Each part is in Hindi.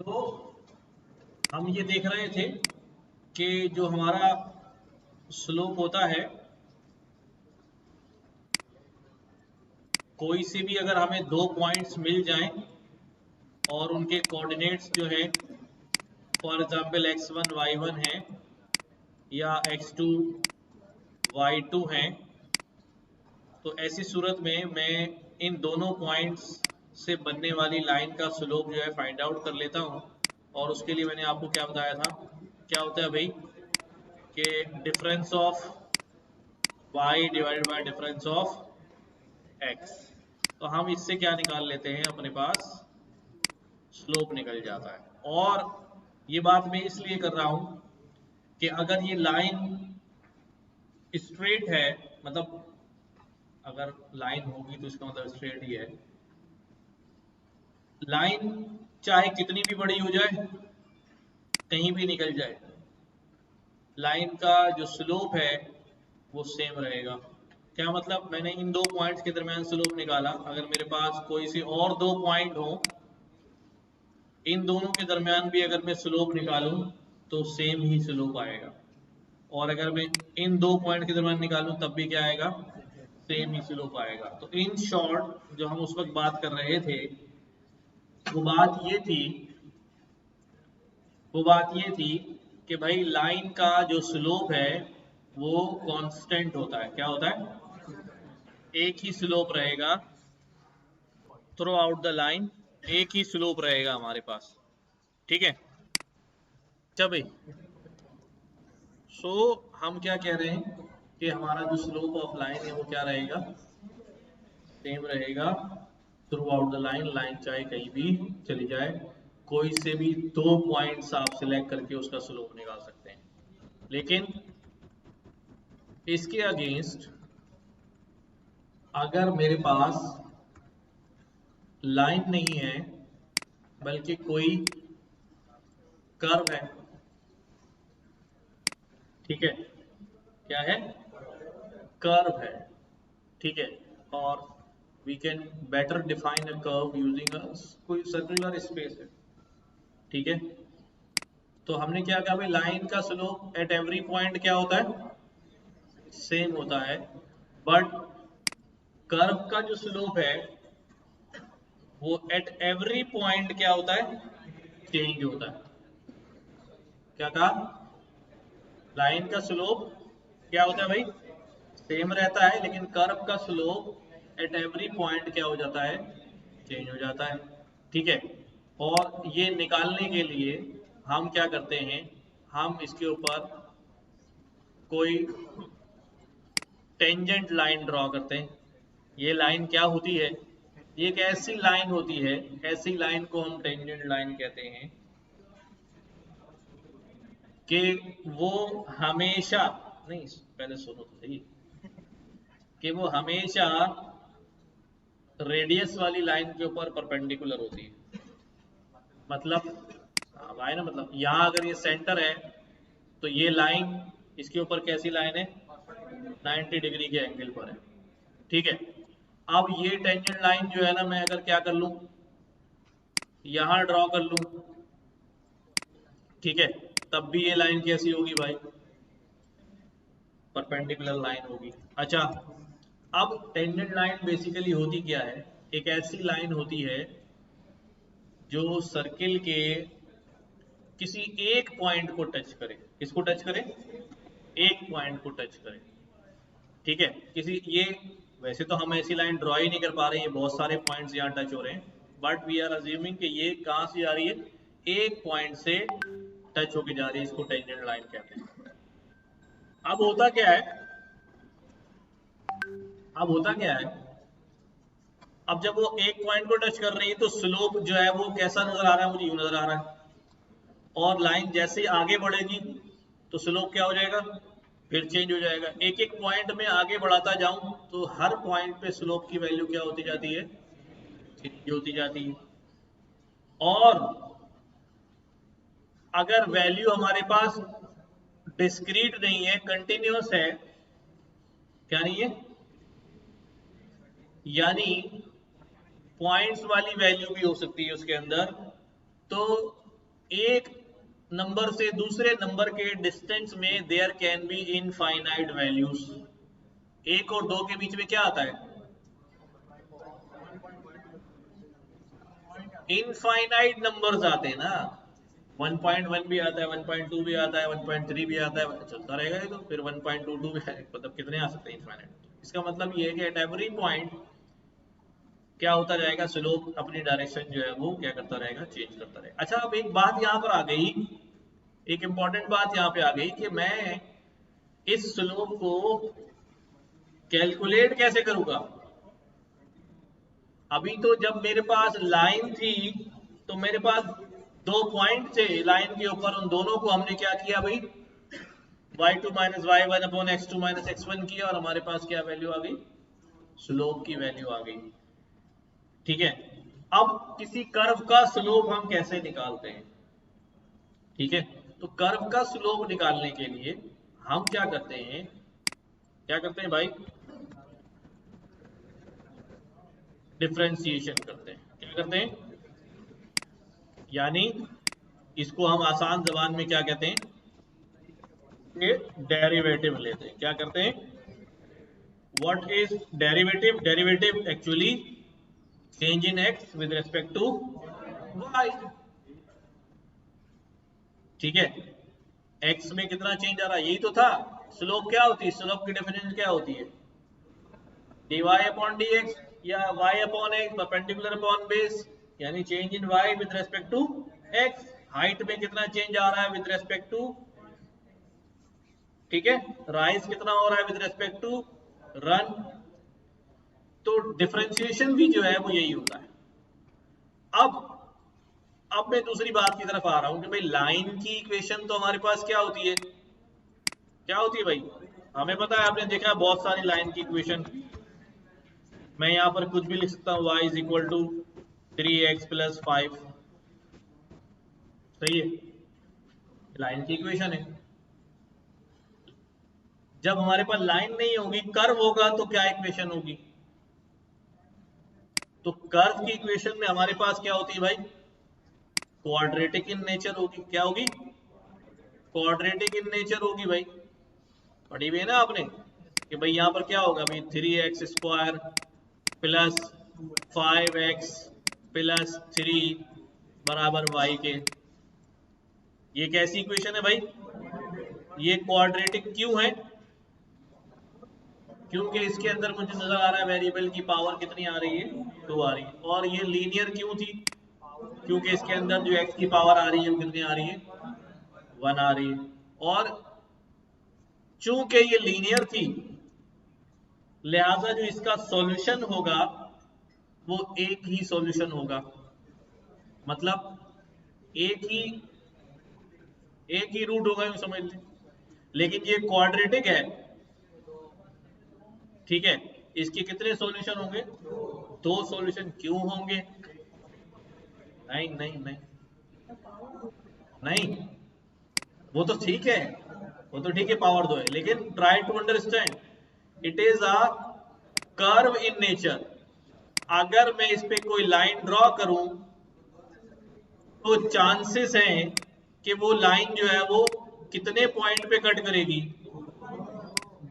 तो हम ये देख रहे थे कि जो हमारा स्लोप होता है, कोई से भी अगर हमें दो पॉइंट्स मिल जाएं और उनके कोऑर्डिनेट्स जो है फॉर एग्जांपल x1 y1 है या x2 y2 है, तो ऐसी सूरत में मैं इन दोनों पॉइंट्स से बनने वाली लाइन का स्लोप जो है फाइंड आउट कर लेता हूँ। और उसके लिए मैंने आपको क्या बताया था, क्या होता है भाई, कि difference of y divided by difference of x। तो हम इससे क्या निकाल लेते हैं, अपने पास स्लोप निकल जाता है। और ये बात मैं इसलिए कर रहा हूं कि अगर ये लाइन स्ट्रेट है, मतलब अगर लाइन होगी तो इसका मतलब स्ट्रेट ही है। लाइन चाहे कितनी भी बड़ी हो जाए, कहीं भी निकल जाए, लाइन का जो स्लोप है वो सेम रहेगा। क्या मतलब, मैंने इन दो पॉइंट्स के दरमियान स्लोप निकाला, अगर मेरे पास कोई सी और दो पॉइंट हो, इन दोनों के दरमियान भी अगर मैं स्लोप निकालूं तो सेम ही स्लोप आएगा। और अगर मैं इन दो पॉइंट के दरमियान निकालूं तब भी क्या आएगा, सेम ही स्लोप आएगा। तो इन शॉर्ट जो हम उस वक्त बात कर रहे थे, वो बात ये थी वो बात ये थी कि भाई लाइन का जो स्लोप है वो कांस्टेंट होता है। क्या होता है, एक ही स्लोप रहेगा थ्रू आउट द लाइन, एक ही स्लोप रहेगा हमारे पास। ठीक है, चल भाई। सो हम क्या कह रहे हैं कि हमारा जो स्लोप ऑफ लाइन है वो क्या रहेगा, सेम रहेगा through out the line. Line चाहे कहीं भी चली जाए, कोई से भी दो पॉइंट्स आप सिलेक्ट करके उसका स्लोप निकाल सकते हैं। लेकिन इसके अगेंस्ट अगर मेरे पास लाइन नहीं है बल्कि कोई कर्व है, ठीक है, क्या है, कर्व है, ठीक है, और we can better define a curve using कोई सर्कुलर स्पेस है, ठीक है। तो हमने क्या कहा भाई, लाइन का स्लोप एट एवरी पॉइंट क्या होता है, सेम होता है। बट कर्व का जो स्लोप है वो एट एवरी पॉइंट क्या होता है, चेंज होता है। क्या कहा, लाइन का स्लोप क्या होता है भाई, सेम रहता है, लेकिन कर्व का स्लोप एट एवरी पॉइंट क्या हो जाता है, चेंज हो जाता है। ठीक है, और ये निकालने के लिए हम क्या करते हैं, हम इसके ऊपर कोई टेंजेंट लाइन ड्रॉ करते हैं। ये लाइन क्या होती है, ये एक ऐसी लाइन होती है, ऐसी लाइन को हम टेंजेंट लाइन कहते हैं कि वो हमेशा, नहीं पहले सुनो तो सही, कि वो हमेशा रेडियस वाली लाइन के ऊपर परपेंडिकुलर होती है। मतलब भाई ना, मतलब यहाँ अगर ये सेंटर है तो ये लाइन इसके ऊपर कैसी लाइन है, 90 डिग्री के एंगल पर है। ठीक है, अब ये टेंजेंट लाइन जो है ना, मैं अगर क्या कर लूं, यहां ड्रॉ कर लूं, ठीक है, तब भी ये लाइन कैसी होगी भाई, परपेंडिकुलर लाइन होगी। अच्छा, अब टेंजेंट लाइन बेसिकली होती क्या है, एक ऐसी लाइन होती है जो सर्किल के किसी एक पॉइंट को टच करे। किसको टच करे, एक पॉइंट को टच करे। ठीक है, किसी ये, वैसे तो हम ऐसी लाइन ड्रॉ ही नहीं कर पा रहे हैं, ये बहुत सारे पॉइंट्स यहाँ टच हो रहे हैं, बट वी आर अज्यूमिंग कि ये कहाँ से जा रही है, एक पॉइंट से टच होके जा रही है, इसको टेंजेंट लाइन कहते हैं। अब होता क्या है, अब होता क्या है, अब जब वो एक पॉइंट को टच कर रही है तो स्लोप जो है वो कैसा नजर आ रहा है, मुझे यूं नजर आ रहा है। और लाइन जैसे ही आगे बढ़ेगी तो स्लोप क्या हो जाएगा, फिर चेंज हो जाएगा। एक एक पॉइंट में आगे बढ़ाता जाऊं तो हर पॉइंट पे स्लोप की वैल्यू क्या होती जाती है, चेंज होती जाती है। और अगर वैल्यू हमारे पास डिस्क्रीट नहीं है, कंटिन्यूस है, क्या नहीं है, यानी पॉइंट्स वाली वैल्यू भी हो सकती है उसके अंदर, तो एक नंबर से दूसरे नंबर के डिस्टेंस में there can be infinite values. एक और दो के बीच में क्या आता है? इनफाइनाइट नंबर्स आते हैं ना। 1.1 भी आता है, 1.2 भी आता है, 1.3 भी आता है, चलता रहेगा ये तो। फिर 1.22 भी है, मतलब कितने आ सकते हैं इनफाइनाइट। इसका मतलब ये है कि एट एवरी पॉइंट क्या होता जाएगा, स्लोप अपनी डायरेक्शन जो है वो क्या करता रहेगा, चेंज करता रहेगा। अच्छा, अब एक बात यहाँ पर आ गई, एक इंपॉर्टेंट बात यहाँ पे आ गई कि मैं इस स्लोप को कैलकुलेट कैसे करूंगा। अभी तो जब मेरे पास लाइन थी तो मेरे पास दो पॉइंट थे लाइन के ऊपर, उन दोनों को हमने क्या किया भाई, y2 minus Y one upon x2 minus x1 किया, और हमारे पास क्या वैल्यू आ गई, स्लोप की वैल्यू आ गई। ठीक है, अब किसी कर्व का स्लोप हम कैसे निकालते हैं? ठीक है, तो कर्व का स्लोप निकालने के लिए हम क्या करते हैं, क्या करते हैं भाई, डिफरेंशिएशन करते हैं। क्या करते हैं? यानी इसको हम आसान जबान में क्या कहते हैं, ये डेरिवेटिव लेते हैं। क्या करते हैं? What is derivative? Derivative actually change in X with respect to Y. ठीक है, एक्स में कितना चेंज आ रहा है, यही तो था। स्लोप क्या होती है? स्लोप की डेफिनेशन क्या होती है? dy अपॉन dx या y upon x perpendicular upon base, यानी change in y with respect to x। Height में कितना चेंज आ रहा है विद रेस्पेक्ट टू, ठीक है, राइज कितना हो रहा है विद रेस्पेक्ट टू रन। तो डिफरेंशिएशन भी जो है वो यही होता है। अब मैं दूसरी बात की तरफ आ रहा हूं कि भाई लाइन की इक्वेशन तो हमारे पास क्या होती है, क्या होती है भाई, हमें पता है, आपने देखा है बहुत सारी लाइन की इक्वेशन। मैं यहां पर कुछ भी लिख सकता हूं, y is equal to 3x plus 5। सही है, लाइन की इक्वेशन है। जब हमारे पास लाइन नहीं होगी, कर्व होगा, तो क्या इक्वेशन होगी? तो कर्व की इक्वेशन में हमारे पास क्या होती है भाई, क्वाड्रेटिक इन नेचर होगी। क्या होगी? क्वाड्रेटिक इन नेचर होगी भाई। पढ़ी हुई है ना आपने कि भाई यहां पर क्या होगा भाई, 3x² प्लस 5x प्लस 3 बराबर y के। ये कैसी इक्वेशन है भाई? ये क्वाड्रेटिक क्यों है? क्योंकि इसके अंदर मुझे नजर आ रहा है वेरिएबल की पावर कितनी आ रही है, 2 आ रही है। और ये लीनियर क्यों थी? क्योंकि इसके अंदर जो x की पावर आ रही है वो कितनी आ रही है, 1 आ रही है। और चूंकि ये लीनियर थी, लिहाजा जो इसका सॉल्यूशन होगा वो एक ही सॉल्यूशन होगा, मतलब एक ही रूट होगा, यूं समझ लें। लेकिन ये क्वाड्रेटिक है, ठीक है, इसके कितने सॉल्यूशन होंगे, 2 सॉल्यूशन। क्यों होंगे? नहीं नहीं नहीं नहीं, वो तो ठीक है, वो तो ठीक है, पावर 2 है, लेकिन try to understand, it is a curve in nature. अगर मैं इस पे कोई लाइन ड्रॉ करूं तो चांसेस हैं कि वो लाइन जो है वो कितने पॉइंट पे कट करेगी,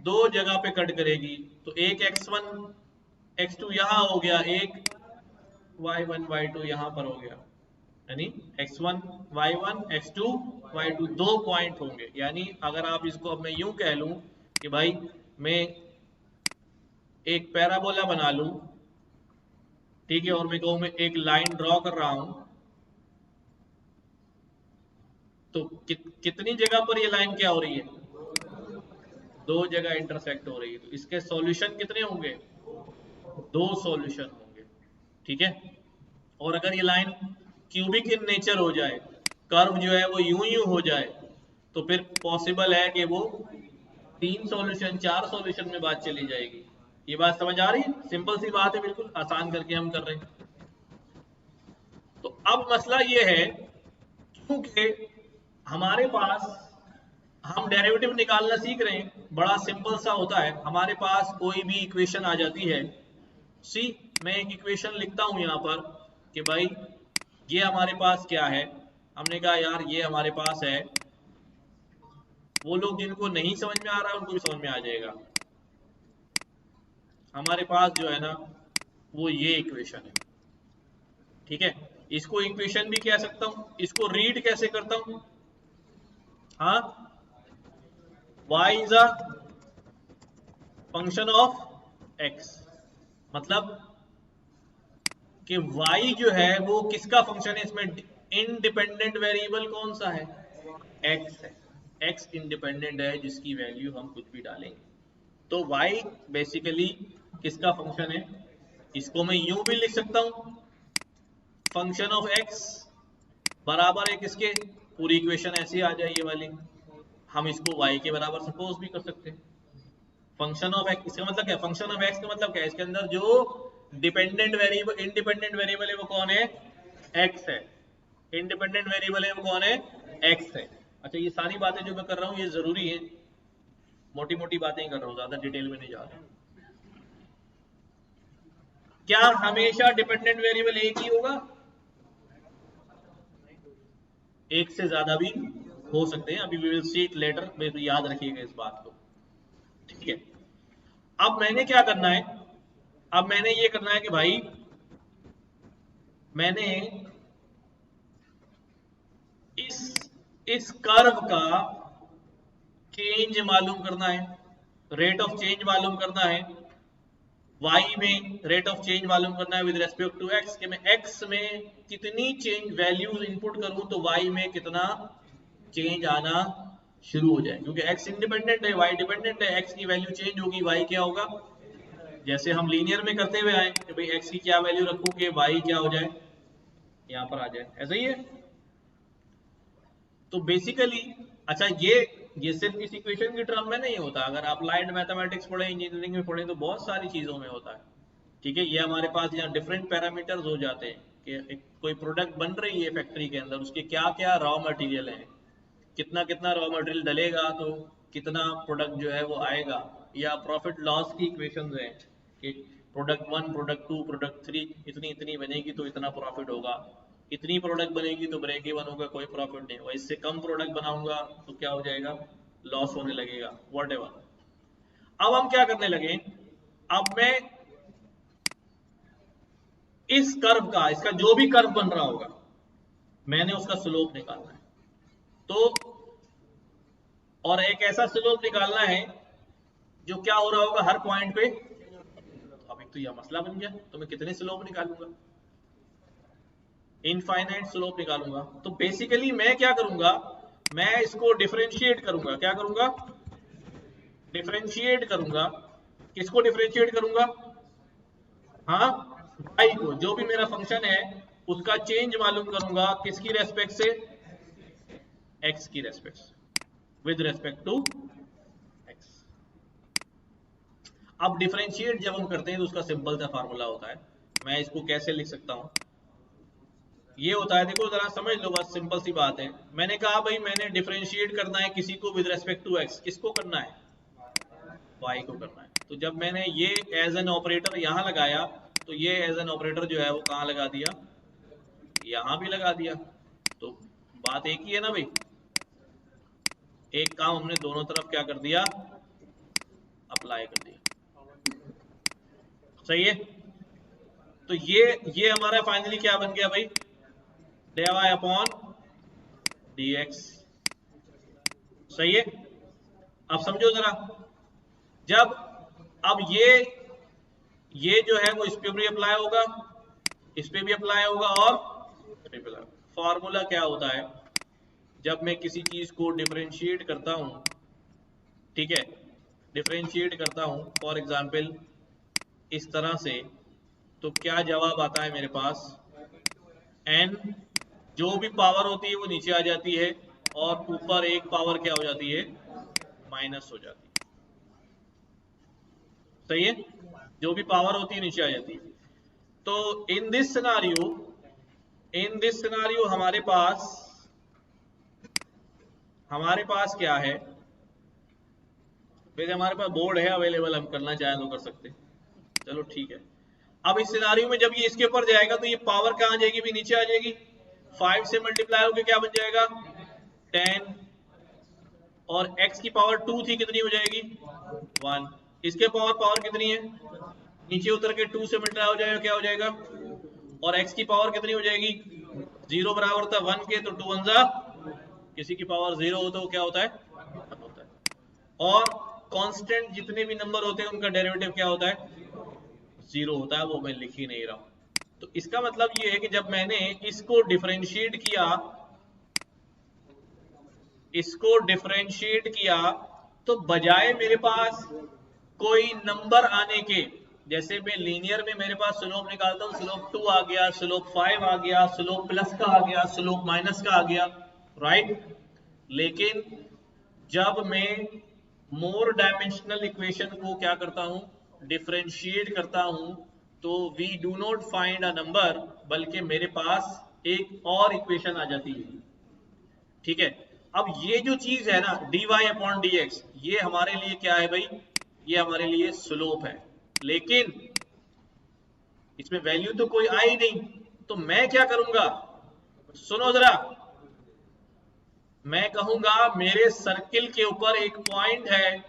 2 जगह पे कट करेगी। तो एक x1 x2 यहां हो गया, एक y1 y2 यहां पर हो गया, यानी x1 y1 x2 y2 2 point होंगे। यानी अगर आप इसको अब मैं यूं कह लूं कि भाई मैं एक पैराबोला बना लूं, ठीक है, और मैं कहूं मैं एक लाइन ड्रॉ कर रहा हूं, तो कितनी जगह पर ये लाइन क्या हो रही है, 2 जगह इंटरसेक्ट हो रही है। तो इसके सॉल्यूशन कितने होंगे, 2 सॉल्यूशन होंगे। ठीक है, और अगर ये लाइन क्यूबिक इन नेचर हो जाए, कर्व जो है वो यूं यूं हो जाए, तो फिर पॉसिबल है कि वो 3 सॉल्यूशन 4 सॉल्यूशन में बात चली जाएगी। ये बात समझ आ रही है? सिंपल सी बात है, बिल्कुल आसान करके हम कर रहे हैं। तो अब मसला ये है, क्योंकि हमारे पास हम डेरिवेटिव निकालना सीख रहे हैं, बड़ा सिंपल सा होता है। हमारे पास कोई भी इक्वेशन आ जाती है, सी मैं एक इक्वेशन लिखता हूं यहां पर कि भाई ये हमारे पास क्या है, हमने कहा यार ये हमारे पास है, वो लोग जिनको नहीं समझ में आ रहा है उनको भी समझ में आ जाएगा। हमारे पास जो है ना वो ये इक्वेशन है, ठीक है। इसको इक्वेशन भी कह सकता हूं, इसको रीड कैसे करता हूं, हाँ, y is a function of x, मतलब कि y जो है वो किसका फंक्शन है, इसमें इंडिपेंडेंट वेरिएबल कौन सा है, x है। x इंडिपेंडेंट है जिसकी वैल्यू हम कुछ भी डालेंगे, तो y बेसिकली किसका फंक्शन है, इसको मैं यूं भी लिख सकता हूं, फंक्शन ऑफ x बराबर है किसके, पूरी इक्वेशन ऐसी आ जाए ये वाली, हम इसको y के बराबर सपोज भी कर सकते हैं। फंक्शन ऑफ x, इसका मतलब क्या, फंक्शन ऑफ x का मतलब क्या है, इसके अंदर जो डिपेंडेंट वेरिएबल, इंडिपेंडेंट वेरिएबल है वो कौन है, x है। इंडिपेंडेंट वेरिएबल है वो कौन है, x है। अच्छा, ये सारी बातें जो मैं कर रहा हूँ ये जरूरी है, मोटी मोटी बातें ही कर रहा हूँ, ज्यादा डिटेल में नहीं जा रहा। क्या हमेशा डिपेंडेंट वेरिएबल एक ही होगा, एक से ज्यादा भी हो सकते हैं, अभी we will see it later, याद रखिएगा इस बात को, ठीक है। अब मैंने क्या करना है, अब मैंने ये करना है कि भाई मैंने इस कर्व का चेंज मालूम करना है, रेट ऑफ चेंज मालूम करना है, y में रेट ऑफ चेंज मालूम करना है विद रेस्पेक्ट टू x, कि मैं x में कितनी चेंज वैल्यूज इनपुट करूं तो y में कितना चेंज आना शुरू हो जाए, क्योंकि x इंडिपेंडेंट है, y डिपेंडेंट है, x की वैल्यू चेंज होगी, y क्या होगा, जैसे हम लीनियर में करते हुए आए कि भाई x की क्या वैल्यू रखूं कि y क्या हो जाए, यहां पर आ जाए, ऐसा ही है। तो बेसिकली अच्छा, ये सिर्फ इस इक्वेशन की टर्म में नहीं होता, अगर आप अप्लाइड मैथमेटिक्स पढ़े, इंजीनियरिंग में पढ़े, तो बहुत सारी चीजों में होता है, ठीक है। ये हमारे पास यहाँ डिफरेंट पैरामीटर्स हो जाते हैं कि कोई प्रोडक्ट बन रही है फैक्ट्री के अंदर, उसके क्या क्या रॉ मटेरियल है, कितना कितना रॉ मटेरियल डलेगा तो कितना प्रोडक्ट जो है वो आएगा, या प्रॉफिट लॉस की इक्वेशंस हैं कि product one, product two, product three इतनी इतनी बनेगी तो इतना प्रॉफिट होगा, इतनी प्रोडक्ट बनेगी तो ब्रेक इवन होगा, कोई प्रॉफिट नहीं होगा, इससे कम प्रोडक्ट बनाऊंगा तो क्या हो जाएगा, लॉस होने लगेगा, व्हाटएवर। अब हम क्या करने लगे, अब मैं इस कर्व का, इसका जो भी कर्व बन रहा होगा मैंने उसका स्लोप निकालना है, तो और एक ऐसा स्लोप निकालना है जो क्या हो रहा होगा हर पॉइंट पे, तो अब एक तो यह मसला बन गया, तो मैं कितने स्लोप निकालूंगा, इनफाइनाइट स्लोप निकालूंगा। तो बेसिकली मैं क्या करूंगा, मैं इसको डिफरेंशिएट करूंगा, क्या करूंगा, डिफरेंशिएट करूंगा, किसको डिफरेंशिएट करूंगा, हाँ, y को, जो भी मेरा फंक्शन है उसका चेंज मालूम करूंगा, किसकी रेस्पेक्ट से, x की रेस्पेक्ट से, विद रेस्पेक्ट टू x। अब डिफरेंशिएट जब हम करते हैं तो उसका सिंपल सा फार्मूला होता है, मैं इसको कैसे लिख सकता हूं, ये होता है, देखो जरा समझ लो, बस सिंपल सी बात है। मैंने कहा भाई मैंने डिफरेंशिएट करना है किसी को विद रेस्पेक्ट टू x, किसको करना है, y को करना है। तो जब मैंने ये एज एन ऑपरेटर यहां लगाया, तो ये एज एन ऑपरेटर जो है वो कहां लगा दिया, यहां भी लगा दिया, तो बात एक ही है ना भाई, एक काम हमने दोनों तरफ क्या कर दिया, अप्लाई कर दिया, सही है। तो ये हमारा फाइनली क्या बन गया भाई, dy अपॉन dx, सही है। अब समझो जरा, जब अब ये जो है वो इस पे भी अप्लाई होगा, इस पे भी अप्लाई होगा, और फॉर्मूला क्या होता है, जब मैं किसी चीज को डिफरेंशिएट करता हूं, ठीक है, डिफरेंशिएट करता हूं फॉर एग्जांपल इस तरह से, तो क्या जवाब आता है मेरे पास, n जो भी पावर होती है वो नीचे आ जाती है, और ऊपर एक पावर क्या हो जाती है, माइनस हो जाती है, सही है, जो भी पावर होती है नीचे आ जाती है। तो इन दिस सिनारियो हमारे पास क्या है, वैसे हमारे पास बोर्ड है अवेलेबल, हम करना चाहें तो कर सकते हैं, चलो ठीक है। अब इस सिनारियो में जब ये इसके ऊपर जाएगा तो ये पावर कहां आ जाएगी भी, नीचे आ जाएगी, 5 से मल्टीप्लाई होकर क्या बन जाएगा 10, और x की पावर 2 थी, कितनी हो जाएगी 1। इसके पावर पावर कितनी है, नीचे उतर के 2 से मल्टीप्लाई हो जाएगा, क्या हो जाएगा, और x की पावर कितनी हो जाएगी, 0 बराबर होता है 1 के, तो 2 1 जा, किसी की पावर 0 हो तो क्या होता है 1 होता है। और कांस्टेंट जितने भी नंबर होते हैं उनका डेरिवेटिव क्या होता है 0 होता है, वो मैं लिख ही नहीं रहा हूं। तो इसका मतलब ये है कि जब मैंने इसको डिफरेंशिएट किया तो बजाय मेरे पास कोई नंबर आने के, जैसे मैं लीनियर में मेरे पास स्लोप निकालता हूं, स्लोप 2 आ गया, स्लोप 5 आ गया, स्लोप प्लस का आ गया, स्लोप माइनस का आ गया, राइट। लेकिन जब मैं मोर डायमेंशनल इक्वेशन को क्या करता हूं, डिफरेंशिएट करता हूं, तो we do not find a number, बल्कि मेरे पास एक और इक्वेशन आ जाती है, ठीक है। अब ये जो चीज है ना dy अपॉन dx, ये हमारे लिए क्या है भाई, ये हमारे लिए स्लोप है, लेकिन इसमें वैल्यू तो कोई आई नहीं। तो मैं क्या करूंगा, सुनो जरा, मैं कहूंगा मेरे सर्किल के ऊपर एक पॉइंट है,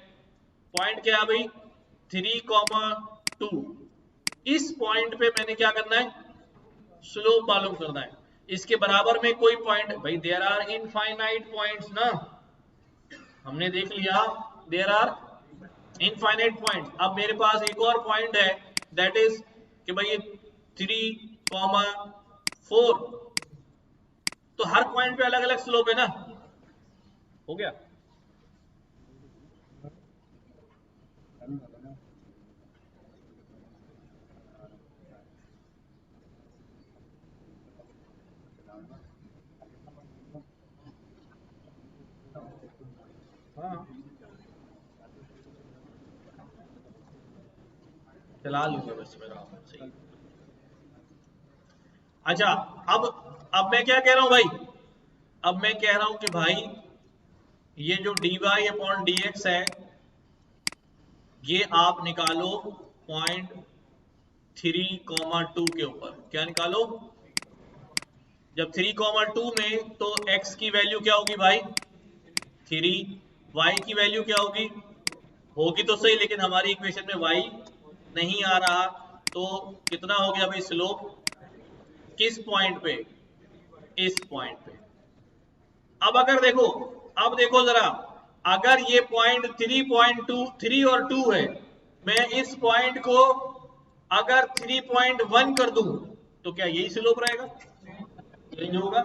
पॉइंट क्या है भाई 3,2, इस पॉइंट पे मैंने क्या करना है, स्लोप मालूम करना है। इसके बराबर में कोई पॉइंट, भाई देयर आर इनफाइनाइट पॉइंट्स ना, हमने देख लिया देयर आर इनफाइनाइट पॉइंट। अब मेरे पास एक और पॉइंट है, दैट इज कि भाई 3,4, तो हर पॉइंट पे अलग अलग स्लोप है ना, हो गया। हाँ चला लूंगा बस मेरा सही। अच्छा, अब मैं क्या कह रहा हूं भाई, अब मैं कह रहा हूं कि भाई ये जो dy अपॉन dx है, ये आप निकालो पॉइंट 3,2 के ऊपर, क्या निकालो, जब 3,2 में तो x की वैल्यू क्या होगी भाई 3, y की वैल्यू क्या होगी, होगी तो सही, लेकिन हमारी इक्वेशन में y नहीं आ रहा, तो कितना हो गया भाई स्लोप, किस पॉइंट पे, इस पॉइंट पे। अब अगर देखो, अब देखो जरा, अगर ये पॉइंट 3 और 2 है, मैं इस पॉइंट को अगर 3.1 कर दूं तो क्या यही स्लोप रहेगा, चेंज होगा।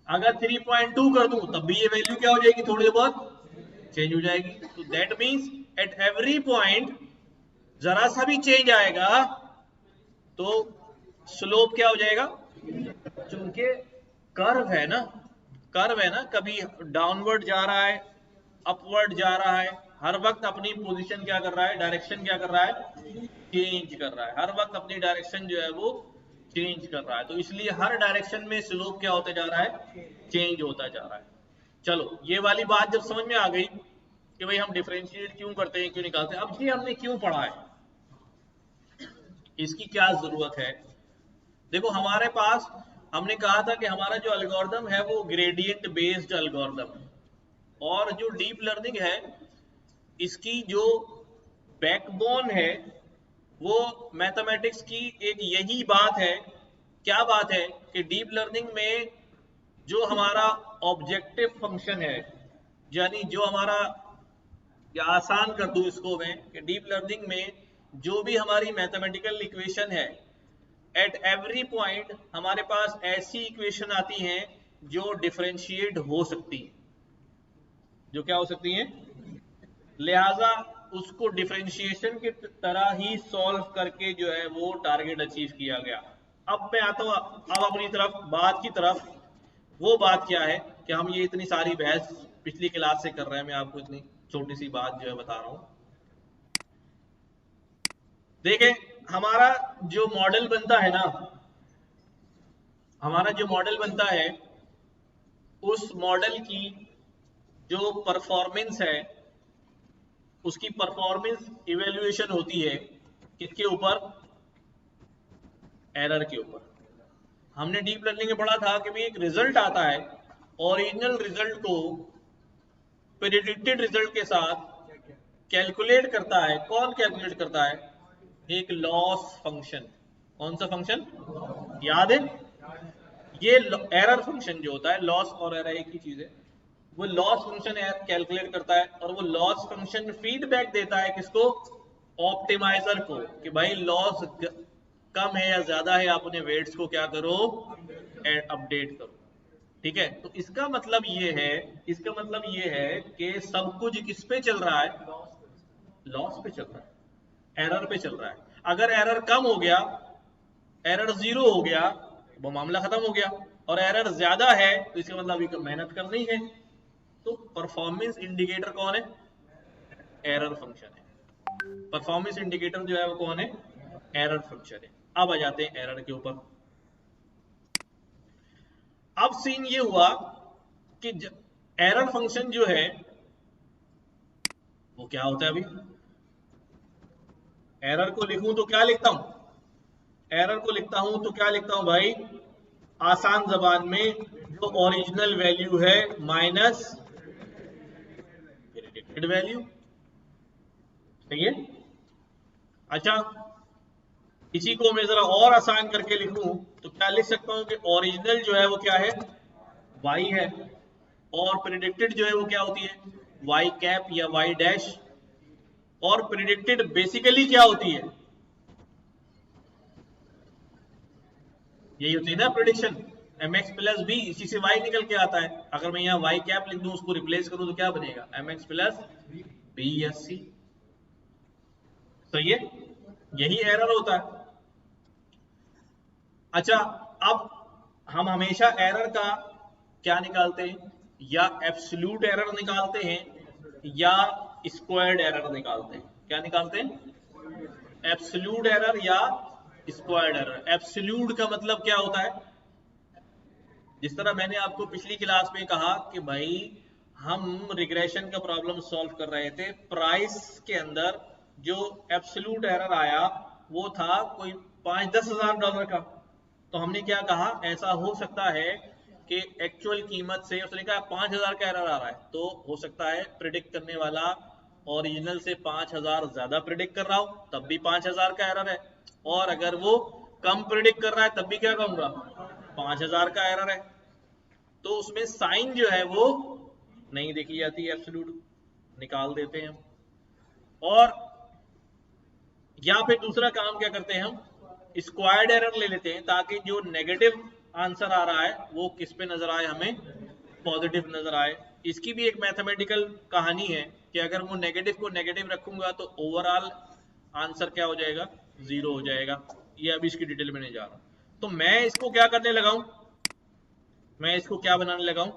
अगर 3.2 कर दूं तब भी ये वैल्यू क्या हो जाएगी, थोड़ी बहुत चेंज हो जाएगी। तो that means at every point जरा सा भी चेंज आएगा तो स्लोप क्या हो जाएगा, चूंकि कर्व है ना, कर्व है ना, कभी डाउनवर्ड जा रहा है, अपवर्ड जा रहा है, हर वक्त अपनी पोजीशन क्या कर रहा है, डायरेक्शन क्या कर रहा है, चेंज कर रहा है, हर वक्त अपनी डायरेक्शन जो है वो चेंज कर रहा है, तो इसलिए हर डायरेक्शन में स्लोप क्या होता जा रहा है, चेंज होता जा रहा है। चलो ये वाली बात जब समझ में आ गई कि भाई हम डिफरेंशिएट क्यों करते हैं, क्यों निकालते हैं, अब ये हमने क्यों पढ़ा है, इसकी क्या जरूरत है। देखो हमारे पास, हमने कहा था कि हमारा जो एल्गोरिदम है वो ग्रेडियंट बेस्ड एल्गोरिदम है, और जो डीप लर्निंग है इसकी जो बैकबोन है वो मैथमेटिक्स की एक यही बात है, क्या बात है, कि डीप लर्निंग में जो हमारा ऑब्जेक्टिव फंक्शन है, यानी जो हमारा, या आसान कर दूं इसको मैं, कि डीप लर्निंग में जो भी हमारी मैथमेटिकल इक्वेशन है, एट एवरी पॉइंट हमारे पास ऐसी इक्वेशन आती हैं जो डिफरेंशिएट हो सकती हैं, जो क्या हो सकती हैं, लिहाजा उसको डिफरेंशिएशन की तरह ही सॉल्व करके जो है वो टारगेट अचीव किया गया। अब मैं आता हूं अब अपनी तरफ, बात की तरफ। वो बात क्या है कि हम ये इतनी सारी बहस पिछली क्लास से कर रहे हैं, मैं आपको इतनी छोटी सी बात जो है बता रहा हूं। देखें, हमारा जो मॉडल बनता है ना, हमारा जो मॉडल बनता है, उस मॉडल की जो परफॉर्मेंस है, उसकी परफॉर्मेंस इवेल्युएशन होती है किसके ऊपर, एरर के ऊपर। हमने डीप लर्निंग में पढ़ा था कि भाई एक रिजल्ट आता है, ओरिजिनल रिजल्ट को प्रेडिक्टेड रिजल्ट के साथ कैलकुलेट करता है। कौन कैलकुलेट करता है? एक लॉस फंक्शन। कौन सा फंक्शन? याद है? ये एरर फंक्शन जो होता है, लॉस और एरर एक ही चीज है, वो लॉस फंक्शन कैलकुलेट करता है, और वो लॉस फंक्शन फीडबैक देता है किसको? ऑप्टिमाइजर को, कि भाई लॉस कम है या ज्यादा है, आप उन्हें वेट्स को क्या करो? अपडेट करो। ठीक है, तो इसका मतलब ये है, इसका मतलब ये है कि सब कुछ किस पे चल रहा है? लॉस पे चल रहा है, एरर पे चल रहा है। अगर एरर कम हो गया, एरर जीरो हो गया, वो मामला खत्म हो गया। और एरर ज्यादा है तो इसका मतलब अभी मेहनत करनी है। तो परफॉर्मेंस इंडिकेटर कौन है? एरर फंक्शन है। परफॉर्मेंस इंडिकेटर जो है वो कौन है? एरर फंक्शन है। अब आ जाते हैं एरर के ऊपर। अब सीन ये हुआ कि एरर फंक्शन जो है वो क्या होता है? अभी एरर को लिखूं तो क्या लिखता हूं? एरर को लिखता हूं तो क्या लिखता हूं भाई? आसान जबान में जो ओरिजिनल वैल्यू है माइनस प्रेडिक्टेड वैल्यू। सही है? अच्छा, इसी को मैं जरा और आसान करके लिखूं तो क्या लिख सकता हूं कि ओरिजिनल जो है वो क्या है? y है, और प्रेडिक्टेड जो है वो क्या होती है? y कैप या y डैश। और प्रेडिक्टेड बेसिकली क्या होती है? यही होती है ना प्रेडिक्शन, mx प्लस बी, इसी से y निकल के आता है। अगर मैं यहाँ y कैप लिख दूं, उसको रिप्लेस करूं तो क्या बनेगा? mx plus B S C. सही है? यही एरर होता है। अच्छा, अब हम हमेशा एरर का क्या निकालते हैं? या एब्सोल्यूट एरर निकालते हैं या स्क्वायर्ड एरर निकालते हैं। क्या निकालते हैं? एब्सोल्यूट एरर या स्क्वायर्ड एरर। एब्सोल्यूट का मतलब क्या होता है? जिस तरह मैंने आपको पिछली क्लास में कहा कि भाई हम रिग्रेशन का प्रॉब्लम सॉल्व कर रहे थे, प्राइस के अंदर जो एब्सोल्यूट एरर आया वो था कोई 5-10 हजार डॉलर का। तो हमने क्या कहा? ऐसा हो सकता है कि एक्चुअल कीमत से, उसने कहा 5,000 का एरर आ रहा है, तो हो सकता है प्रिडिक्ट करने वाला ओरिजिनल से 5,000 ज्यादा प्रिडिक्ट कर रहा हो, तब भी 5,000 का एरर है। और अगर वो कम प्रिडिक्ट कर रहा है तब भी क्या कहूंगा? 5,000 का एरर है। तो उसमें साइन जो है वो नहीं देखी जाती, एब्सोल्यूट निकाल देते हैं हम। और या फिर दूसरा काम क्या करते हैं हम? स्क्वायर्ड एरर ले लेते हैं, ताकि जो नेगेटिव आंसर आ रहा है वो किस पे नजर आए? हमें पॉजिटिव नजर आए। इसकी भी एक मैथमेटिकल कहानी है कि अगर वो नेगेटिव को नेगेटिव रखूंगा तो ओवरऑल आंसर क्या हो जाएगा? जीरो हो जाएगा। ये अभी इसकी डिटेल में नहीं जा रहा। तो मैं इसको क्या करने लगा हूं? मैं इसको क्या बनाने लगा हूं?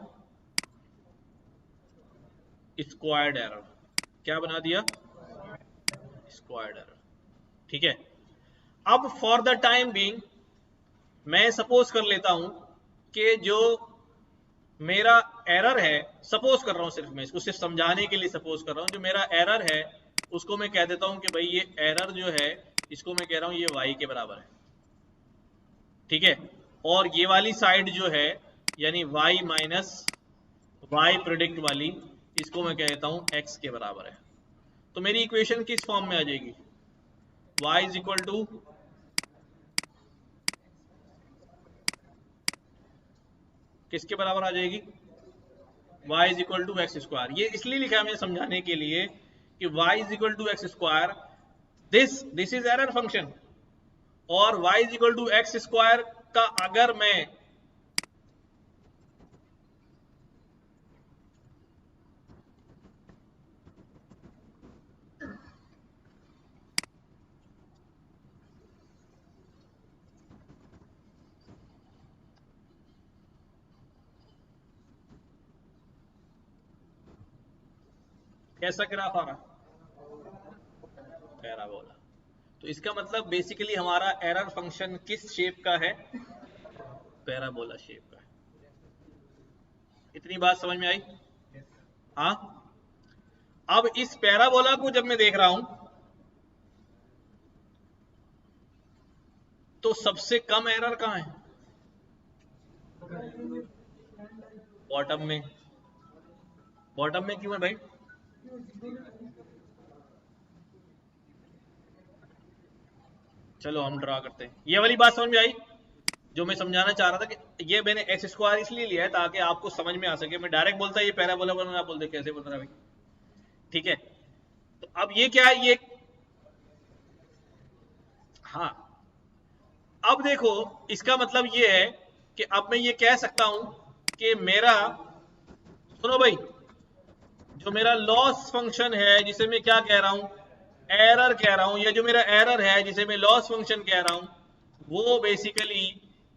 Squared error. क्या बना दिया? Squared error. ठीक है। अब फॉर द टाइम बीइंग मैं सपोज कर लेता हूं कि जो मेरा एरर है, सपोज कर रहा हूं, सिर्फ मैं इसको सिर्फ समझाने के लिए सपोज कर रहा हूं, जो मेरा एरर है उसको मैं कह देता हूं कि भाई ये एरर जो है इसको मैं कह रहा हूं ये y के बराबर है। ठीक है। और ये वाली साइड जो है यानी y माइनस y प्रोडिक्ट वाली, इसको मैं कह देता हूं x के बराबर है। तो मेरी इक्वेशन किस फॉर्म में आ जाएगी? y इज इक्वल टू किसके बराबर आ जाएगी? y is equal to X square. ये इसलिए लिखा है मैंने समझाने के लिए कि y is equal to X square, this is error function. और y is equal to X square का अगर मैं कैसा ग्राफ आ रहा? पैराबोला। तो इसका मतलब बेसिकली हमारा एरर फंक्शन किस शेप का है? पैराबोला शेप का है। इतनी बात समझ में आई? हाँ। अब इस पैराबोला को जब मैं देख रहा हूं तो सबसे कम एरर कहां है? बॉटम में, बॉटम में क्यों है भाई? चलो हम ड्रा करते हैं। ये वाली बात समझ में आई जो मैं समझाना चाह रहा था कि ये मैंने एक्स स्क्वायर इसलिए लिया है ताकि आपको समझ में आ सके। मैं डायरेक्ट बोलता ये पैराबोला बना, आप बोलते कैसे बोल रहा है भाई? ठीक है, तो अब ये क्या है, ये हाँ, अब देखो इसका मतलब ये है कि अब मैं ये कह सकता हूं कि मेरा, सुनो भाई, जो मेरा लॉस फंक्शन है जिसे मैं क्या कह रहा हूं, एरर कह रहा हूं, ये जो मेरा एरर है जिसे मैं लॉस फंक्शन कह रहा हूं, वो बेसिकली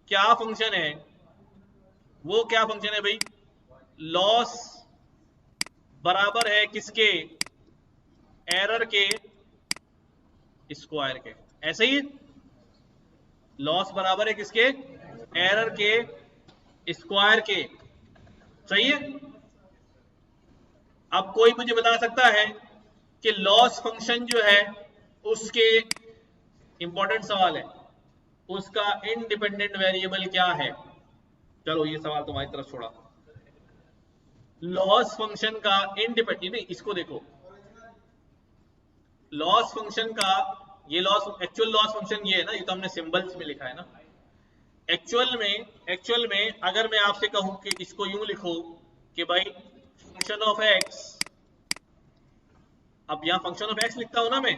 क्या फंक्शन है? वो क्या फंक्शन है भाई? लॉस बराबर है किसके? एरर के स्क्वायर के। ऐसे ही लॉस बराबर है किसके? एरर के स्क्वायर के। सही है। अब कोई मुझे बता सकता है कि लॉस फंक्शन जो है उसके, इंपॉर्टेंट सवाल है, उसका इंडिपेंडेंट वेरिएबल क्या है? चलो ये सवाल तुम्हारी तरफ छोड़ा। लॉस फंक्शन का इंडिपेंडेंट, नहीं इसको देखो, लॉस फंक्शन का, ये लॉस एक्चुअल लॉस फंक्शन ये है ना, ये तो हमने सिंबल्स में लिखा है ना। एक्चुअल में अगर मैं आपसे कहूं कि इसको यूं लिखो कि भाई फंक्शन ऑफ एक्स, अब यहां फंक्शन ऑफ एक्स लिखता हूं ना मैं,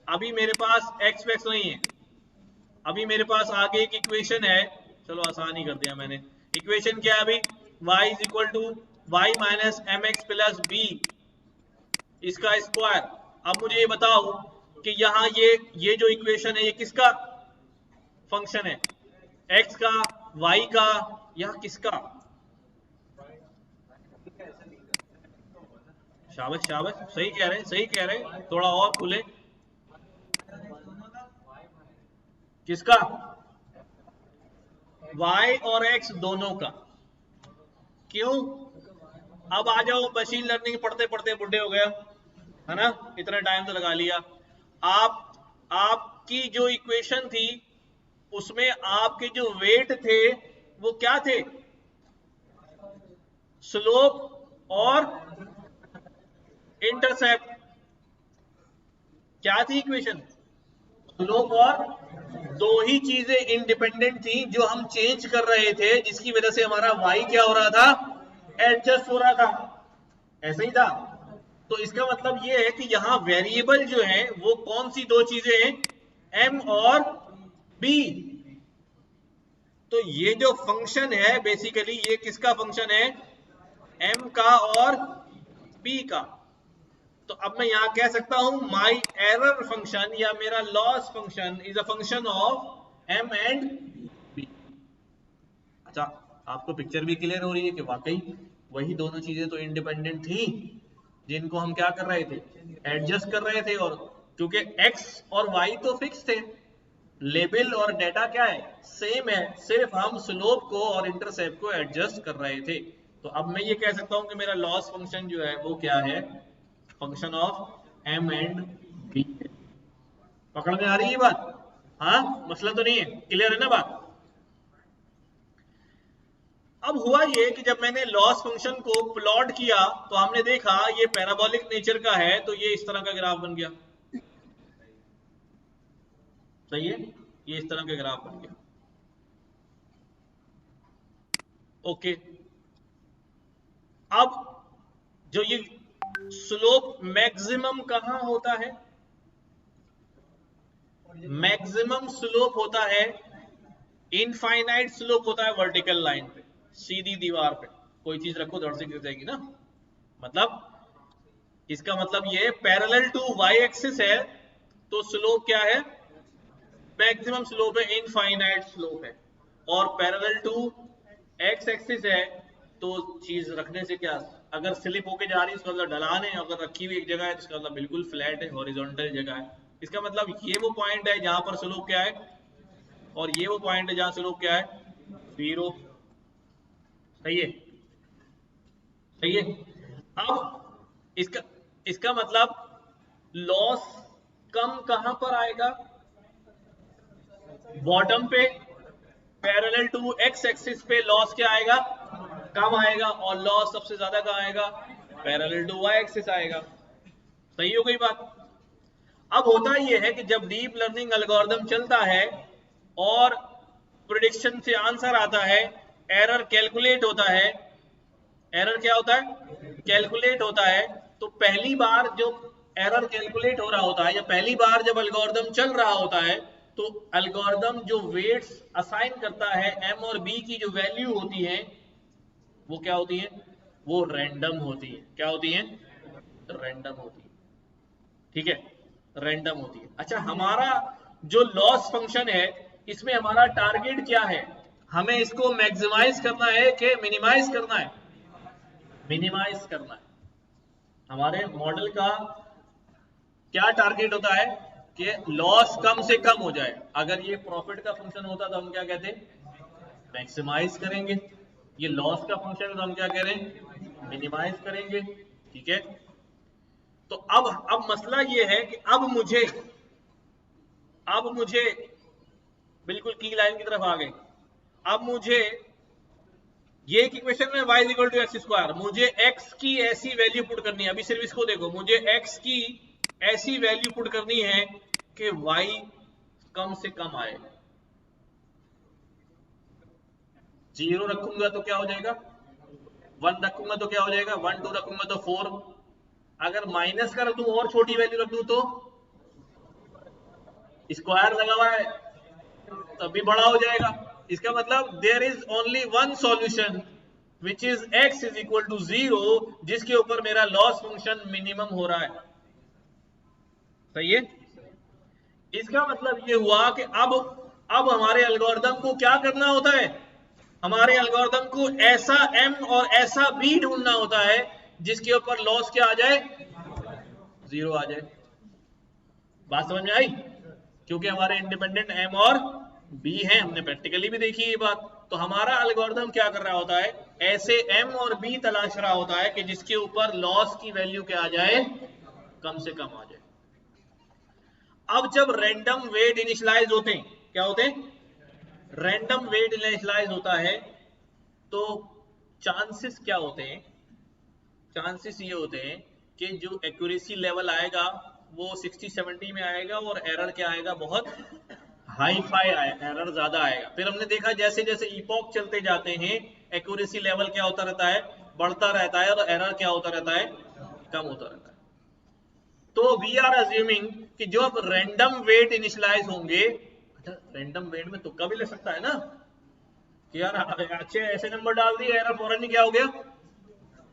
अभी मेरे पास एक्स वैक्स नहीं है, अभी मेरे पास आगे एक इक्वेशन है। चलो आसान ही कर दिया मैंने। इक्वेशन क्या है अभी? y is equal to Y minus M X plus B इसका स्क्वायर। अब मुझे ये बताओ कि यहाँ ये जो इक्वेशन है ये किसका फंक्शन है? x का, y का, या किसका? शाबाश शाबाश, सही कह रहे हैं, सही कह रहे हैं, थोड़ा और खुले। किसका? y और x दोनों का। क्यों? अब आ जाओ, मशीन लर्निंग पढ़ते पढ़ते बुढ़े हो गया है ना, इतना टाइम तो लगा लिया। आप आपकी जो इक्वेशन थी उसमें आपके जो वेट थे वो क्या थे? स्लोप और इंटरसेप्ट। क्या थी इक्वेशन? स्लोप और, दो ही चीजें इंडिपेंडेंट थी जो हम चेंज कर रहे थे, जिसकी वजह से हमारा y क्या हो रहा था? एडजस्ट हो रहा था। ऐसा ही था। तो इसका मतलब ये है कि यहां वेरिएबल जो है वो कौन सी दो चीजें हैं? m और b। तो ये जो फंक्शन है बेसिकली ये किसका फंक्शन है? m का और b का। तो अब मैं यहां कह सकता हूं माई एरर फंक्शन या मेरा loss function is a function of m and b। अच्छा, आपको पिक्चर भी क्लियर हो रही है कि वाकई वही दोनों चीजें तो इंडिपेंडेंट थी जिनको हम क्या कर रहे थे? एडजस्ट कर रहे थे। और क्योंकि x और y तो फिक्स थे, लेबल और डेटा क्या है? सेम है, सिर्फ हम स्लोप को और इंटरसेप्ट को एडजस्ट कर रहे थे। तो अब मैं ये कह सकता हूं कि मेरा लॉस फंक्शन जो है वो क्या है? Function of m and b। पकड़ में आ रही है बात? हाँ, मसला तो नहीं है, क्लियर है ना बात? अब हुआ ये कि जब मैंने लॉस फंक्शन को प्लॉट किया तो हमने देखा ये पैराबोलिक नेचर का है, तो ये इस तरह का ग्राफ बन गया। सही है, ये इस तरह का ग्राफ बन गया। ओके, अब जो ये स्लोप मैक्सिमम कहां होता है? मैक्सिमम स्लोप होता है, इनफाइनाइट स्लोप होता है वर्टिकल लाइन पे, सीधी दीवार पे। कोई चीज रखो धड़ से गिर जाएगी ना। मतलब इसका मतलब ये पैरेलल टू वाई एक्सिस है तो स्लोप क्या है? मैक्सिमम स्लोप है, इनफाइनाइट स्लोप है। और पैरेलल टू एक्स एक्सिस है तो चीज रखने से क्या, अगर स्लिप होके जा रही है इसका मतलब ढलान है, अगर रखी हुई एक जगह है तो इसका मतलब बिल्कुल फ्लैट है, हॉरिजॉन्टल जगह है। इसका मतलब ये वो पॉइंट है जहां पर स्लोप क्या है, और ये वो पॉइंट है जहां स्लोप क्या है? जीरो। सही है, सही है। अब इसका इसका मतलब लॉस कम कहां पर आएगा? बॉटम पे, पैरेलल टू एक्स एक्सिस पे लॉस क्या आएगा? कम आएगा और लॉस सबसे ज्यादा कहाँ आएगा, पैरेलल टू वाई एक्सिस आएगा। सही हो गई बात। अब होता यह है कि जब डीप लर्निंग एल्गोरिदम चलता है और प्रिडिक्शन से आंसर आता है, एरर कैलकुलेट होता है, एरर क्या होता है, कैलकुलेट होता है, तो पहली बार जो एरर कैलकुलेट हो रहा होता है या पहली बार जब एल्गोरिदम चल रहा होता है, तो एल्गोरिदम जो वेट्स असाइन करता है एम और बी की जो वैल्यू होती है वो क्या होती है, वो रैंडम होती है। क्या होती है, रैंडम होती है। ठीक है, रैंडम होती है। अच्छा, हमारा जो लॉस फंक्शन है इसमें हमारा टारगेट क्या है, हमें इसको मैक्सिमाइज करना है कि मिनिमाइज करना है, मिनिमाइज करना है। हमारे मॉडल का क्या टारगेट होता है कि लॉस कम से कम हो जाए। अगर ये प्रॉफिट का फंक्शन होता तो हम क्या कहते, मैक्सिमाइज करेंगे। ये लॉस का फंक्शन है तो हम क्या करें, मिनिमाइज करेंगे। ठीक है, तो अब मसला ये है कि अब मुझे बिल्कुल की लाइन की तरफ आ गए। अब मुझे ये एक इक्वेशन में y equal to X square, मुझे x की ऐसी वैल्यू पुट करनी है। अभी सिर्फ इसको देखो, मुझे x की ऐसी वैल्यू पुट करनी है कि y कम से कम आए। 0 रखूंगा तो क्या हो जाएगा, 1 रखूंगा तो क्या हो जाएगा, 1, 2 रखूंगा तो 4। अगर माइनस का रख दूं और छोटी वैल्यू रख दूं तो स्क्वायर लगा हुआ है तब भी बड़ा हो जाएगा। इसका मतलब there is only one solution which is x is equal to 0, जिसके ऊपर मेरा लॉस फंक्शन मिनिमम हो रहा है। सही है। इसका मतलब ये हुआ कि अब हमारे एल्गोरिदम को क्या करना होता है, हमारे एल्गोरिदम को ऐसा m और ऐसा b ढूंढना होता है जिसके ऊपर लॉस क्या आ जाए, 0 आ जाए। बात समझ में आई, क्योंकि हमारे इंडिपेंडेंट m और b हैं, हमने प्रैक्टिकली भी देखी ये बात। तो हमारा एल्गोरिदम क्या कर रहा होता है, ऐसे m और b तलाश रहा होता है कि जिसके ऊपर लॉस की वैल्यू क्या आ जाए, कम से कम आ जाए। अब जब रैंडम वेट इनिशियलाइज होते हैं, क्या होते हैं, रैंडम वेट इनिशियलाइज होता है, तो चांसेस क्या होते हैं, चांसेस ये होते हैं कि जो एक्यूरेसी लेवल आएगा वो 60-70 में आएगा और एरर क्या आएगा, बहुत हाई फाई आएगा, एरर ज्यादा आएगा। फिर हमने देखा जैसे जैसे इपॉक चलते जाते हैं एक्यूरेसी लेवल क्या होता रहता है, बढ़ता रहता है, और एरर क्या होता रहता है, कम होता रहता है। तो वी आर अज्यूमिंग कि जो अब रैंडम वेट इनिशियलाइज होंगे, अच्छा रैंडम वेट में तुक्का भी ले सकता है ना कि यार अच्छे ऐसे नंबर डाल दिए, एरर फौरन ही क्या हो गया,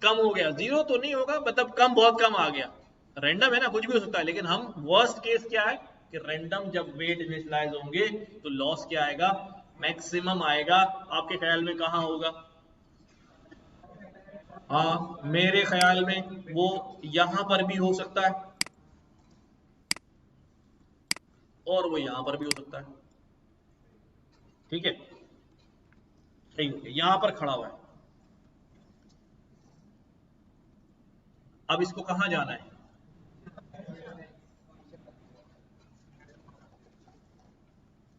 कम हो गया। 0 तो नहीं होगा, मतलब कम, बहुत कम आ गया। रैंडम है ना, कुछ भी हो सकता है। लेकिन हम वर्स्ट केस क्या है कि रैंडम जब वेट इनिशियलाइज होंगे तो लॉस क्या आएगा, मैक्सिमम आएगा। आपके ख्याल में कहां होगा, हाँ मेरे ख्याल में वो यहां पर भी हो सकता है और वो यहां पर भी हो सकता है। ठीक है, सही हो गया, यहां पर खड़ा हुआ है। अब इसको कहां जाना है,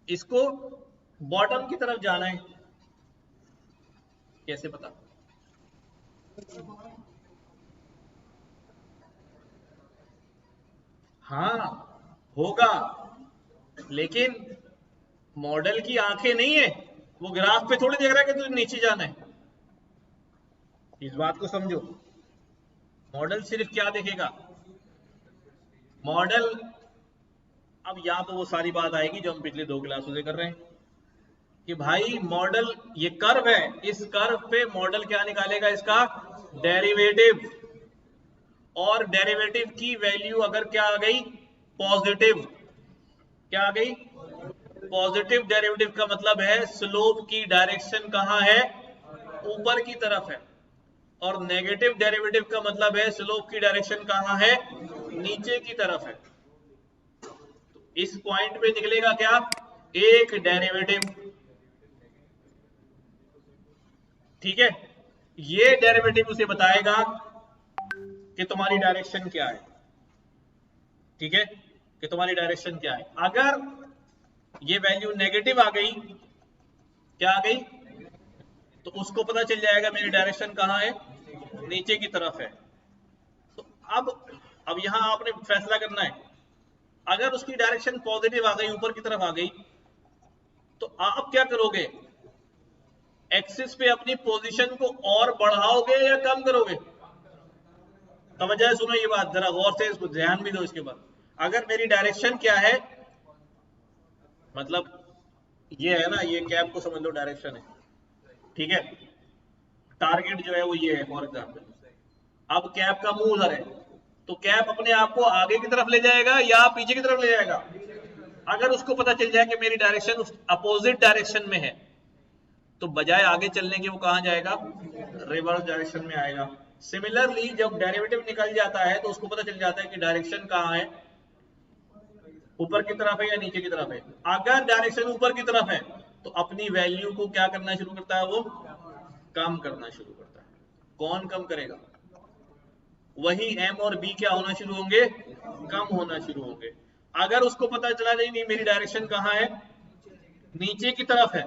इसको बॉटम की तरफ जाना है। कैसे पता, हाँ होगा, लेकिन मॉडल की आंखें नहीं है, वो ग्राफ पे थोड़ी देख रहा है कि तुझे नीचे जाना है। इस बात को समझो, मॉडल सिर्फ क्या देखेगा, मॉडल, अब यहां तो वो सारी बात आएगी जो हम पिछले 2 क्लासों से कर रहे हैं कि भाई मॉडल, ये कर्व है, इस कर्व पे मॉडल क्या निकालेगा, इसका डेरिवेटिव। और डेरिवेटिव की वैल्यू अगर क्या आ गई, पॉजिटिव, क्या आ गई, पॉजिटिव डेरिवेटिव का मतलब है स्लोप की डायरेक्शन कहां है, ऊपर की तरफ है। और नेगेटिव डेरिवेटिव का मतलब है स्लोप की डायरेक्शन कहां है, नीचे की तरफ है। तो इस पॉइंट पे निकलेगा क्या, एक डेरिवेटिव। ठीक है, ये डेरिवेटिव उसे बताएगा कि तुम्हारी डायरेक्शन क्या है। ठीक है, कि तुम्हारी डायरेक्शन क्या है। अगर ये वैल्यू नेगेटिव आ गई, क्या आ गई, तो उसको पता चल जाएगा मेरी डायरेक्शन कहाँ है, नीचे की तरफ है। तो अब यहां आपने फैसला करना है, अगर उसकी डायरेक्शन पॉजिटिव आ गई, ऊपर की तरफ आ गई, तो आप क्या करोगे, एक्सिस पे अपनी पोजीशन को और बढ़ाओगे या कम करोगे? तवज्जो से सुनो ये बात, जरा गौर से इसको ध्यान भी दो इसके बाद। अगर मेरी डायरेक्शन क्या है, मतलब ये है ना, ये कैप को समझ लो डायरेक्शन है, ठीक है, टारगेट जो है वो ये है फॉर एग्जाम्पल। अब कैप का मुंह उधर है, तो कैप अपने आप को आगे की तरफ ले जाएगा या पीछे की तरफ ले जाएगा? अगर उसको पता चल जाए कि मेरी डायरेक्शन उस अपोजिट डायरेक्शन में है, तो बजाय आगे चलने के वो कहां जाएगा, रिवर्स डायरेक्शन में आएगा। सिमिलरली जब डेरिवेटिव निकल जाता है तो उसको पता चल जाता है कि डायरेक्शन कहां है, ऊपर की तरफ है या नीचे की तरफ है। अगर डायरेक्शन ऊपर की तरफ है तो अपनी वैल्यू को क्या करना शुरू करता है, वो कम करना शुरू करता है। कौन कम करेगा? वही एम और बी क्या होना शुरू होंगे, कम होना शुरू होंगे। अगर उसको पता चला नहीं मेरी डायरेक्शन कहां है, नीचे की तरफ है,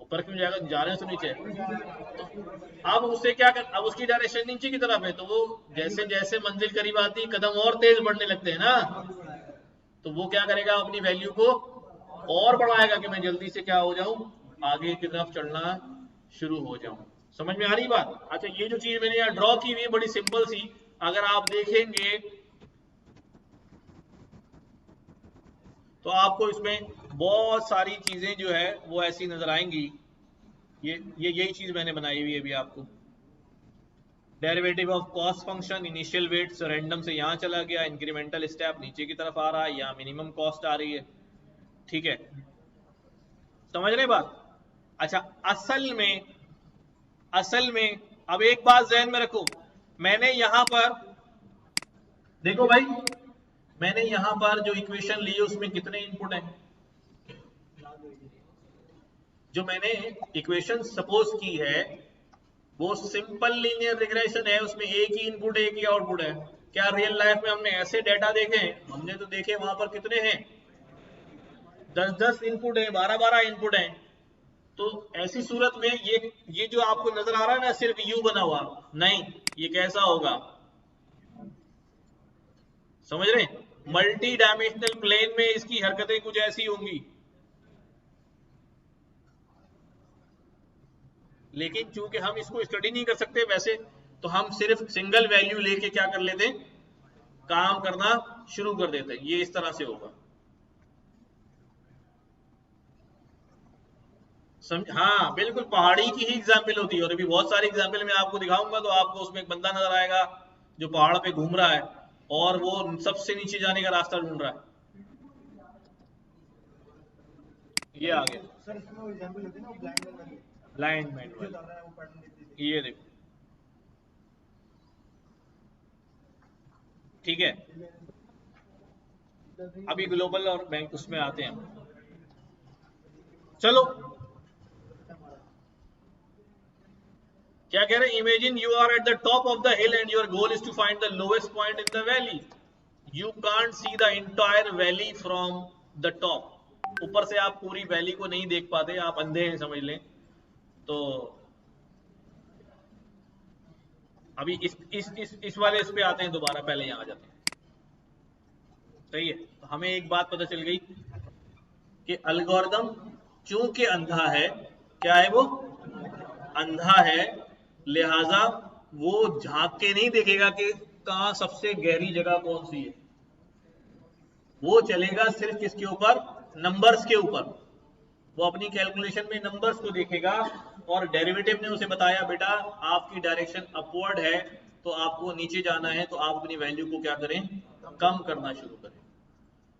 ऊपर क्यों जाएगा, जाने से नीचे। तो अब उससे क्या कर, अब उसकी डायरेक्शन नीचे की तरफ है, तो वो जैसे जैसे मंजिल करीब आती कदम और तेज बढ़ने लगते हैं ना, तो वो क्या करेगा, अपनी वैल्यू को और बढ़ाएगा कि मैं जल्दी से क्या हो जाऊं, आगे की तरफ चढ़ना शुरू हो जाऊं। समझ में आ रही बात? अच्छा, ये जो चीज मैंने यहाँ ड्रॉ की हुई है बड़ी सिंपल सी, अगर आप देखेंगे तो आपको इसमें बहुत सारी चीजें जो है वो ऐसी नजर आएंगी। ये यही चीज मैंने बनाई हुई है अभी आपको। Derivative of cost function, initial weights random से यहां चला गया, इंक्रीमेंटल स्टेप नीचे की तरफ आ रहा है, यहाँ मिनिमम कॉस्ट आ रही है, ठीक है, समझ रहे बात? अच्छा, असल में अब एक बात ध्यान में रखो, मैंने यहां पर देखो भाई, मैंने यहां पर जो इक्वेशन ली है उसमें कितने इनपुट हैं? जो मैंने इक्वेशन सपोज की है वो सिंपल लीनियर रिग्रेशन है, उसमें एक ही इनपुट एक ही आउटपुट है। क्या रियल लाइफ में हमने ऐसे डेटा देखे हैं? हमने तो देखे, वहां पर कितने हैं, 10-10 इनपुट है, 12-12 इनपुट है। तो ऐसी सूरत में ये जो आपको नजर आ रहा है ना सिर्फ यू बना हुआ, नहीं, ये कैसा होगा, समझ रहे? मल्टी डायमेंशनल प्लेन में इसकी हरकतें कुछ ऐसी होंगी, लेकिन चूंकि हम इसको स्टडी नहीं कर सकते वैसे, तो हम सिर्फ सिंगल वैल्यू लेके क्या कर लेते हैं, काम करना शुरू कर देते हैं। ये इस तरह से होगा, समझ? हाँ बिल्कुल, पहाड़ी की ही एग्जाम्पल होती है, और अभी बहुत सारी एग्जाम्पल मैं आपको दिखाऊंगा, तो आपको उसमें एक बंदा नजर आएगा जो पहाड़ पे घूम रहा है और वो सबसे नीचे जाने का रास्ता ढूंढ रहा है। ये आ गया सर, इसमें वो एग्जांपल होती है ना, वो ब्लाइंड वाली, ब्लाइंड मैन नीचे उतर रहा है वो पैटर्न देती है। ये देखो, ठीक है, अभी ग्लोबल और बैंक उसमें आते हैं। चलो, क्या कह रहे हैं, imagine you are at the top of the hill and your goal is to find the lowest point in the valley. You can't see the entire valley from the top. ऊपर से आप पूरी वैली को नहीं देख पाते, आप अंधे हैं समझ लें। तो अभी इस वाले इस पे आते हैं दोबारा, पहले यहां आ जाते हैं, सही है। तो हमें एक बात पता चल गई कि एल्गोरिदम चूंकि अंधा है, क्या है वो, अंधा है, लिहाजा वो झांक के नहीं देखेगा कि कहां सबसे गहरी जगह कौन सी है। वो चलेगा सिर्फ किसके ऊपर, नंबर्स के ऊपर। वो अपनी कैलकुलेशन में नंबर्स को देखेगा, और डेरिवेटिव ने उसे बताया बेटा आपकी डायरेक्शन अपवर्ड है तो आपको नीचे जाना है, तो आप अपनी वैल्यू को क्या करें, कम करना शुरू करें।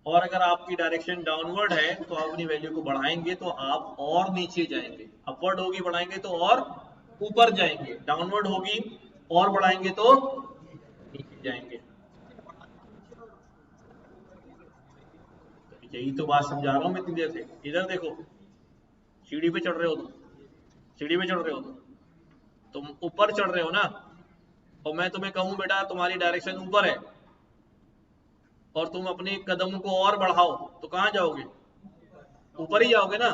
और अगर आपकी डायरेक्शन डाउनवर्ड है तो आप अपनी वैल्यू को बढ़ाएंगे तो आप और नीचे जाएंगे। अपवर्ड होगी बढ़ाएंगे तो और ऊपर जाएंगे, डाउनवर्ड होगी और बढ़ाएंगे तो नीचे जाएंगे। यही तो बात समझा रहा हूं मैं इतनी देर से। इधर देखो, सीढ़ी पे चढ़ रहे हो सीढ़ी पे चढ़ रहे हो तुम ऊपर चढ़ रहे हो ना, और मैं तुम्हें कहूं बेटा तुम्हारी डायरेक्शन ऊपर है, और तुम अपने कदम को और बढ़ाओ, तो कहां जाओगे, ऊपर ही जाओगे ना,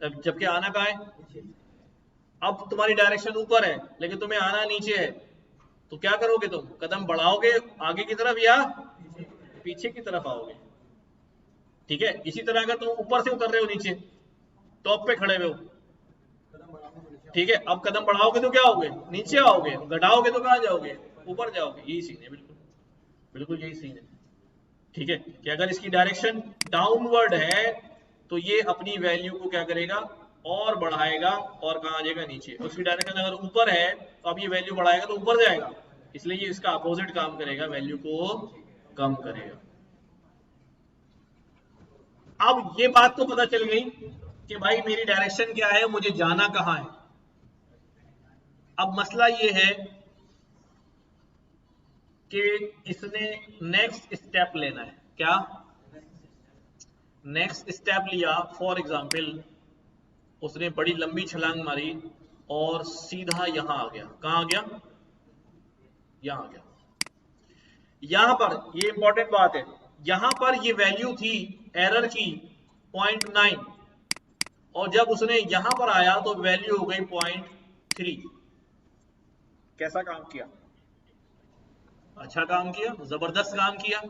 जबकि आना कहां है, अब तुम्हारी डायरेक्शन ऊपर है लेकिन तुम्हें आना नीचे है, तो क्या करोगे तुम? कदम बढ़ाओगे आगे की तरफ या पीछे की तरफ आओगे? ठीक है, इसी तरह अगर तुम ऊपर से उतर रहे हो नीचे, टॉप पे खड़े हुए हो, ठीक है, अब कदम बढ़ाओगे तो क्या होगे? नीचे आओगे, घटाओगे तो कहाँ जाओगे? ऊपर जाओगे। यही सीन है, बिल्कुल बिल्कुल यही सीन है। ठीक है, कि अगर इसकी डायरेक्शन डाउनवर्ड है तो ये अपनी वैल्यू को क्या करेगा? और बढ़ाएगा, और कहाँ आ जाएगा? नीचे। उसकी डायरेक्शन अगर ऊपर है तो अब ये वैल्यू बढ़ाएगा तो ऊपर जाएगा, इसलिए ये इसका अपोजिट काम करेगा, वैल्यू को कम करेगा। अब ये बात तो पता चल गई कि भाई मेरी डायरेक्शन क्या है, मुझे जाना कहाँ है। अब मसला ये है कि इसने नेक्स्ट स्टेप लेना है। क्या नेक्स्ट स्टेप लिया? फॉर एग्जाम्पल उसने बड़ी लंबी छलांग मारी और सीधा यहां आ गया। कहां आ गया? यहां आ गया। यहां पर ये इंपॉर्टेंट बात है, यहां पर ये वैल्यू थी एरर की 0.9, और जब उसने यहां पर आया तो वैल्यू हो गई 0.3। कैसा काम किया? अच्छा काम किया, जबरदस्त काम किया,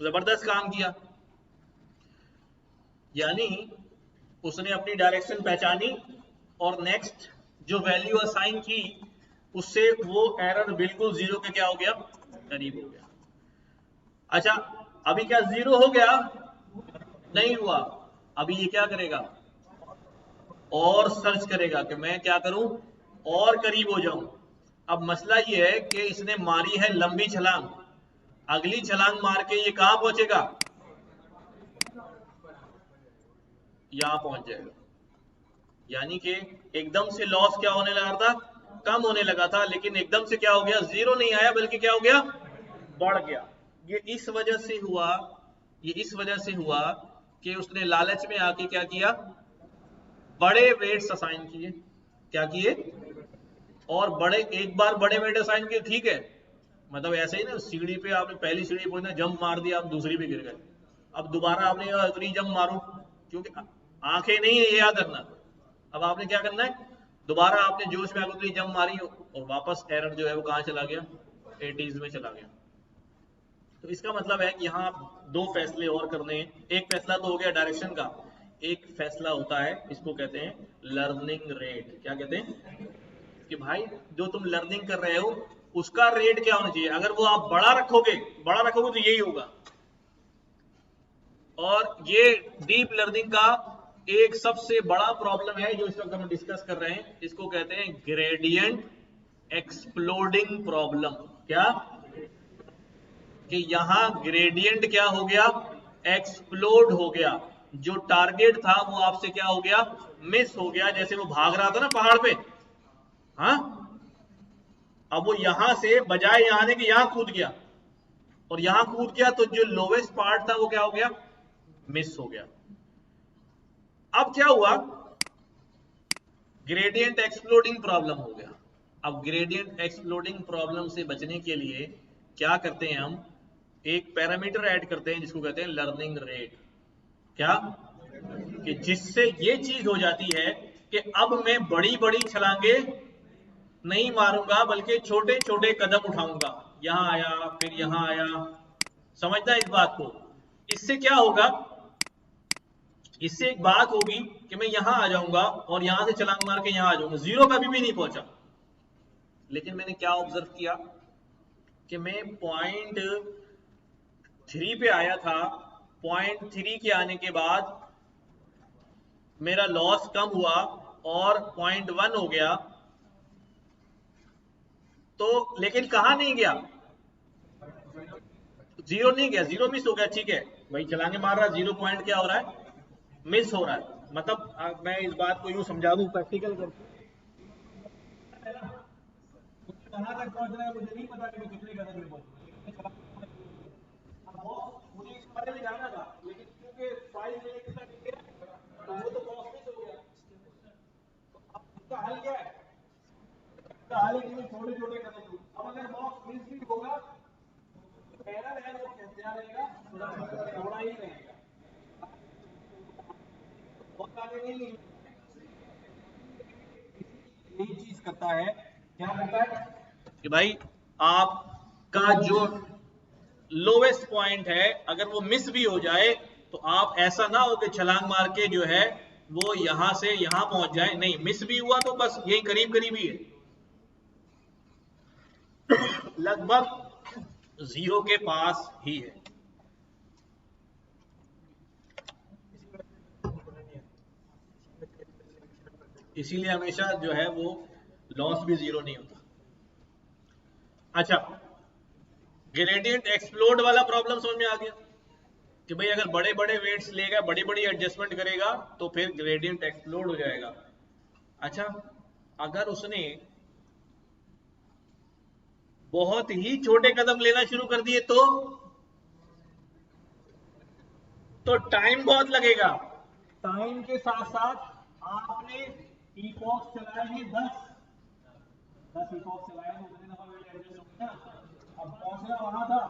जबरदस्त काम किया। यानी उसने अपनी डायरेक्शन पहचानी और नेक्स्ट जो वैल्यू असाइन की उससे वो एरर बिल्कुल जीरो के क्या हो गया? करीब हो गया। अच्छा, अभी क्या जीरो हो गया? नहीं हुआ। अभी ये क्या करेगा? और सर्च करेगा कि मैं क्या करूं, और करीब हो जाऊं। अब मसला ये है कि इसने मारी है लंबी छलांग, अगली छलांग मार के ये कहां पहुंचेगा? यहां पहुंच जाएगा। यानी कि एकदम से लॉस क्या होने लगा था? कम होने लगा था, लेकिन एकदम से क्या हो गया? जीरो नहीं आया बल्कि क्या हो गया? बढ़ गया। ये इस वजह से हुआ, ये इस वजह से हुआ कि उसने लालच में आके क्या किया? बड़े वेट्स असाइन किए। क्या किए? और बड़े, एक बार बड़े वेट असाइन किए, ठीक है, मतलब ऐसे ही ना, सीढ़ी पे आपने पहली सीढ़ी पर जंप मार दिया, आप दूसरी पे गिर गए, अब दोबारा आपने उतनी जंप मारो, क्योंकि आंखें नहीं है, ये याद रखना। अब आपने क्या करना है? दोबारा आपने जोश में आकर उतनी जंप मारी और वापस एरर जो है वो कहाँ चला गया? 80s में चला गया। तो इसका मतलब है कि यहाँ दो फैसले और करने हैं। एक फैसला तो हो गया डायरेक्शन का, एक फैसला होता है, इसको कहते हैं लर्निंग रेट। क्या कहते हैं? कि भाई जो तुम लर्निंग कर रहे हो उसका रेट क्या होना चाहिए। अगर वो आप बड़ा रखोगे, बड़ा रखोगे तो यही होगा। और ये डीप लर्निंग का एक सबसे बड़ा प्रॉब्लम है जो इस वक्त हम डिस्कस कर रहे हैं, इसको कहते हैं ग्रेडियंट एक्सप्लोडिंग प्रॉब्लम। क्या? कि यहां ग्रेडियंट क्या हो गया? एक्सप्लोड हो गया। जो टारगेट था वो आपसे क्या हो गया? मिस हो गया। जैसे वो भाग रहा था ना पहाड़ पे, हाँ, अब वो यहां से बजाय यहां आने के यहां कूद गया, और यहां कूद गया तो जो लोवेस्ट पार्ट था वो क्या हो गया? मिस हो गया। अब क्या हुआ? ग्रेडियंट एक्सप्लोडिंग प्रॉब्लम हो गया। अब ग्रेडियंट एक्सप्लोडिंग प्रॉब्लम से बचने के लिए क्या करते हैं हम? एक पैरामीटर ऐड करते हैं जिसको कहते हैं लर्निंग रेट। क्या? कि जिससे ये चीज हो जाती है कि अब मैं बड़ी बड़ी छलांगे नहीं मारूंगा बल्कि छोटे छोटे कदम उठाऊंगा। यहां आया, फिर यहां आया। समझना इस बात को। इससे क्या होगा? इससे एक बात होगी कि मैं यहां आ जाऊंगा और यहां से छलांग मार के यहां आ जाऊंगा, जीरो कभी भी नहीं पहुंचा। लेकिन मैंने क्या ऑब्जर्व किया कि मैं पॉइंट 3 पे आया था, पॉइंट 3 के आने के बाद मेरा लॉस कम हुआ और पॉइंट 1 हो गया। तो लेकिन कहां नहीं गया? जीरो नहीं गया, जीरो मिस हो गया। ठीक है भाई, छलांगे मार रहा, जीरो पॉइंट क्या हो रहा है? मिस हो रहा है। मतलब मैं इस बात को यूं समझा दूं प्रैक्टिकल करके, मुझे कहां तक पहुंचना है मुझे नहीं पता कि मैं कितने कदम में पहुंचूंगा। मुझे इस बारे में जानना था, लेकिन क्योंकि 5 मिनट तक गया तो वो तो बॉक्स मिस हो गया। अब इसका हल क्या है? इसका हल है कि मैं छोटे छोटे कदम लूं। अब अगर बॉक्स मिस भी होगा तो एरर है वो क्या रहेगा? थोड़ा ही रहेगा, बहुत आगे नहीं। यही चीज करता है, क्या करता है कि भाई आपका जो लोवेस्ट पॉइंट है अगर वो मिस भी हो जाए तो आप ऐसा ना हो कि छलांग मार के जो है वो यहां से यहां पहुंच जाए, नहीं, मिस भी हुआ तो बस यही करीब करीब ही है, लगभग जीरो के पास ही है। इसीलिए हमेशा जो है वो लॉस भी जीरो नहीं होता। अच्छा, ग्रेडियंट एक्सप्लोड वाला प्रॉब्लम समझ में आ गया कि भाई अगर बड़े बड़े वेट्स लेगा, बड़ी बड़ी एडजस्टमेंट करेगा तो फिर ग्रेडियंट एक्सप्लोड हो जाएगा। अच्छा, अगर उसने बहुत ही छोटे कदम लेना शुरू कर दिए तो टाइम बहुत लगेगा। टाइम के साथ साथ आपने इपॉक्स चलाए हैं 10 इपॉक्स चलाए हैं, उतने दफा वेट एडजस्ट होगी ना, अब पहुंचना वहां था,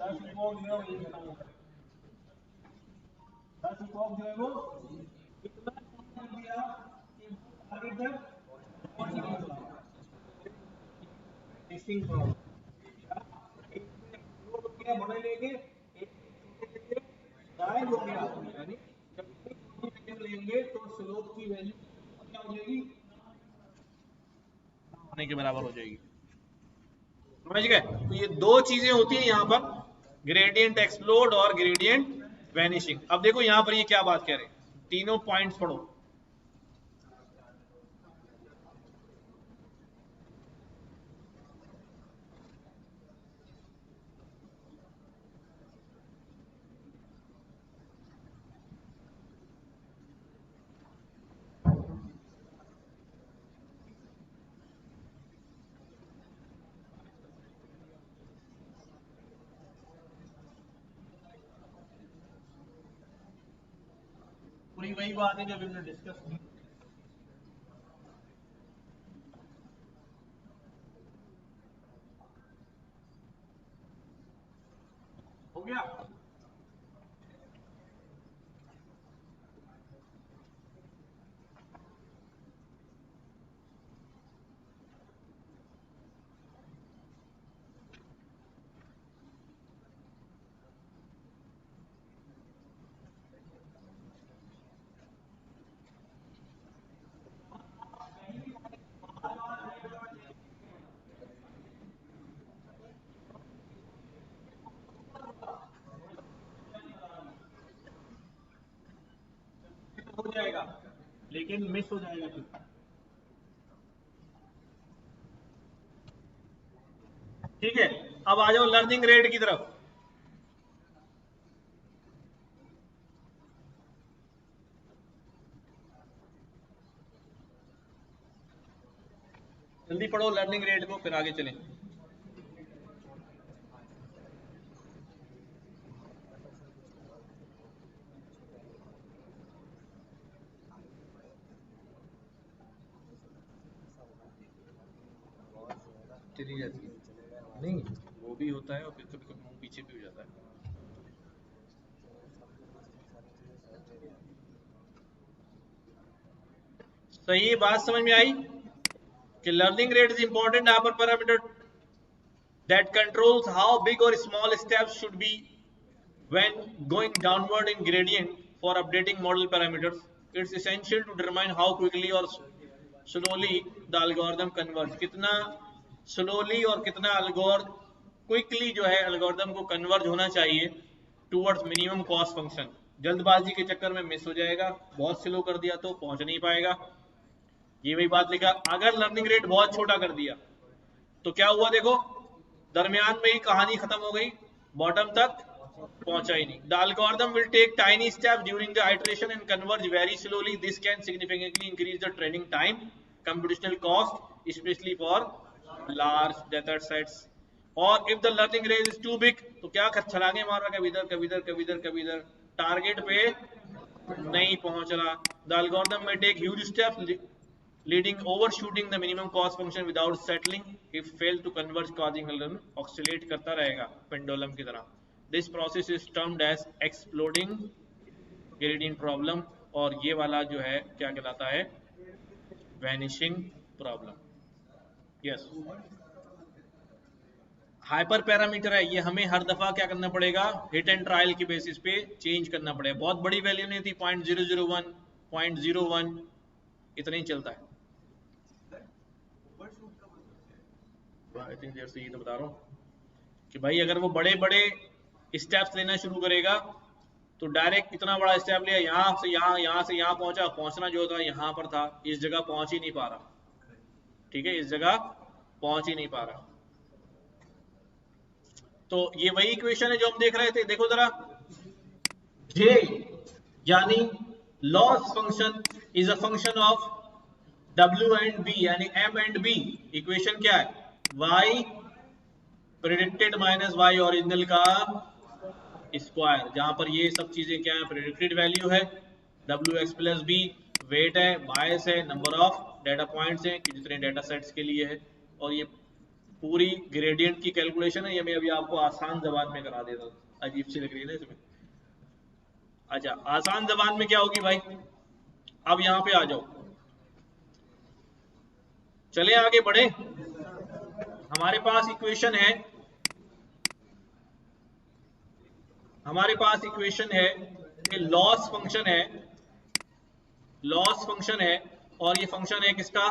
10 इपॉक्स जो है वही खत्म हो गए, 10 इपॉक्स जो है वो इतना कम कर दिया कि वो टारगेट तक पहुंच ही नहीं पाया। टेस्टिंग प्रॉब्लम हो गया, बड़े लेके एक छोटे लेके गायब हो गया, यानी जब इतनी छोटी वैल्यू लेंगे तो स्लोप की वैल्यू क्या हो जाएगी, होने के बराबर हो जाएगी। समझ गए? तो ये दो चीजें होती हैं यहाँ पर, ग्रेडियंट एक्सप्लोड और ग्रेडियंट वैनिशिंग। अब देखो यहाँ पर ये क्या बात कह रहे हैं, तीनों पॉइंट्स पढ़ो। पूरी वही बात है जब हमने डिस्कस की। हो गया? हो जाएगा, लेकिन मिस हो जाएगा फिर। ठीक है, अब आ जाओ लर्निंग रेट की तरफ। जल्दी पढ़ो लर्निंग रेट को, फिर आगे चलें। चली जाती है नहीं, वो भी होता है और फिर कभी कभी मुंह पीछे भी हो जाता है। सही बात समझ में आई कि learning rate is important upper parameter that controls how big or small steps should be when going downward in gradient for updating model parameters. It's essential to determine how quickly or slowly the algorithm converges. कितना slowly और कितना क्विकली जो है algorithm को converge होना चाहिए towards minimum cost function. जल्दबाजी के चक्कर में मिस हो जाएगा, बहुत स्लो कर दिया तो पहुंच नहीं पाएगा। ये वही बात लिखा, अगर लर्निंग रेट बहुत छोटा कर दिया तो क्या हुआ, देखो दरमियान में ही कहानी खत्म हो गई, बॉटम तक पहुंचा ही नहीं। The algorithm will take tiny steps during the iteration and converge very slowly. This can significantly increase the training time, computational cost, especially for large data sets. और if the learning range is too big, तो क्या छलांगे मार रहा, कभी इधर कभी इधर कभी इधर कभी इधर, टारगेट पे नहीं पहुंच रहा। The algorithm may take huge steps leading overshooting the minimum cost function without settling if failed to converge, causing algorithm oscillate करता रहेगा पेंडुलम की तरह। This process is termed as exploding gradient problem और ये वाला जो है क्या कहलाता है, vanishing problem. Yes, hyper parameter है ये, हमें हर दफा क्या करना पड़ेगा, हिट एंड ट्रायल की बेसिस पे चेंज करना पड़ेगा। बहुत बड़ी वैल्यू नहीं थी, 0.001 0.01 इतना ही चलता है। आई थिंक देयर से ये तो बता रहा हूँ कि भाई अगर वो बड़े बड़े स्टेप्स लेना शुरू करेगा तो डायरेक्ट इतना बड़ा स्टेप लिया, यहाँ से यहाँ, यहाँ से यहाँ पहुंचा, पहुंचना जो था यहाँ पर था, इस जगह पहुंच ही नहीं पा रहा। ठीक है, इस जगह पहुंच ही नहीं पा रहा। तो ये वही इक्वेशन है जो हम देख रहे थे, देखो जरा, जे यानी loss function is a function of W and B यानी M एंड B। इक्वेशन क्या है, y predicted minus y original का स्क्वायर, जहां पर ये सब चीजें क्या है, प्रेडिक्टेड वैल्यू है, WX प्लस B वेट है, बायस है, नंबर ऑफ डाटा पॉइंट्स हैं कि जितने डाटा सेट्स के लिए है, और ये पूरी ग्रेडियंट की कैलकुलेशन है। ये मैं अभी आपको आसान जबान में करा देता हूँ, अजीब सी लग रही है ना इसमें। अच्छा, आसान जबान में क्या होगी भाई, अब यहां पे आ जाओ, चले आगे बढ़े। हमारे पास इक्वेशन है, हमारे पास इक्वेशन है कि लॉस फंक्शन है, लॉस फंक्शन है, और ये फंक्शन है किसका,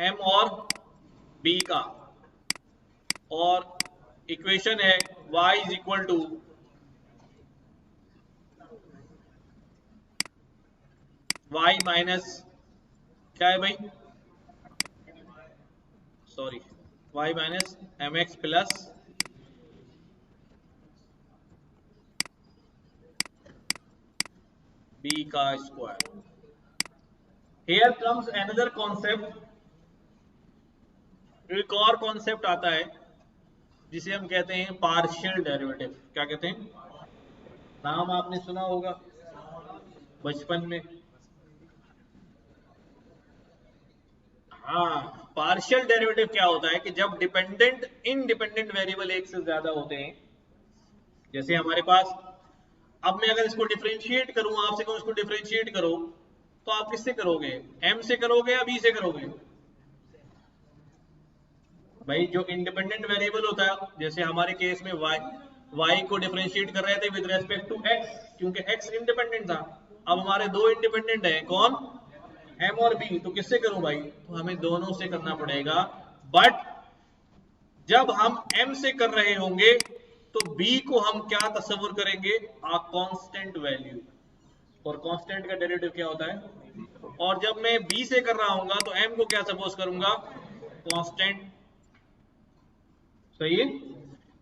M और B का, और इक्वेशन है y is equal to y minus क्या है भाई, sorry, y minus mx plus b का square. Here comes another concept, एक और कॉन्सेप्ट आता है जिसे हम कहते हैं पार्शियल डेरिवेटिव। क्या कहते हैं, नाम आपने सुना होगा बचपन में। हाँ, पार्शियल डेरिवेटिव क्या होता है कि जब डिपेंडेंट इंडिपेंडेंट वेरिएबल एक से ज्यादा होते हैं, जैसे हमारे पास, अब मैं अगर इसको डिफरेंशिएट करूं, आपसे कहूं इसको डिफरेंशिएट करो, तो आप किससे करोगे, m से करोगे या b से करोगे। भाई जो इंडिपेंडेंट वेरिएबल होता है, जैसे हमारे केस में y को डिफरेंशिएट कर रहे थे विद रेस्पेक्ट टू x, क्योंकि x इंडिपेंडेंट था। अब हमारे दो इंडिपेंडेंट है, कौन, m और b, तो किससे करूं भाई, तो हमें दोनों से करना पड़ेगा। बट जब हम m से कर रहे होंगे तो b को हम क्या तस्वुर करेंगे, आ कांस्टेंट वैल्यू, और कांस्टेंट का डेरिवेटिव क्या होता है। और जब मैं b से कर रहा हूंगा तो m को क्या सपोज करूंगा, कांस्टेंट। सही है,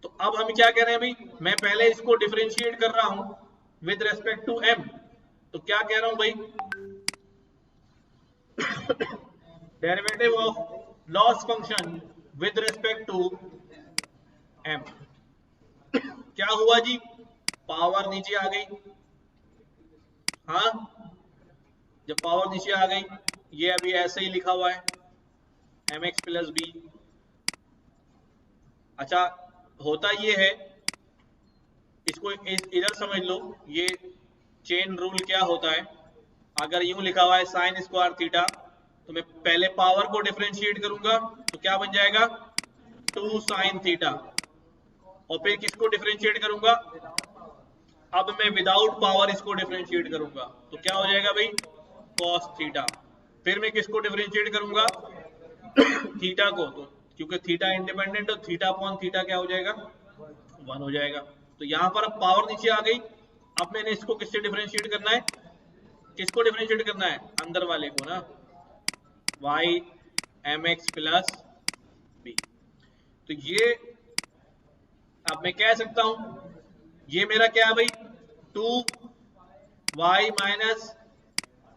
तो अब हम क्या कह रहे हैं भाई, मैं पहले इसको डिफरेंशिएट कर रहा हूं विद रेस्पेक्ट टू m, तो क्या कह रहा हूं भाई, derivative of loss function with respect to m। क्या हुआ जी, पावर नीचे आ गई, हाँ, जब पावर नीचे आ गई, ये अभी ऐसे ही लिखा हुआ है mx प्लस b। अच्छा, होता ये है, इसको इधर समझ लो, ये चेन रूल क्या होता है, अगर यूं लिखा हुआ है साइन स्क्वायर थीटा, तो मैं पहले पावर को डिफरेंशिएट करूंगा तो क्या बन जाएगा, 2 साइन थीटा, और फिर किसको डिफरेंशिएट करूंगा, अब मैं विदाउट पावर इसको डिफरेंशिएट करूंगा तो क्या हो जाएगा भाई, cos थीटा। फिर मैं किसको डिफरेंशिएट करूंगा, थीटा को, तो क्योंकि थीटा इंडिपेंडेंट, तो थीटा अपॉन थीटा क्या हो जाएगा, 1 हो जाएगा। तो यहां पर अब पावर नीचे आ गई, अब मैंने इसको किससे डिफरेंशिएट करना है, किसको डिफरेंशिएट करना है, अंदर वाले को ना, y mx प्लस b। तो ये अब मैं कह सकता हूं, ये मेरा क्या है भाई, 2y minus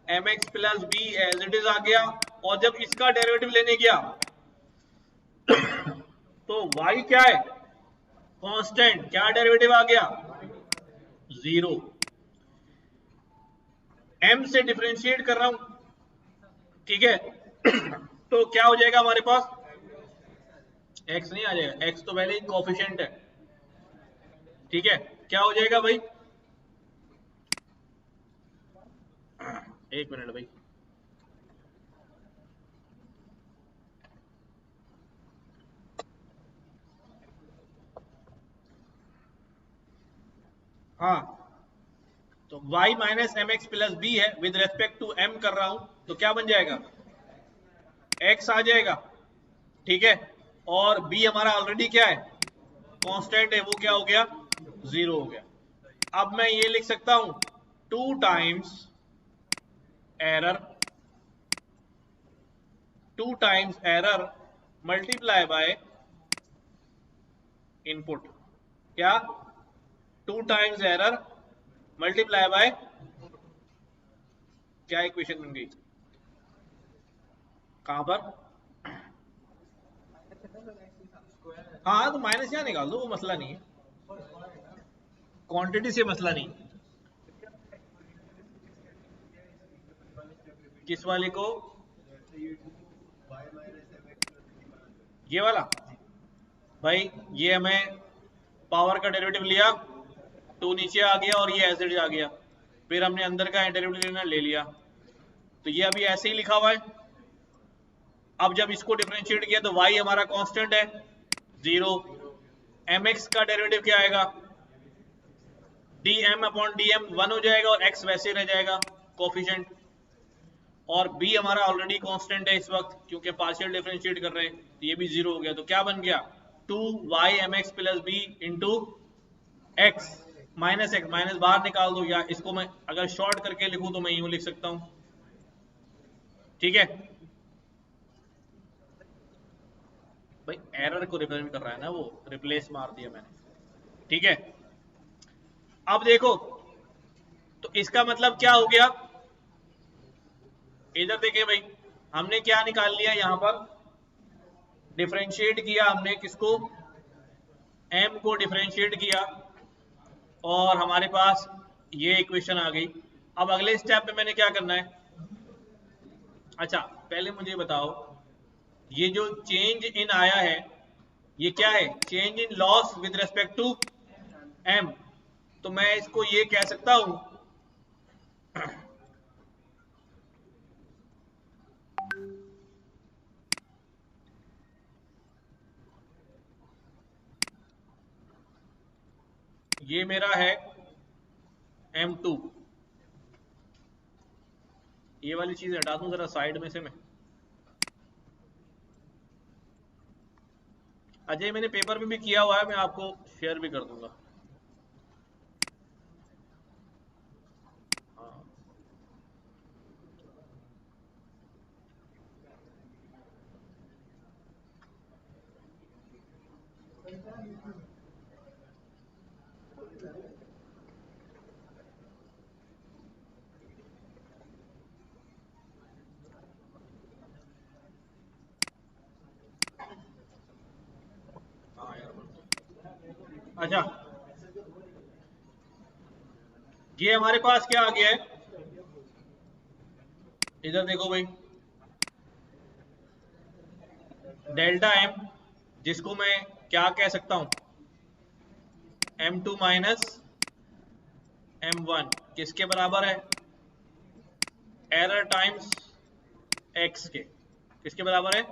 mx plus b as it is आ गया। और जब इसका डेरिवेटिव लेने गया तो y क्या है, कांस्टेंट, क्या डेरिवेटिव आ गया, 0। m से डिफरेंशिएट कर रहा हूं, ठीक है, तो क्या हो जाएगा हमारे पास, x नहीं आ जाएगा, x तो पहले ही कोफिशिएंट है, ठीक है, क्या हो जाएगा भाई, एक मिनट भाई, हाँ, तो y minus M X plus B है, विद रेस्पेक्ट टू m कर रहा हूं, तो क्या बन जाएगा, x आ जाएगा, ठीक है। और b हमारा ऑलरेडी क्या है, कांस्टेंट है, वो क्या हो गया, 0 हो गया। अब मैं ये लिख सकता हूं 2 times error, 2 times error multiply by input, क्या, 2 टाइम्स एरर मल्टीप्लाई बाय, क्या इक्वेशन बन गई, कहां पर, हाँ तो माइनस यहां निकाल दो, वो मसला नहीं है, क्वांटिटी से मसला नहीं। किस वाले को, ये वाला, भाई ये हमें पावर का डेरिवेटिव लिया, 2 नीचे आ गया और ये एसिड आ गया, फिर हमने अंदर का डेरिवेटिव लेना ले लिया, तो ये अभी ऐसे ही लिखा हुआ है। अब जब इसको डिफरेंशिएट किया तो y हमारा कांस्टेंट है 0, mx का डेरिवेटिव क्या आएगा, dm अपॉन dm 1 हो जाएगा और x वैसे रह जाएगा कोफिशिएंट, और b हमारा ऑलरेडी कांस्टेंट है इस वक्त क्योंकि पार्शियल डिफरेंशिएट कर रहे हैं, तो ये भी 0 हो गया, तो क्या बन गया 2y mx plus b into x minus x, minus बाहर निकाल दो, या इसको मैं अगर शॉर्ट करके लिखूं तो मैं यूं लिख सकता हूं, ठीक है। भाई एरर को रिप्रेजेंट कर रहा है ना, वो रिप्लेस मार दिया मैंने, ठीक है। अब देखो, तो इसका मतलब क्या हो गया, इधर देखिए भाई, हमने क्या निकाल लिया यहां पर, डिफरेंशिएट किया हमने किसको, m को डिफरेंशिएट किया, और हमारे पास ये इक्वेशन आ गई। अब अगले स्टेप में मैंने क्या करना है, अच्छा पहले मुझे बताओ, ये जो चेंज इन आया है ये क्या है, change in loss with respect to m, तो मैं इसको ये कह सकता हूं ये मेरा है m2, ये वाली चीज हटा दूं जरा साइड में से मैं, अजय मैंने पेपर में भी किया हुआ है, मैं आपको शेयर भी कर दूंगा, हाँ। हाँ यार, अच्छा ये हमारे पास क्या आ गया है, इधर देखो भाई, डेल्टा m, जिसको मैं क्या कह सकता हूं, m2 माइनस m1 किसके बराबर है, एरर टाइम्स x के, किसके बराबर है,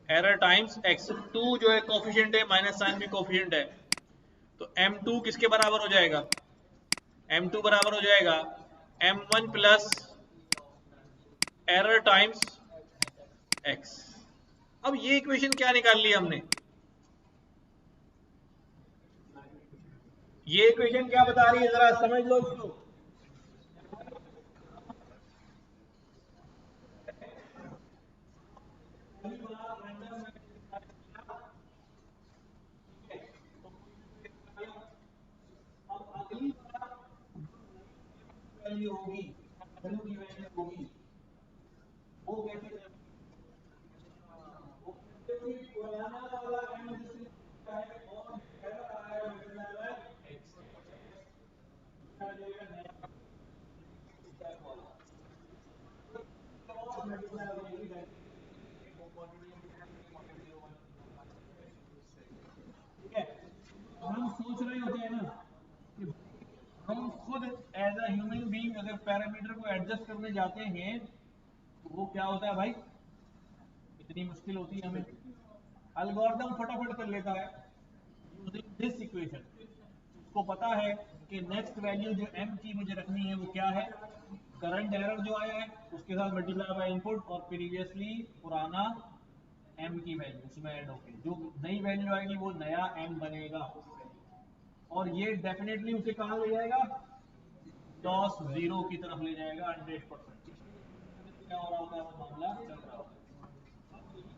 एरर टाइम्स x, 2 जो है कोफिशिएंट है, माइनस साइन भी कोफिशिएंट है, तो m2 किसके बराबर हो जाएगा, m2 बराबर हो जाएगा m1 plus error times x। अब ये इक्वेशन क्या निकाल ली हमने, ये इक्वेशन क्या बता रही है जरा समझ लो इसको, वैल्यू होगी, w की वैल्यू होगी, वो कैसे, वो पुराना वाला m जिसका है और एरर आ रहा है मल्टीप्लाई बाय x आ जाएगा नया स्टेप वाला, और मल्टीप्लाई हो जाएगी वैल्यू, ठीक है। हम सोच रहे होते हैं ना कि हम खुद एज अ ह्यूमन बीइंग अगर पैरामीटर को एडजस्ट करने जाते हैं तो वो क्या होता है भाई, इतनी मुश्किल होती है हमें, अलगोरिथम फटाफट कर लेता है यूजिंग दिस इक्वेशन, उसको पता है कि नेक्स्ट वैल्यू जो m की मुझे रखनी है वो क्या है, करंट एरर जो आया है उसके साथ मल्टीप्लाई बाय इनपुट और प्रीवियसली पुराना m की वैल्यू उसमें ऐड होगी, जो नई वैल्यू आएगी वो नया m बनेगा और ये डेफिनेटली उसे कहां ले जाएगा, लॉस जीरो की तरफ ले जाएगा 100%। क्या हो रहा होगा, वो मामला चल रहा होगा।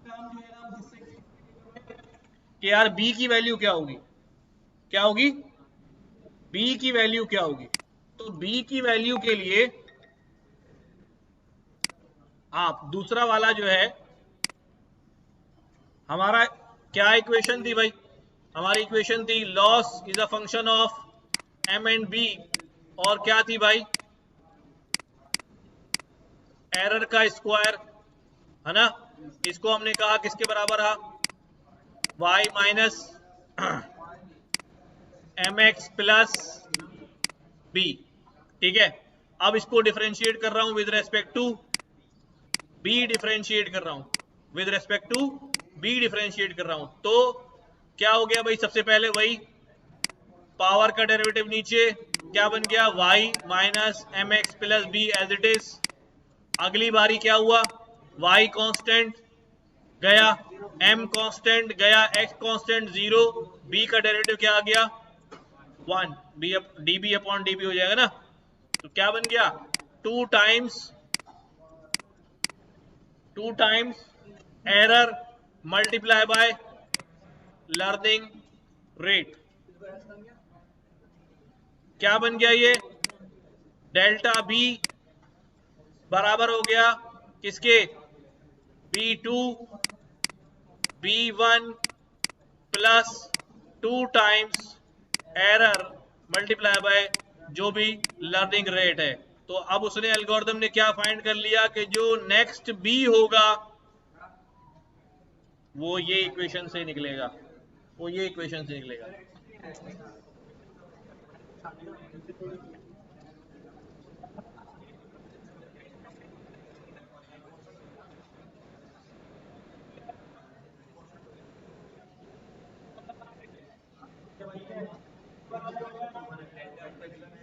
काम जो है ना जिससे कि यार b की वैल्यू क्या होगी, क्या होगी, b की वैल्यू क्या होगी, तो b की वैल्यू के लिए आप दूसरा वाला जो है हमारा क्या इक्वेशन थी भाई, हमारी इक्वेशन थी loss is a function of m and b और क्या थी भाई, एरर का स्क्वायर, है ना, इसको हमने कहा किसके बराबर है, y minus M X plus B, ठीक है। अब इसको डिफरेंशिएट कर रहा हूं with respect to B, differentiate कर रहा हूं with respect to B, differentiate कर रहा हूं, तो क्या हो गया भाई, सबसे पहले वही पावर का डेरिवेटिव नीचे क्या बन गया, y minus M X plus B as it is. अगली बारी क्या हुआ, y कांस्टेंट गया, m कांस्टेंट गया, x कांस्टेंट 0, b का डेरिवेटिव क्या आ गया 1, db अपॉन db हो जाएगा ना, तो क्या बन गया 2 times error multiply by learning rate, क्या बन गया ये, डेल्टा b बराबर हो गया किसके, b2 b1 plus 2 times error multiply by जो भी लर्निंग रेट है। तो अब उसने एल्गोरिथम ने क्या फाइंड कर लिया कि जो नेक्स्ट बी होगा वो ये इक्वेशन से निकलेगा, वो ये इक्वेशन से निकलेगा।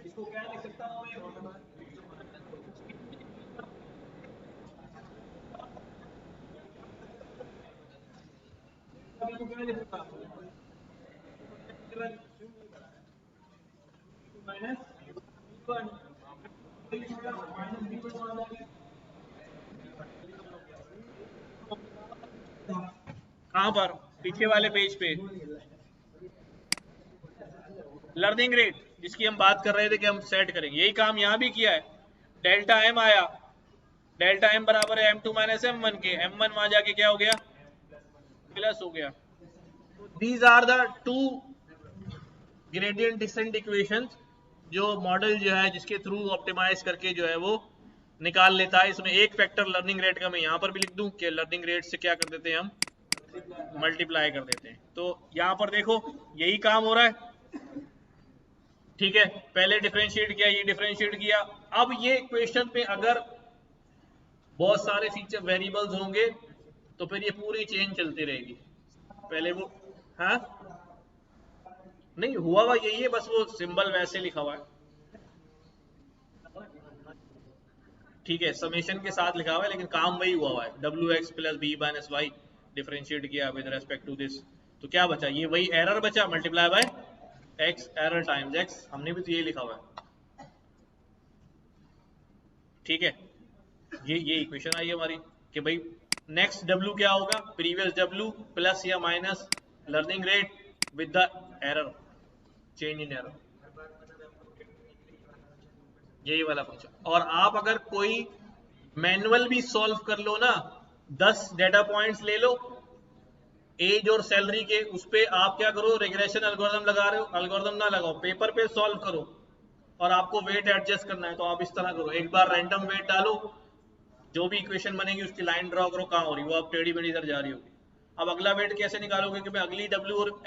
इसको क्या लिख सकता हूं मैं, इसको क्या लिख सकता हूं, माइनस कहां पर, पीछे वाले पेज पे लर्निंग रेट जिसकी हम बात कर रहे थे कि हम सेट करेंगे, यही काम यहां भी किया है। डेल्टा एम आया, डेल्टा एम बराबर है m2 माइनस m1 के, m1 वहां जाके क्या हो गया प्लस हो गया। These are the two gradient descent equations जो मॉडल जो है जिसके थ्रू ऑप्टिमाइज करके जो है वो निकाल लेता है। इसमें एक फैक्टर लर्निंग रेट का मैं यहां पर भी लिख दूं कि लर्निंग रेट से क्या कर देते हैं हम, मल्टीप्लाई कर देते हैं। तो यहां पर देखो यही काम हो रहा है, ठीक है, पहले डिफरेंशिएट किया, ये डिफरेंशिएट किया। अब ये इक्वेशन पे अगर बहुत सारे फीचर वेरिएबल्स होंगे तो फिर ये पूरी चेन चलती रहेगी। पहले वो, हाँ नहीं हुआ हुआ यही है, बस वो सिंबल वैसे लिखा हुआ है, ठीक है, समेशन के साथ लिखा हुआ है लेकिन काम वही हुआ हुआ है, W X plus B minus Y differentiate किया विद रेस्पेक्ट टू दिस, तो क्या बचा, ये वही एरर बचा multiply by X, error times X, हमने भी तो यही लिखा हुआ है, ठीक है। ये इक्वेशन आई हमारी कि भाई नेक्स्ट डब्ल्यू क्या होगा, प्रीवियस डब्ल्यू प्लस या minus learning rate with the error, change in error, यही वाला फंक्शन। और आप अगर कोई मैनुअल भी सॉल्व कर लो ना, 10 डेटा पॉइंट्स ले लो एज और सैलरी के, उस पे आप क्या करो, रिग्रेशन एल्गोरिथम लगा रहे हो, एल्गोरिथम ना लगाओ, पेपर पे सॉल्व करो और आपको वेट एडजस्ट करना है तो आप इस तरह करो, एक बार रैंडम वेट डालो, जो भी इक्वेशन बनेगी उसकी लाइन ड्रॉ करो कहां हो रही, वो आप टेढ़ी मेढ़ी इधर जा रही होगी। अब अगला वेट कैसे निकालोगे कि मैं अगली डब्ल्यू और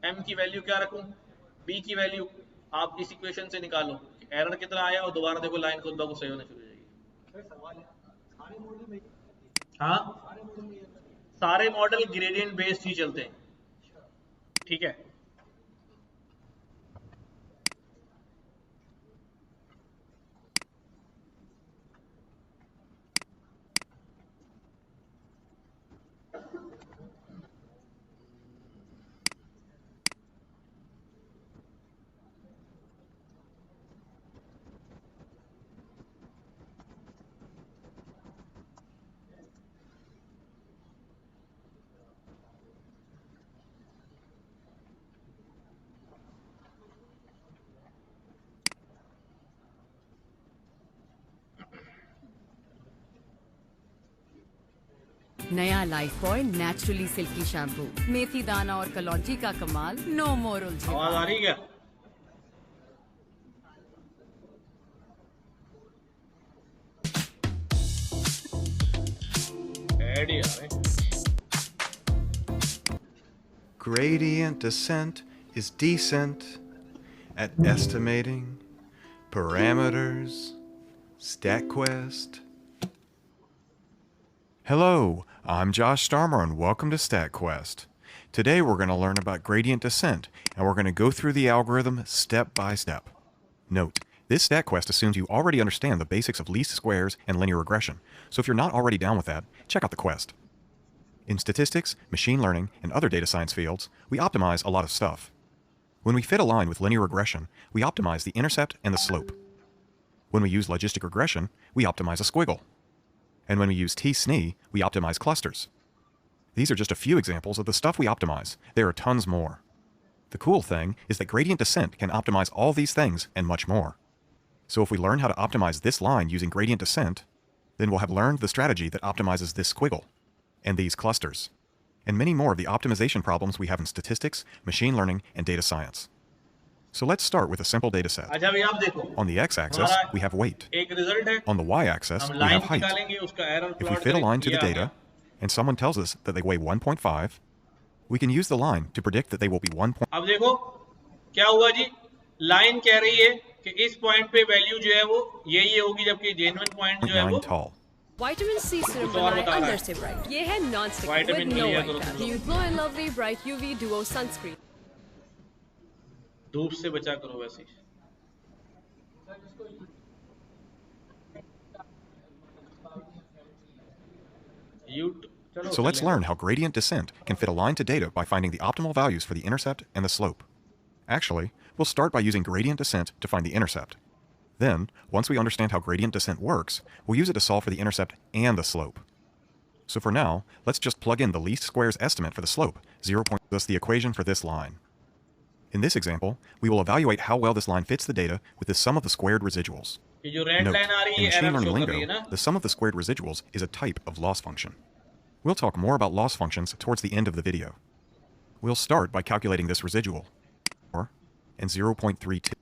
एम की वैल्यू क्या रखूं, बी की वैल्यू, आप इस इक्वेशन से निकालो एरर कितना आया और दोबारा देखो लाइन खुद ब खुद सही होना शुरू हो जाएगी। हाँ सारे मॉडल ग्रेडियंट बेस्ड ही चलते हैं, ठीक है। नया Lifebuoy naturally silky shampoo, मेथी दाना और कलौंजी का कमाल, नो मोर उलझे। आवाज आ रही क्या? ऐड ही आ रहे हैं। Gradient descent is decent at estimating parameters. StatQuest. Hello, I'm Josh Starmer and welcome to StatQuest. Today we're going to learn about gradient descent and we're going to go through the algorithm step by step. Note, this StatQuest assumes you already understand the basics of least squares and linear regression, so if you're not already down with that, check out the quest. In statistics, machine learning, and other data science fields, we optimize a lot of stuff. When we fit a line with linear regression, we optimize the intercept and the slope. When we use logistic regression, we optimize a squiggle. And when we use t-SNE, we optimize clusters. These are just a few examples of the stuff we optimize. There are tons more. The cool thing is that gradient descent can optimize all these things and much more. So if we learn how to optimize this line using gradient descent, then we'll have learned the strategy that optimizes this squiggle, and these clusters, and many more of the optimization problems we have in statistics, machine learning, and data science. So let's start with a simple data set. अच्छा भाई आप देखो, On the x-axis, we have weight. एक रिजल्ट है, On the y-axis, हम we लाइन have height. निकालेंगे, उसका error If we plot fit a line to the करेंगे, data, and someone tells us that they weigh 1.5, we can use the line to predict that they will be 1. अब देखो क्या हुआ जी, लाइन कह रही है कि इस पॉइंट पे वैल्यू जो है वो यही होगी, जबकि जेन्युइन पॉइंट जो है 9 वो tall. विटामिन सी सीरम कुछ और बनाए बता रहा है। अंदर से ब्राइट। ये है non stick vitamin with no लिया वाइट करो कैस्ट। तुम लोग। New glow and lovely bright UV duo sunscreen. धूप से बचा करो वैसे ही। So let's learn how gradient descent can fit a line to data by finding the optimal values for the intercept and the slope. Actually, we'll start by using gradient descent to find the intercept. Then, once we understand how gradient descent works, we'll use it to solve for the intercept and the slope. So for now, let's just plug in the least squares estimate for the slope, 0. Thus the equation for this line. In this example, we will evaluate how well this line fits the data with the sum of the squared residuals. ये जो रेड Note, लाइन आ रही in है machine एरर learning शो कर रही है lingo, ना, the sum of the squared residuals is a type of loss function. We'll talk more about loss functions towards the end of the video. We'll start by calculating this residual, and 0.32.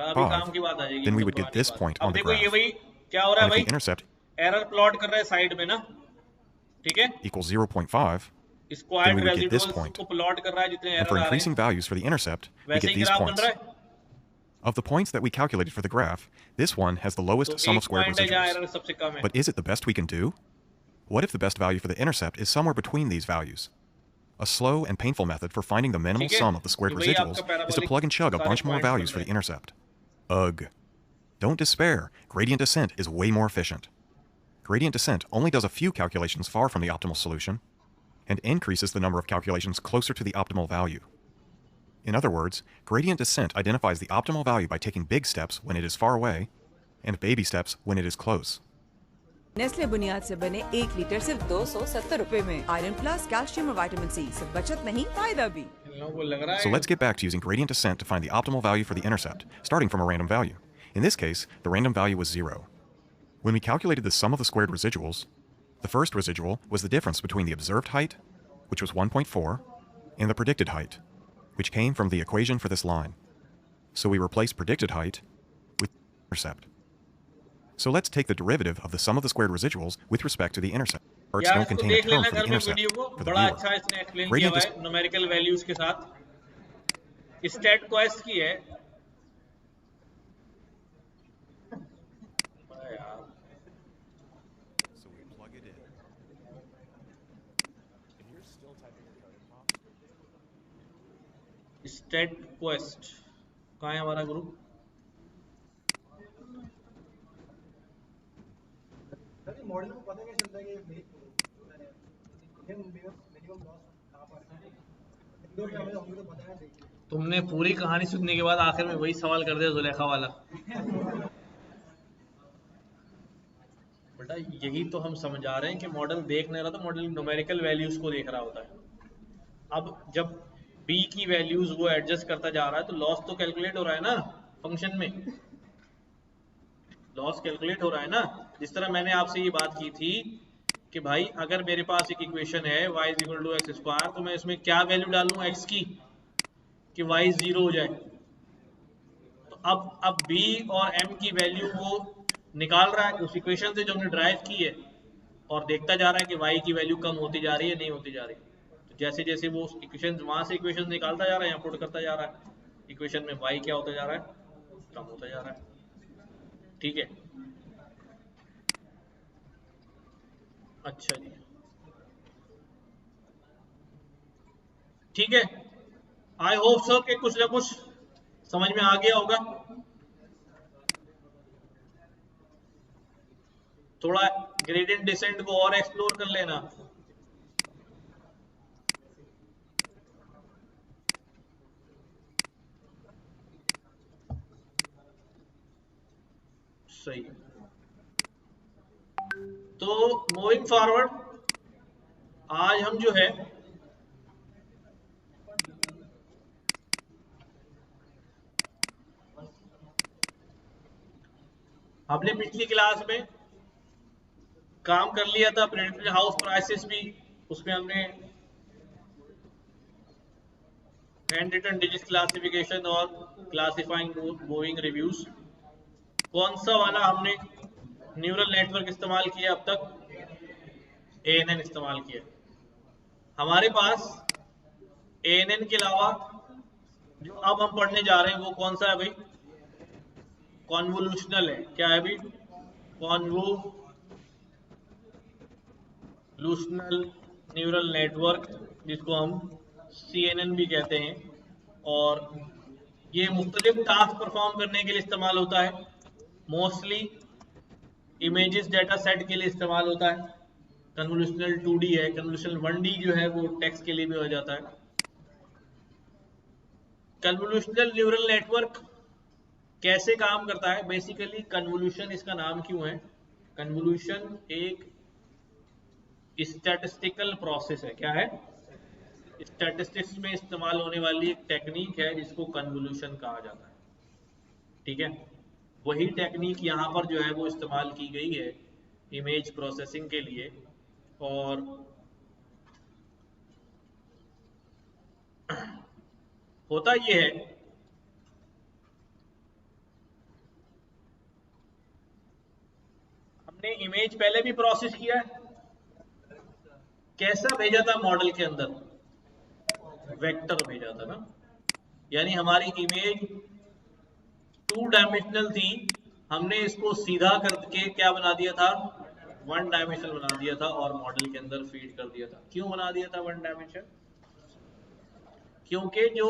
अभी काम की बात आ जाएगी। Then we would get this point on अब the देखो ये graph. भाई क्या हो रहा And है if the भाई, intercept एरर प्लॉट कर रहा है साइड में ना, ठीक है, equals 0.5, squared we would get this residuals point. को प्लॉट कर रहा है जितने and for एरर आ रहे increasing हैं, values for the intercept, we वैसे get ही these ग्राफ बन points. रहा है। Of the points that we calculated for the graph, this one has the तो lowest sum of एक squared पॉइंट है जहाँ residuals. एरर सबसे कम है। But is it the best we can do? What if the best value for the intercept is somewhere between these values? A slow and painful method for finding the minimal ठीक है, sum of the squared तो वही आपका residuals is to parabolic plug and chug a सारे bunch more points values बन for the रहे हैं। intercept. Ugh. Don't despair. Gradient descent is way more efficient. Gradient descent only does a few calculations far from the optimal solution and increases the number of calculations closer to the optimal value. In other words, gradient descent identifies the optimal value by taking big steps when it is far away and baby steps when it is close. Nestle बुनियाद से बने 1 लीटर सिर्फ 270 रुपए में। आयरन प्लस, कैल्शियम और विटामिन सी, सिर्फ बचत नहीं फायदा भी। इन लोगों को लग रहा So है let's get back to using gradient descent to find the optimal value for the intercept, starting from a random value. In this case, the random value was 0. When we calculated the sum of the squared residuals, the first residual was the difference between the observed height, which was 1.4, and the predicted height, which came from the equation for this line. So we replaced predicted height with intercept. So let's take the derivative of the sum of the squared residuals with respect to the intercept. Parts यार don't इसको contain a देख term लेना for the घर में intercept वीडियो को, for the बड़ा viewer. अच्छा इसने एक्सप्लेन किया Gradient हुआ है न्यूमेरिकल वैल्यूज के साथ। स्टेट क्वेस्ट की है यार, So we plug it in. And you're still typing your code, Pop? State quest कहाँ है हमारा ग्रुप? सर मॉडल को पता क्या चलता है कि मिनिमम लॉस कहाँ पर है? इंडोर क्या हमें तो पता है देखिए। तुमने पूरी कहानी सुनने के बाद आखिर में वही सवाल कर दिया जुलेखा वाला। बेटा यही तो हम समझा रहे हैं कि मॉडल देख नहीं रहा, तो मॉडल न्यूमेरिकल वैल्यूज को देख रहा होता है। अब जब b की वैल्यूज वो एडजस्ट करता जा रहा है तो लॉस तो कैलकुलेट हो रहा है ना फंक्शन में। लॉस कैलकुलेट हो रहा है ना। जिस तरह मैंने आपसे ये बात की थी कि भाई अगर मेरे पास एक इक्वेशन है y is equal to X square, तो मैं इसमें क्या वैल्यू डालूं x की कि y 0 हो जाए। तो अब b और m की वैल्यू वो निकाल रहा है उस इक्वेशन से जो हमने ड्राइव की है, और देखता जा रहा है कि y की वैल्यू कम होती जा रही है नहीं होती जा रही। तो जैसे जैसे वो इक्वेशन वहां से इक्वेशन निकालता जा रहा है, पुट करता जा रहा है, इक्वेशन में y क्या होता जा रहा है, कम होता जा रहा है। ठीक है, अच्छा जी, ठीक है। आई होप सो कि कुछ ना कुछ समझ में आ गया होगा। थोड़ा ग्रेडियंट डिसेंट को और एक्सप्लोर कर लेना। सही। तो मूविंग फॉरवर्ड, आज हम जो है हमने पिछली क्लास में काम कर लिया था प्रेडिक्टेड हाउस प्राइसेस भी, उसमें हमने हैंड रिटन डिजिट क्लासिफिकेशन और क्लासिफाइंग मूविंग रिव्यूज। कौन सा वाला हमने न्यूरल नेटवर्क इस्तेमाल किया अब तक, ANN इस्तेमाल किया। हमारे पास ANN के अलावा जो अब हम पढ़ने जा रहे हैं वो कौन सा है भाई, कॉन्वोल्यूशनल है। क्या है भाई, कॉन्वोल्यूशनल न्यूरल नेटवर्क, जिसको हम CNN भी कहते हैं। और ये मुख्तलिफ टास्क परफॉर्म करने के लिए इस्तेमाल होता है। मोस्टली इमेजेस डेटा सेट के लिए इस्तेमाल होता है। कन्वोल्यूशनल 2D है, कन्वोल्यूशनल 1D जो है वो टेक्स्ट के लिए भी हो जाता है। कन्वोल्यूशनल न्यूरल नेटवर्क कैसे काम करता है, बेसिकली कन्वोल्यूशन इसका नाम क्यों है, कन्वोल्यूशन एक स्टैटिस्टिकल प्रोसेस है। क्या है, स्टैटिस्टिक्स में इस्तेमाल होने वाली एक टेक्निक है जिसको कन्वोल्यूशन कहा जाता है। ठीक है, वही टेक्निक यहाँ पर जो है वो इस्तेमाल की गई है इमेज प्रोसेसिंग के लिए। और होता ये है, हमने इमेज पहले भी प्रोसेस किया है। कैसा भेजा था मॉडल के अंदर, वेक्टर भेजा था ना। यानी हमारी इमेज 2 डायमेंशनल थी, हमने इसको सीधा करके क्या बना दिया था, 1 डायमेंशनल बना दिया था और मॉडल के अंदर फीड कर दिया था। क्यों बना दिया था 1 डायमेंशन, क्योंकि जो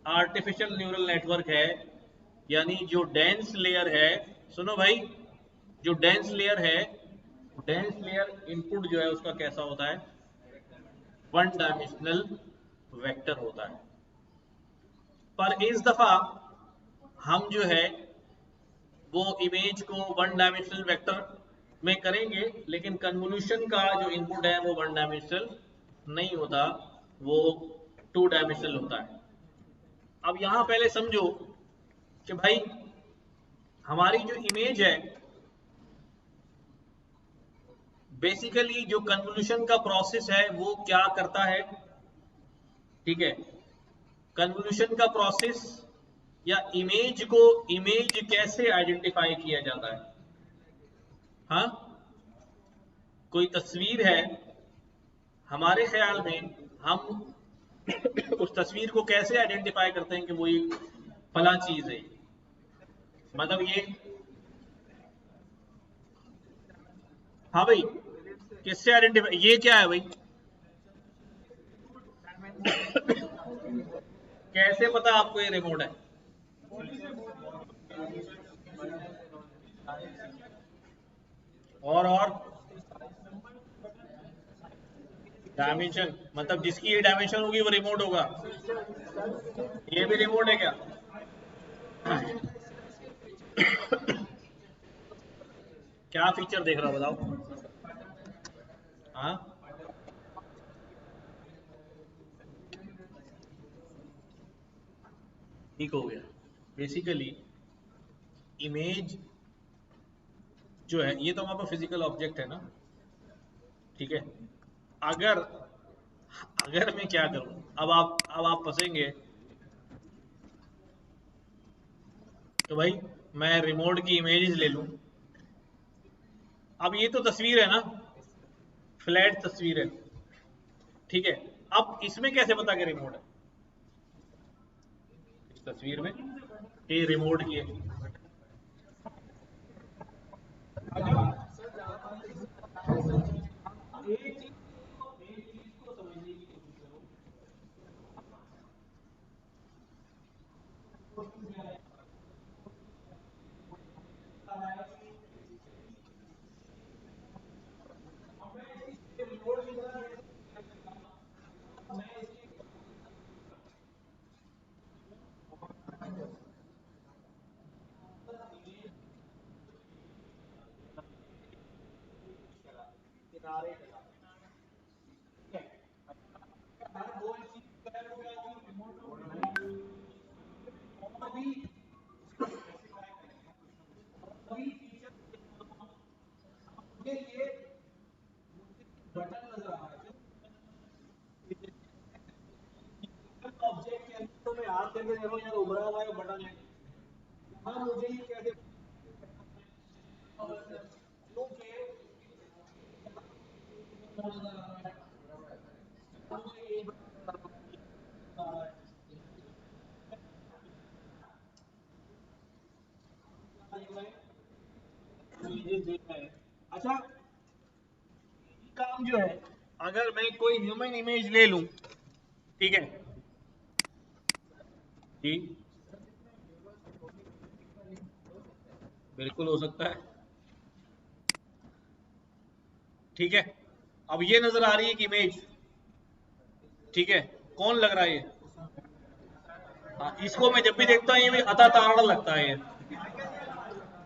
आर्टिफिशियल न्यूरल नेटवर्क है, यानी जो डेंस लेयर है, सुनो भाई, जो डेंस लेयर है, डेंस लेयर इनपुट जो है उसका कैसा होता है, 1 डायमेंशनल वेक्टर होता है। पर इस दफा हम जो है वो इमेज को 1 डायमेंशनल वेक्टर में करेंगे, लेकिन कन्वोल्यूशन का जो इनपुट है वो 1 डायमेंशनल नहीं होता, वो 2 डायमेंशनल होता है। अब यहां पहले समझो कि भाई हमारी जो इमेज है, बेसिकली जो कन्वोल्यूशन का प्रोसेस है वो क्या करता है। ठीक है, कन्वोल्यूशन का प्रोसेस या इमेज को, इमेज कैसे आइडेंटिफाई किया जाता है। हाँ, कोई तस्वीर है, हमारे ख्याल में हम उस तस्वीर को कैसे आइडेंटिफाई करते हैं कि वो एक फला चीज है। मतलब ये, हाँ भाई, किससे आइडेंटिफाई, ये क्या है भाई, कैसे पता आपको ये रिमोट है। और डायमेंशन, मतलब जिसकी ये डायमेंशन होगी वो रिमोट होगा। ये भी रिमोट है क्या, क्या फीचर देख रहा हो बताओ। हाँ, ठीक हो गया। बेसिकली इमेज जो है ये तो हमारे पास फिजिकल ऑब्जेक्ट है ना, ठीक है। अगर अगर मैं क्या करूं, अब आप फंसेंगे, तो भाई मैं रिमोट की इमेजेस ले लूं। अब ये तो तस्वीर है ना, फ्लैट तस्वीर है, ठीक है। अब इसमें कैसे पता कि रिमोट है? इस तस्वीर में ये रिमोट की है। अच्छा, काम जो है, अगर मैं कोई ह्यूमन इमेज ले लूं, ठीक है जी, बिल्कुल हो सकता है, ठीक है। अब ये नजर आ रही है कि इमेज, ठीक है, कौन लग रहा है ये? हाँ, इसको मैं जब भी देखता हूँ ये भी अता तारण लगता है, ये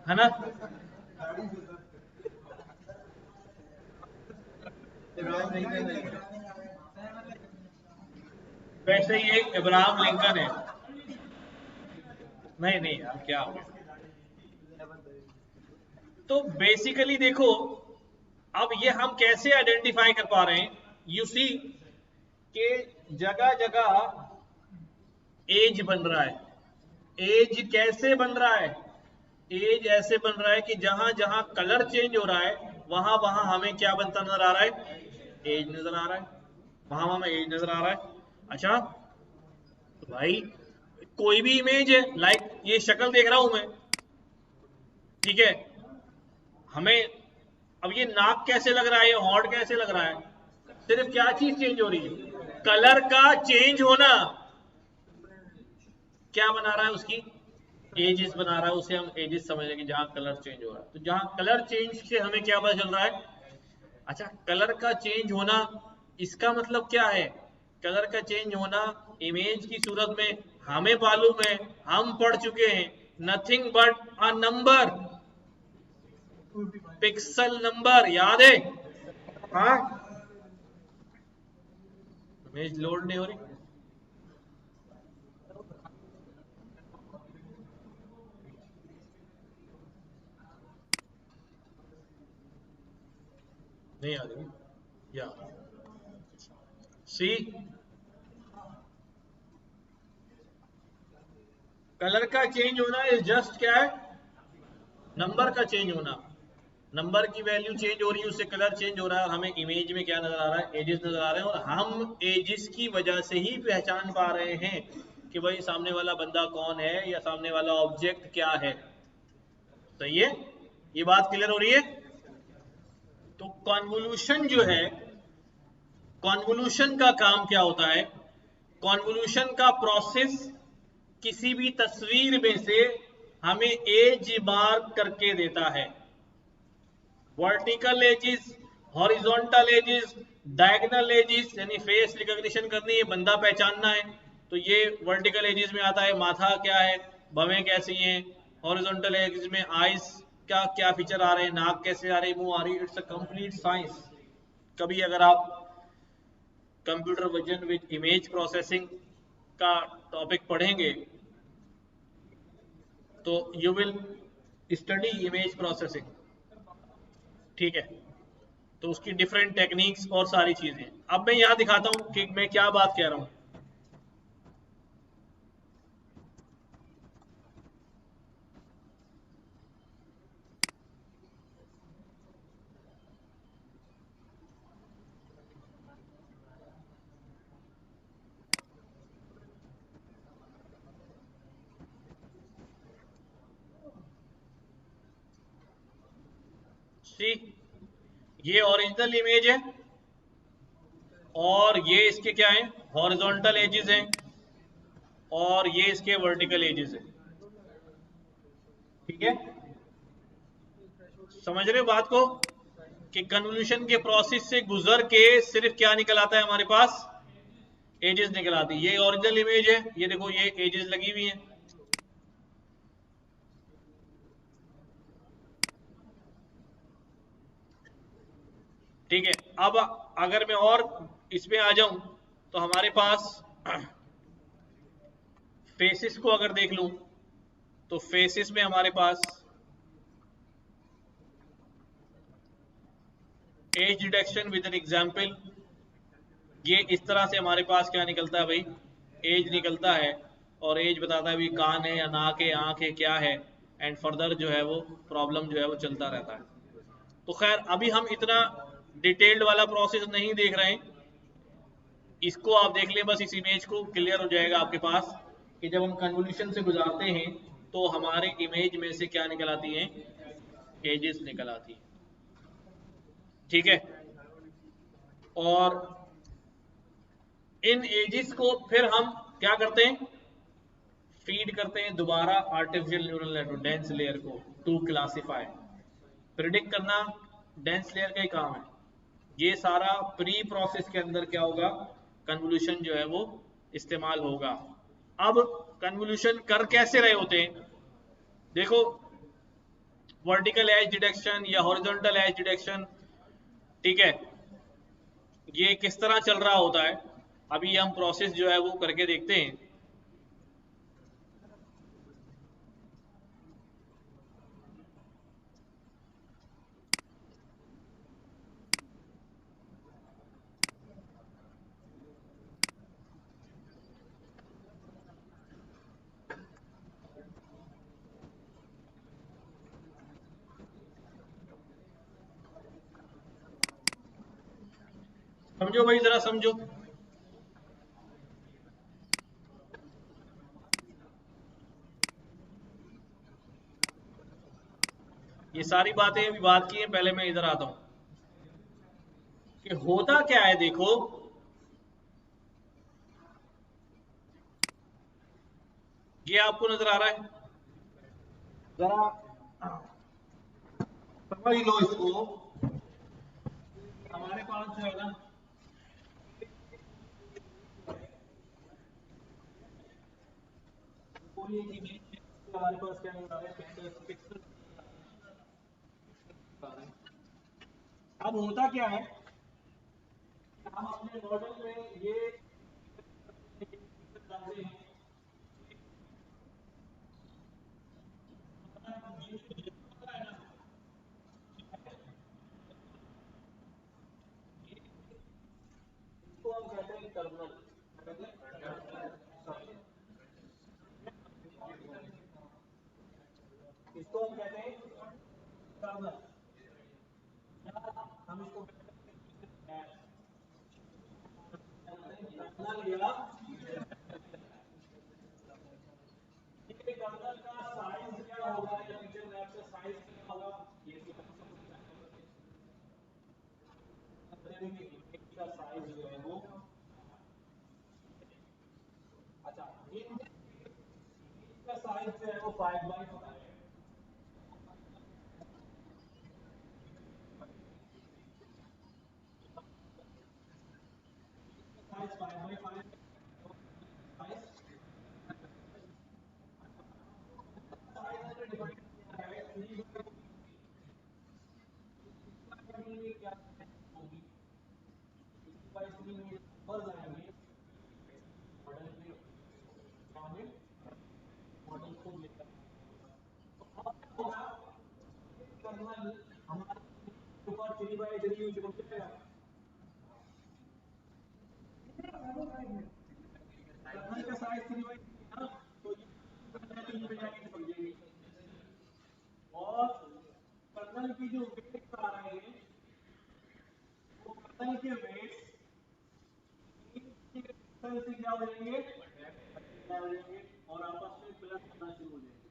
है ना। वैसे ये इब्राहिम लिंकन है। नहीं नहीं यार, क्या हो गया? तो बेसिकली देखो, अब ये हम कैसे आइडेंटिफाई कर पा रहे हैं? यू सी के जगह जगह एज बन रहा है। एज कैसे बन रहा है? एज ऐसे बन रहा है कि जहां जहां कलर चेंज हो रहा है वहां वहां हमें क्या बनता नजर आ रहा है? एज नजर आ रहा है, वहां हमें एज नजर आ रहा है। अच्छा, तो भाई कोई भी इमेज है, लाइक ये शक्ल देख रहा हूं मैं, ठीक है, हमें अब ये नाक कैसे लग रहा है, ये हॉट कैसे लग रहा है? सिर्फ क्या चीज चेंज हो रही है? कलर का चेंज होना। क्या बना रहा है उसकी? एजिस बना रहा है, उसे हम एजिस समझ लेंगे जहां कलर चेंज हो रहा है। तो जहां कलर चेंज से हमें क्या पता चल रहा है? अच्छा, कलर का चेंज होना, इसका मतलब क्या है? कलर का चेंज होना इमेज की सूरत में हमें मालूम है, हम पढ़ चुके हैं, nothing but a number, pixel number, याद है? हाँ, इमेज लोड नहीं हो रही। नहीं आ रही, या सी, कलर का चेंज होना इज जस्ट क्या है? नंबर का चेंज होना। नंबर की वैल्यू चेंज हो रही है, उससे कलर चेंज हो रहा है, हमें इमेज में क्या नजर आ रहा है? एजेस नजर आ रहे हैं, और हम एजेस की वजह से ही पहचान पा रहे हैं कि भाई सामने वाला बंदा कौन है या सामने वाला ऑब्जेक्ट क्या है। सही है, ये बात क्लियर हो रही है? तो कॉन्वोल्यूशन जो है, कॉन्वोल्यूशन का काम क्या होता है? कॉन्वोल्यूशन का प्रोसेस किसी भी तस्वीर में से हमें एज मार्क करके देता है। Vertical axes, horizontal axes, diagonal axes, यानी फेस रिकॉग्निशन करनी है, बंदा पहचानना है, तो ये वर्टिकल एजिस में आता है। माथा क्या है, भवें कैसी हैं। हॉरिजॉन्टल एजिस में आईज का क्या फीचर आ रहे हैं, नाक कैसे आ रही है, मुंह आ रही है। It's a complete science. कभी अगर आप computer vision with image processing का टॉपिक पढ़ेंगे तो you will study image processing. ठीक है, तो उसकी डिफरेंट टेक्निक्स और सारी चीजें। अब मैं यहाँ दिखाता हूँ कि मैं क्या बात कह रहा हूँ। सी, ये ओरिजिनल इमेज है और ये इसके क्या है, हॉरिजॉन्टल एजेस हैं और ये इसके वर्टिकल एजेस हैं। ठीक है, समझ रहे हो बात को कि कन्वोल्यूशन के प्रोसेस से गुजर के सिर्फ क्या निकल आता है हमारे पास, एजेस निकल आती है। ये ओरिजिनल इमेज है, ये देखो ये एजेस लगी हुई हैं। ठीक है, अब अगर मैं और इसमें आ जाऊं तो हमारे पास फेसिस को अगर देख लूं तो फेसिस में हमारे पास edge detection with an example, ये इस तरह से हमारे पास क्या निकलता है भाई, एज निकलता है और एज बताता है भाई कान है या नाक है, आंख है, क्या है, एंड फर्दर जो है वो प्रॉब्लम जो है वो चलता रहता है। तो खैर अभी हम इतना डिटेल्ड वाला प्रोसेस नहीं देख रहे हैं, इसको आप देख लें बस, इस इमेज को क्लियर हो जाएगा आपके पास कि जब हम कन्वोल्यूशन से गुजारते हैं तो हमारे इमेज में से क्या निकल आती है, एजेस निकल आती है। ठीक है, और इन एजेस को फिर हम क्या करते हैं, फीड करते हैं दोबारा artificial neural network dense layer को टू क्लासिफाई। प्रिडिक्ट करना डेंस लेयर का ही काम है। ये सारा प्री प्रोसेस के अंदर क्या होगा, कन्वोल्यूशन जो है वो इस्तेमाल होगा। अब कन्वोल्यूशन कर कैसे रहे होते हैं, देखो वर्टिकल एज डिटेक्शन या हॉरिजॉन्टल एज डिटेक्शन, ठीक है, ये किस तरह चल रहा होता है, अभी हम प्रोसेस जो है वो करके देखते हैं। समझो भाई, जरा समझो। ये सारी बातें अभी बात की हैं, पहले मैं इधर आता हूं कि होता क्या है। देखो ये आपको नजर आ रहा है, जरा समझ लो इसको। हमारे पास जो है ना, पूरी एक इमेज हमारे पास क्या नजर आ रहा है, पिक्सल पिक्सल आ रहा है। अब होता क्या है, हम अपने मॉडल में ये डालते हैं, इसको हम कहते हैं टर्मिनल, इसको हम कहते हैं टर्मिनल, हम इसको टर्मिनल या टर्मिनल का साइज क्या होगा या फीचर मैप का साइज क्या होगा, ये का साइज जो है वो, अच्छा का साइज जो है वो 5x5 है। साइज 5x5 मॉडल को 3/3 यूज हो जाएगा। कर्नल का साइज 3/3 ना, तो ये कर्नल में जाके चिपक जाएगी। और कर्नल की जो वेट आ रहे हैं वो कर्नल के वेट से क्या हो जाएंगे, हो जाएंगे और आपस में प्लस करना शुरू हो जाएंगे।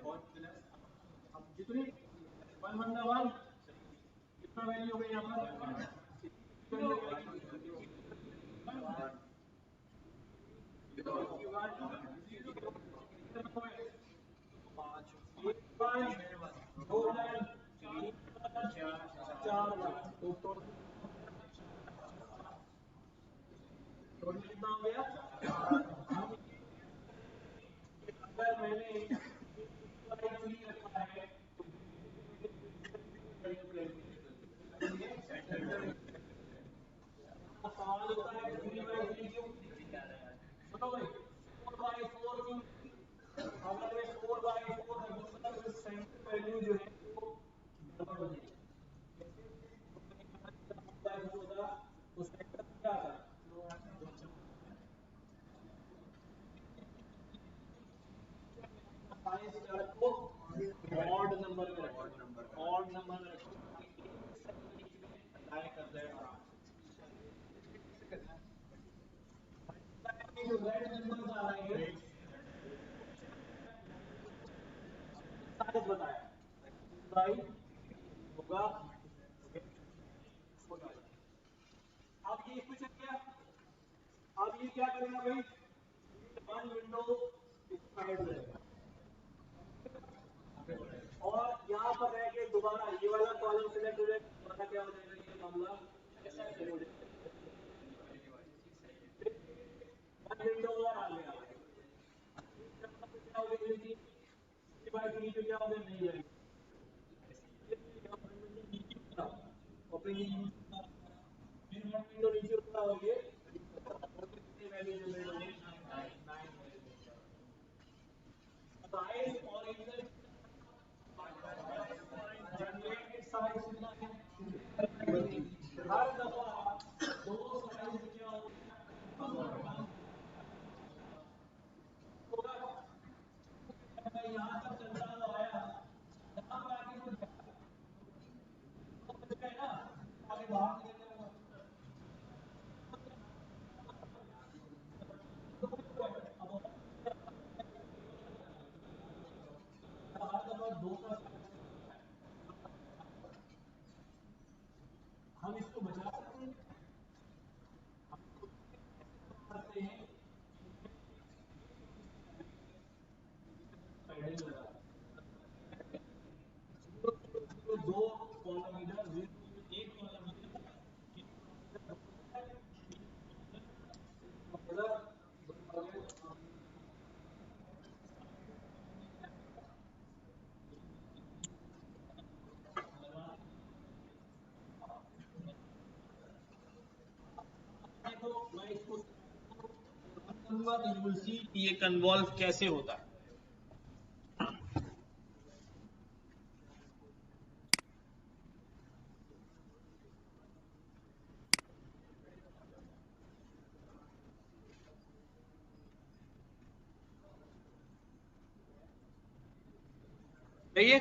और अब जितनी 1/1 कितना वैल्यू हो गई यहाँ पर, टोटल कितना हो गया। अगर मैंने रखा है तो सवाल होता है 3/3 क्यों, सुनो भाई 4/4 क्यों। अगर मैं 4/4 रखूंगा तो सेंटर वैल्यू जो है वो गड़बड़ हो जाएगी। तो सेंटर क्या था, साइंस चार्ट को ऑड नंबर में रखो, ऑड नंबर में रखो अप्लाई कर दे आराम से। जो रेड नंबर आ रहे हैं साइज बताया भाई होगा। अब ये क्वेश्चन क्या, अब ये क्या करेगा भाई, वन विंडो इसको ऐड करेगा और यहाँ पर रह के दोबारा ये वाला कॉलम सिलेक्ट हो जाएगा, दोबारा क्या हो जाएगा ये मामला ऐसे हो जाएगा। वन विंडो और आ गया, क्या हो गया थी 3/3 पे क्या हो गया नहीं जाएगा और फिर विंडो नीचे उतना हो गया वैल्यू जनरेट होगी 9 साइज ओरिजिनल जनरेटेड साइज कितना है, हर दफा दो साइज क्या होगा। यहाँ तक चलता हुआ आया, यहाँ पर आगे कुछ है ना, आगे बाहर निकलने में हर दफा दो का हम इसको बचा सकते हैं, करते हैं पैडिंग लगा दो कॉलम इधर एक कॉलम इधर देखो मैं इसको करूंगा तो यू विल सी ये कन्वॉल्व कैसे होता है। सही है,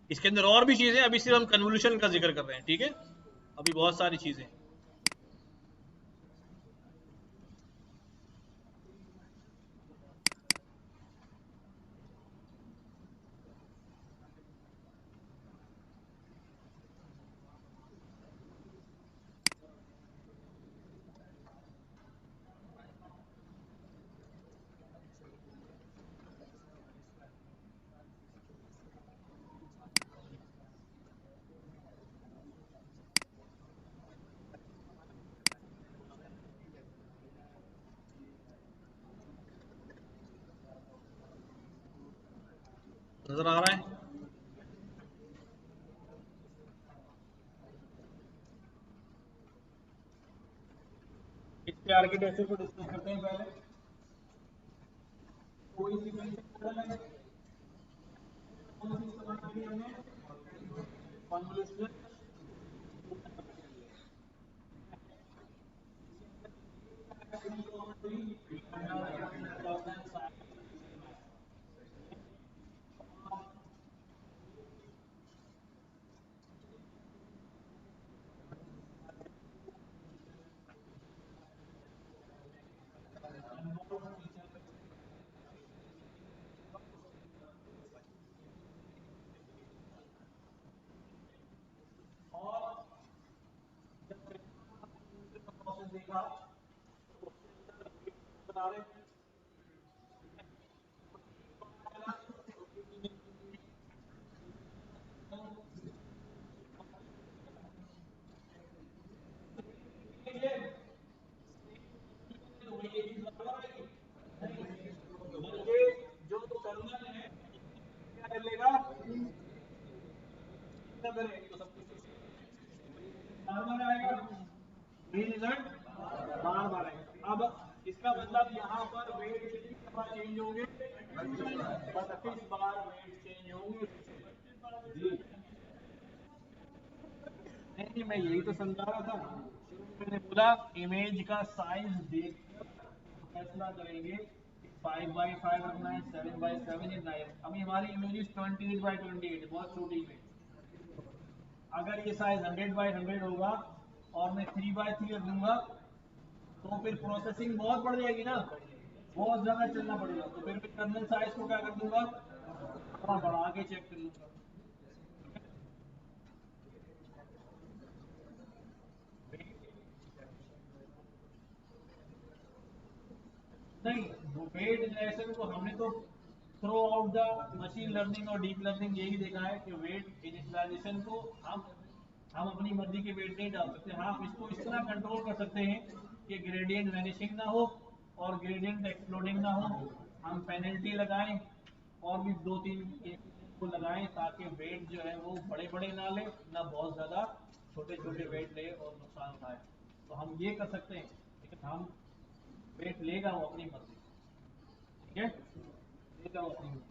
इसके अंदर और भी चीजें, अभी सिर्फ हम कन्वोल्यूशन का जिक्र कर रहे हैं, ठीक है, अभी बहुत सारी चीजें। नजर आ रहा है? इसके आर्किटेक्चर को डिस्कस करते हैं पहले। कोई सीक्वेंशियल मॉडल है, कौन सी इस्तेमाल करी हमने, कन्वोल्यूशन। देखा बता रहे बल्कि जो कर्नल है क्या कर लेगा, तो सब कुछ बार बार आएगा, रिजल्ट बार बार आएगा। अब इसका मतलब यहाँ पर वेट कितनी दफा चेंज होंगे, 32 बार वेट चेंज होंगे। नहीं, मैं यही तो समझा रहा था। मैंने बोला इमेज का साइज देखकर फैसला करेंगे 5x5 रखना है, 7x7 या 9। अभी हमारी इमेज 28x28, बहुत छोटी इमेज। अगर ये साइज 100x100 होगा और मैं 3x3 रख दूंगा तो फिर प्रोसेसिंग बहुत बढ़ जाएगी ना, बहुत ज्यादा चलना पड़ेगा। तो फिर मैं कर्नल साइज को क्या कर दूंगा, बढ़ा के चेक कर लूंगा। नहीं, वेट जनरेशन को हमने तो through out the machine learning और डीप लर्निंग यही देखा है कि वेट इनिशियलाइजेशन को हम अपनी मर्जी के वेट नहीं डाल सकते। हाँ, इसको इस तरह कंट्रोल कर सकते हैं कि ग्रेडियंट वैनिशिंग ना हो और ग्रेडियंट एक्सप्लोडिंग ना हो। हम पेनल्टी लगाएं और भी 2-3 को लगाएं ताकि वेट जो है वो बड़े बड़े ना ले, ना बहुत ज्यादा छोटे छोटे वेट ले और नुकसान उठाए। तो हम ये कर सकते हैं, लेकिन हम वेट लेगा वो अपनी मर्जी, ठीक है, लेगा वो अपनी मर्जी।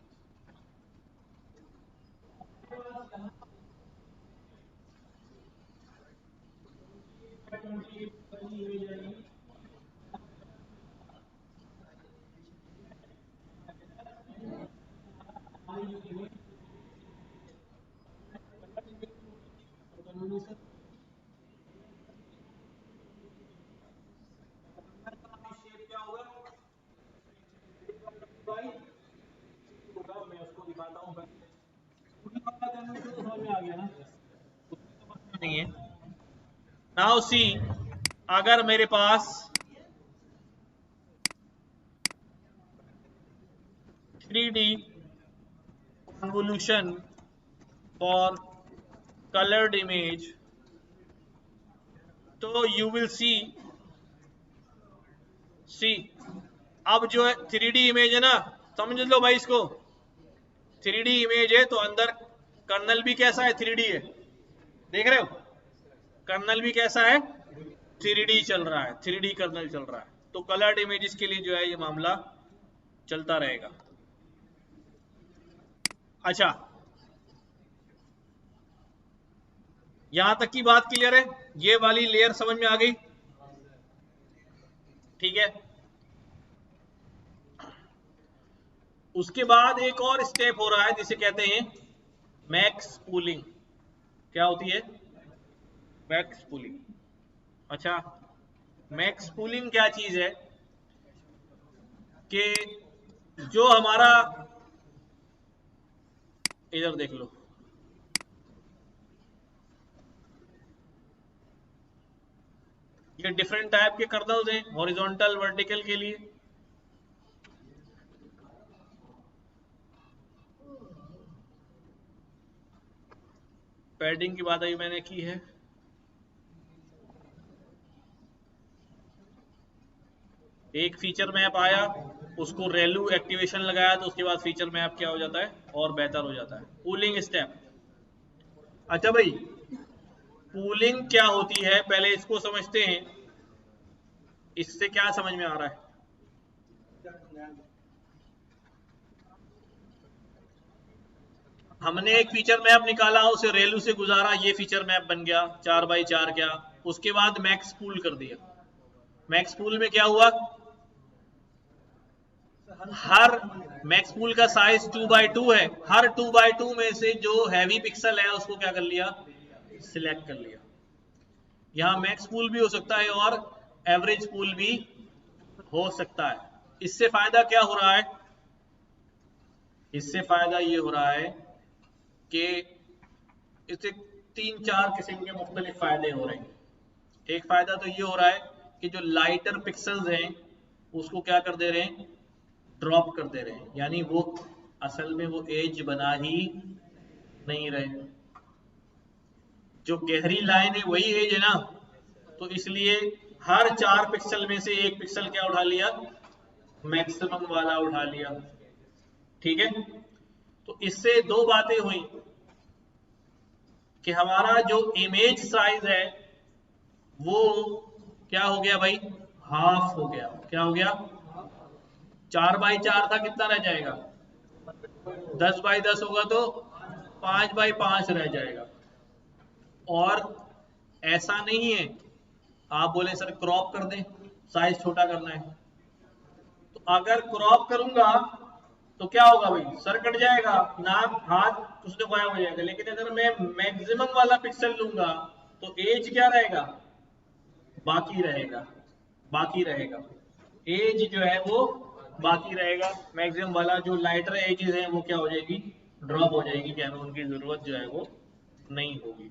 क्या होगा, मैं उसको दिखाता हूँ। पूरी बात करने से तो समझ में आ गया ना, नहीं है। नाउ सी, अगर मेरे पास 3D convolution for colored image, तो you will see अब जो है 3D इमेज है ना, समझ लो भाई इसको। 3D इमेज है तो अंदर कर्नल भी कैसा है, 3D है, देख रहे हो, कर्नल भी कैसा है, 3D चल रहा है, 3D कर्नल चल रहा है। तो कलर्ड इमेजेस के लिए जो है ये मामला चलता रहेगा। अच्छा, यहां तक की बात क्लियर है, ये वाली लेयर समझ में आ गई, ठीक है। उसके बाद एक और स्टेप हो रहा है जिसे कहते हैं मैक्स पूलिंग क्या होती है? Max pooling. अच्छा, मैक्स पूलिंग क्या चीज है कि जो हमारा, इधर देख लो, ये डिफरेंट टाइप के कर्नल्स हैं हॉरिजॉन्टल वर्टिकल के लिए। पैडिंग की बात अभी मैंने की है। एक फीचर मैप आया, उसको रेलू एक्टिवेशन लगाया तो उसके बाद फीचर मैप क्या हो जाता है और बेहतर हो जाता है। Pooling step. अच्छा भाई, पूलिंग क्या होती है पहले इसको समझते हैं, इससे क्या समझ में आ रहा है? हमने एक फीचर मैप निकाला, उसे रेलू से गुजारा, ये फीचर मैप बन गया 4x4 क्या। उसके बाद मैक्स पूल कर दिया। मैक्स पूल में क्या हुआ, हर मैक्स पूल का साइज 2x2 है, हर 2x2 में से जो हैवी पिक्सल है उसको क्या कर लिया, सिलेक्ट कर लिया। यहां मैक्स पूल भी हो सकता है और एवरेज पूल भी हो सकता है। इससे फायदा क्या हो रहा है? इससे फायदा ये हो रहा है कि इससे 3-4 किस्म के मुख्तलिफ फायदे हो रहे हैं। एक फायदा तो ये हो रहा है कि जो लाइटर पिक्सल्स हैं उसको क्या कर दे रहे हैं, ड्रॉप कर दे रहे हैं, यानी वो असल में वो एज बना ही नहीं रहे। जो गहरी लाइन है वही एज है ना, तो इसलिए हर 4 पिक्सल में से एक पिक्सल क्या उठा लिया, मैक्सिमम वाला उठा लिया। ठीक है, तो इससे दो बातें हुई कि हमारा जो इमेज साइज है वो क्या हो गया भाई, हाफ हो गया। क्या हो गया? 4x4 था, कितना रह जाएगा? 10x10 होगा तो 5x5 रह जाएगा। और ऐसा नहीं है आप बोले सर क्रॉप कर दें, साइज छोटा करना है, तो अगर क्रॉप करूंगा तो क्या होगा भाई, सर कट जाएगा, नाक हाथ कुछ तो गायब हो जाएगा। लेकिन अगर मैं मैक्सिमम वाला पिक्सल लूंगा तो एज क्या रहेगा, बाकी रहेगा। बाकी रहेगा, एज जो है वो बाकी रहेगा। मैक्सिमम वाला जो लाइटर एजेस है वो क्या हो जाएगी, ड्रॉप हो जाएगी, कैनन की जरूरत जो है वो नहीं होगी।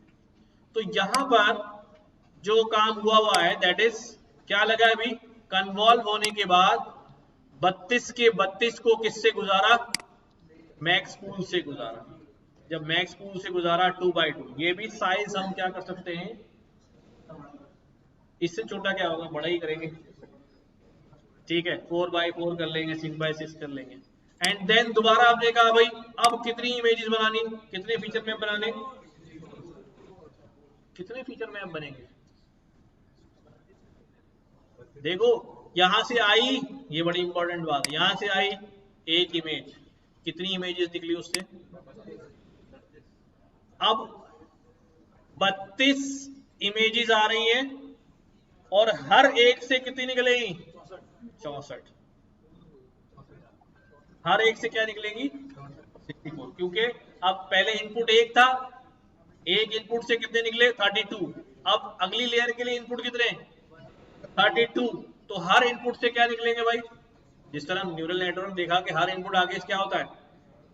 तो यहां पर जो काम हुआ है दैट इज क्या लगा है अभी, कन्वॉल्व होने के बाद 32 के 32 को किससे गुजारा, मैक्स पूल से गुजारा। जब मैक्स पूल से गुजारा 2x2, ये भी साइज हम क्या कर सकते हैं, इससे छोटा क्या होगा, बड़ा ही करेंगे। ठीक है, 4x4 कर लेंगे, 6x6 कर लेंगे। एंड देन दोबारा आपने कहा भाई अब कितनी इमेजेस बनानी, कितने फीचर मैप बनाने, कितने फीचर मैप बनेंगे। देखो यहां से आई, ये बड़ी इंपॉर्टेंट बात है, यहां से आई एक इमेज, कितनी इमेजेस निकली उससे, अब 32 इमेजेस आ रही हैं और हर एक से कितनी निकलेगी, 64। हर एक से क्या निकलेगी, 64, क्योंकि अब पहले इनपुट एक था, एक इनपुट से कितने निकले, 32। अब अगली लेयर के लिए इनपुट कितने, 32। तो हर इनपुट से क्या निकलेंगे भाई, जिस तरह न्यूरल नेटवर्क देखा कि हर इनपुट आगे क्या होता है,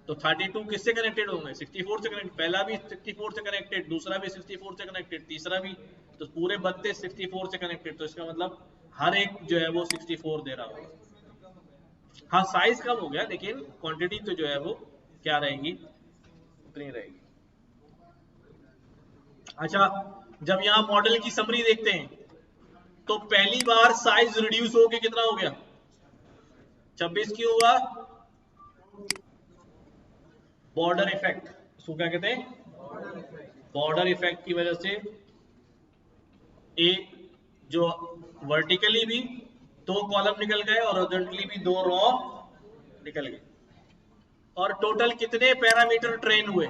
तो 32 किससे कनेक्टेड होंगे, 64 से कनेक्टेड। पहला भी 64 से कनेक्टेड, दूसरा भी 64 से कनेक्टेड, तीसरा भी, तो पूरे 32 64 से कनेक्टेड। तो इसका मतलब हर एक जो है वो 64 दे रहा होगा। हाँ साइज कम हो गया लेकिन क्वांटिटी तो जो है वो क्या रहेगी, उतनी रहेगी। अच्छा, जब यहां मॉडल की समरी देखते हैं तो पहली बार साइज रिड्यूस होके कितना हो गया, 26 क्यों हुआ, बॉर्डर इफेक्ट। उसको क्या कहते हैं, बॉर्डर इफेक्ट की वजह से एक जो वर्टिकली भी 2 कॉलम निकल गए और हॉरिजॉन्टली भी 2 रो निकल गए। और टोटल कितने पैरामीटर ट्रेन हुए,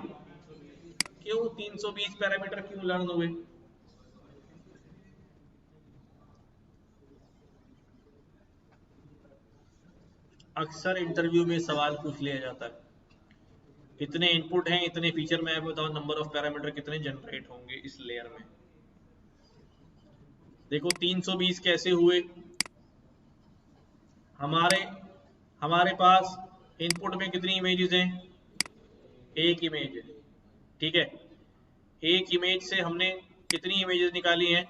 क्यों 320 पैरामीटर क्यों लर्न हुए, अक्सर इंटरव्यू में सवाल पूछ लिया जाता है इतने इनपुट हैं, इतने फीचर मैप, बताओ नंबर ऑफ पैरामीटर कितने जनरेट होंगे इस लेयर में। देखो 320 कैसे हुए, हमारे पास इनपुट में कितनी इमेजेस हैं, एक इमेज है, ठीक है। एक इमेज से हमने कितनी इमेजेस निकाली हैं,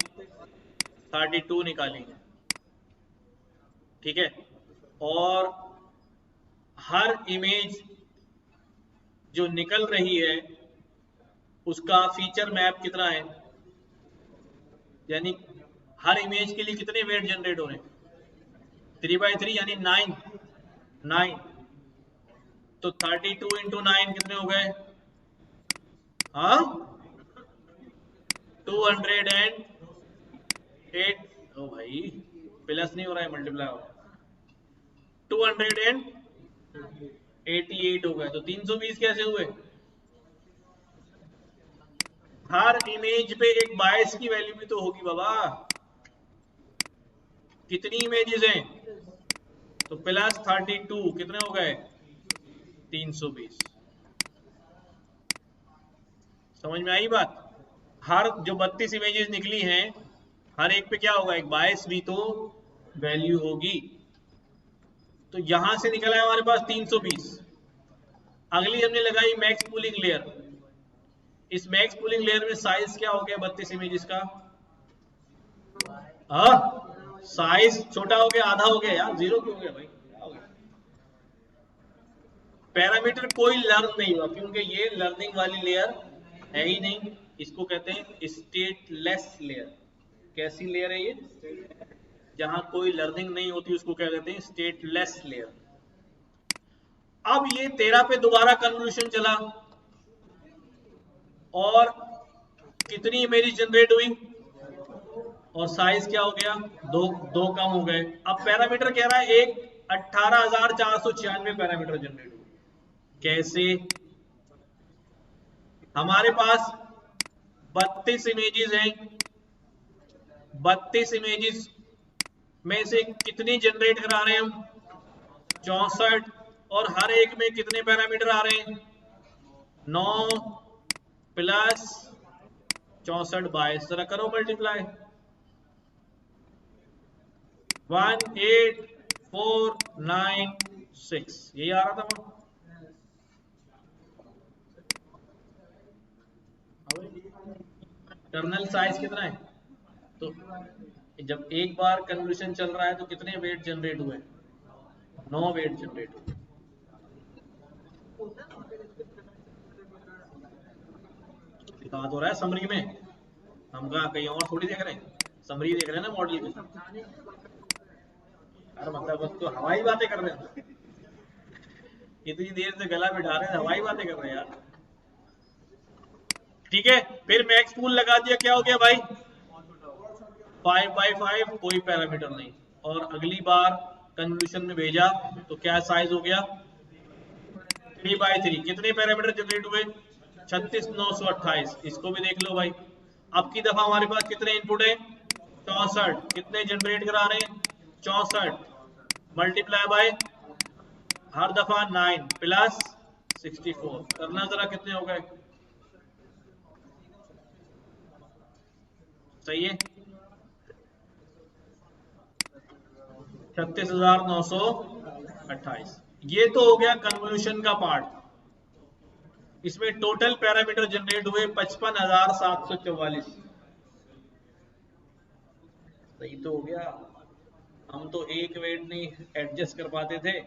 32 निकाली हैं, ठीक है। और हर इमेज जो निकल रही है उसका फीचर मैप कितना है, यानी हर इमेज के लिए कितने वेट जनरेट हो रहे हैं, 3/3 यानी 9। तो 32 इंटू 9 कितने हो गए, हाँ 208। ओ भाई प्लस नहीं हो रहा है, मल्टीप्लाई हो रहा है, 288 हो गए। तो 320 कैसे हुए, हर इमेज पे एक बायस की वैल्यू भी तो होगी बाबा। कितनी इमेजेस हैं, तो प्लस 32 कितने हो गए, 320। समझ में आई बात। हर जो 32 इमेजेस निकली हैं, हर एक पे क्या होगा, एक बायस भी तो वैल्यू होगी। तो यहां से निकला है हमारे पास 320। अगली हमने लगाई मैक्स पूलिंग लेयर। इस मैक्स पूलिंग लेयर में साइज क्या हो गया 32 इमेजेस का, साइज छोटा हो गया, आधा हो गया यार, 0 क्यों हो गया भाई, क्या हो गया। पैरामीटर कोई लर्न नहीं हुआ क्योंकि ये लर्निंग वाली लेयर है ही नहीं, इसको कहते हैं स्टेटलेस लेयर। कैसी लेयर है ये, जहां कोई लर्निंग नहीं होती उसको क्या कहते हैं, स्टेटलेस लेयर। अब ये 13 पे दोबारा कन्वोल्यूशन चला और कितनी इमेजेस जनरेट हुई, और साइज क्या हो गया, दो कम हो गए। अब पैरामीटर कह रहा है एक 18,496 पैरामीटर जनरेट हुए। कैसे, हमारे पास 32 इमेजेस हैं, 32 इमेजेस में से कितनी जनरेट करा रहे हैं हम, 64, और हर एक में कितने पैरामीटर आ रहे हैं, 9 प्लस 64 22, जरा करो मल्टीप्लाई, 18496, यही आ रहा था वो। कर्नल साइज कितना है, तो जब एक बार कन्वोल्यूशन चल रहा है तो कितने वेट जनरेट हुए, 9 वेट जनरेट हुए। दिखा तो रहा है समरी में, हम कहीं और थोड़ी देख रहे हैं, समरी देख रहे हैं ना मॉडल की। यार मतलब बस तो हवाई बातें कर रहे हैं, इतनी देर से गला बिठा रहे हैं, हवाई बातें कर रहे हैं यार। ठीक है, फिर मैक्स पूल लगा दिया, क्या हो गया भाई, 5/5, कोई पैरामीटर नहीं। और अगली बार कन्वोल्यूशन में भेजा तो क्या साइज हो गया, 3/3। कितने पैरामीटर जनरेट हुए, 36,928। इसको भी देख लो भाई। अब की दफा हमारे पास कितने इनपुट है, 64। कितने जनरेट करा रहे हैं, 64 मल्टीप्लाई बाय हर दफा 9 प्लस 64। करना जरा कितने हो गए, सही है, 36,928। ये तो हो गया कन्वोल्यूशन का पार्ट। इसमें टोटल पैरामीटर जनरेट हुए 55,744। सही तो हो गया, हम तो एक वेट नहीं एडजस्ट कर पाते थे,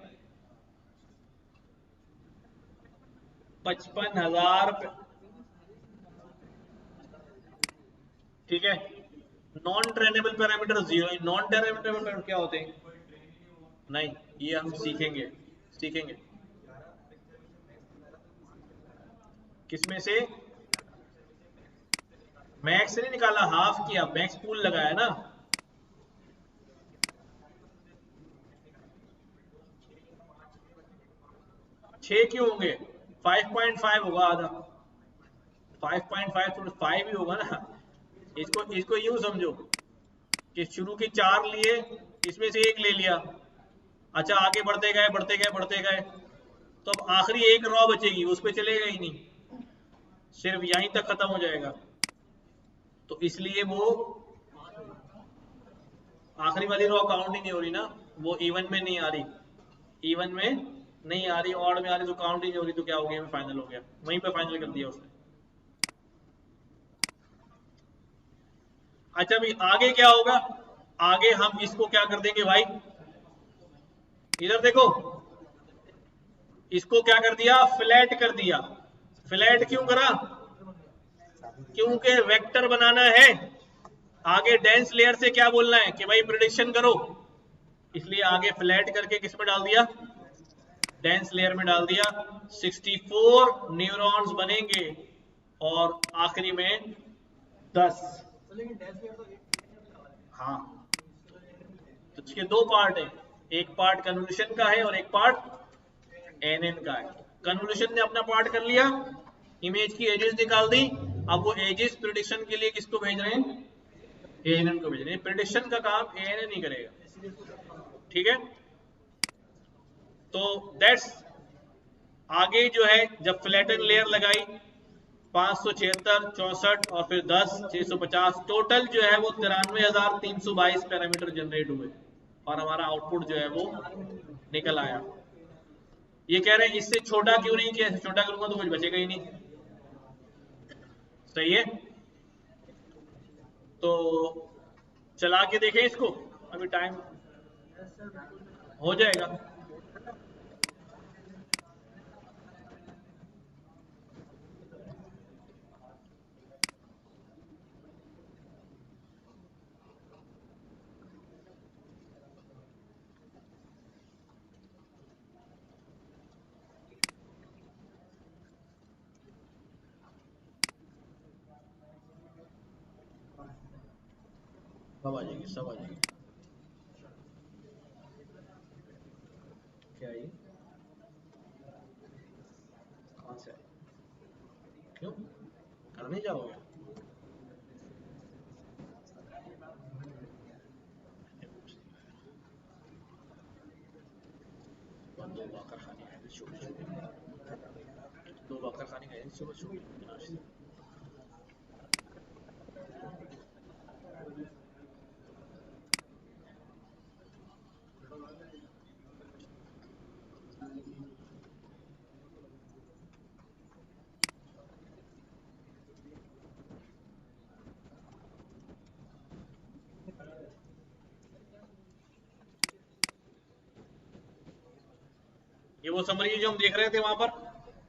55,000। ठीक है, non trainable parameter 0। Non trainable parameter क्या होते हैं, नहीं ये हम सीखेंगे किसमें से, मैक्स नहीं निकाला, हाफ किया, मैक्स पूल लगाया ना। छह क्यों होंगे, 5.5 होगा आधा, 5.5 थोड़ा 5 ही होगा ना। इसको यूं समझो कि शुरू के 4 लिए, इसमें से एक ले लिया, अच्छा आगे बढ़ते गए, तो अब आखिरी एक रॉ बचेगी, उस पर चलेगा ही नहीं, सिर्फ यहीं तक खत्म हो जाएगा। तो इसलिए वो आखिरी वाली रॉ काउंट ही नहीं हो रही ना, वो इवन में नहीं आ रही, इवन में नहीं आ रही, ऑड में आ रही, तो काउंट ही नहीं हो रही। तो क्या हो गया, फाइनल हो गया, वहीं पे फाइनल कर दिया उसने। अच्छा भाई आगे क्या होगा, आगे हम इसको क्या कर देंगे भाई, इधर देखो, इसको क्या कर दिया, फ्लैट कर दिया। फ्लैट क्यों करा, क्योंकि वेक्टर बनाना है, आगे डेंस लेयर से क्या बोलना है कि भाई प्रिडिक्शन करो, इसलिए आगे फ्लैट करके किस में डाल दिया, डेंस लेयर में डाल दिया। 64 न्यूरॉन्स बनेंगे और आखिरी में 10। हाँ, तो इसके दो पार्ट है, एक पार्ट कन्वोल्यूशन का है और एक पार्ट एनएन का है। कन्वोल्यूशन ने अपना पार्ट कर लिया, इमेज की एजेस निकाल दी, अब वो एजेस प्रिडिक्शन के लिए किसको भेज रहे हैं, एएनएन को भेज रहे हैं। प्रिडिक्शन का काम एएनएन ही करेगा, ठीक है। तो दैट्स, आगे जो है जब फ्लैटन लेयर लगाई 576, 64 और फिर 10, 650, टोटल जो है वो 93,322 पैरामीटर जनरेट हुए और हमारा आउटपुट जो है वो निकल आया। ये कह रहे हैं इससे छोटा क्यों नहीं किया, छोटा करूंगा तो कुछ बचेगा ही नहीं, सही है। तो चला के देखें इसको, अभी टाइम हो जाएगा। सब आ जाएगी, सब आ जाएगी। क्या ये कौन सा है, क्यों करने जाओगे, दो बाकर खाने खाए छोटे छोटे, दो बाकर खाने खाए सुबह सुबह नाश्ते। ये वो समरी जो हम देख रहे थे वहां पर,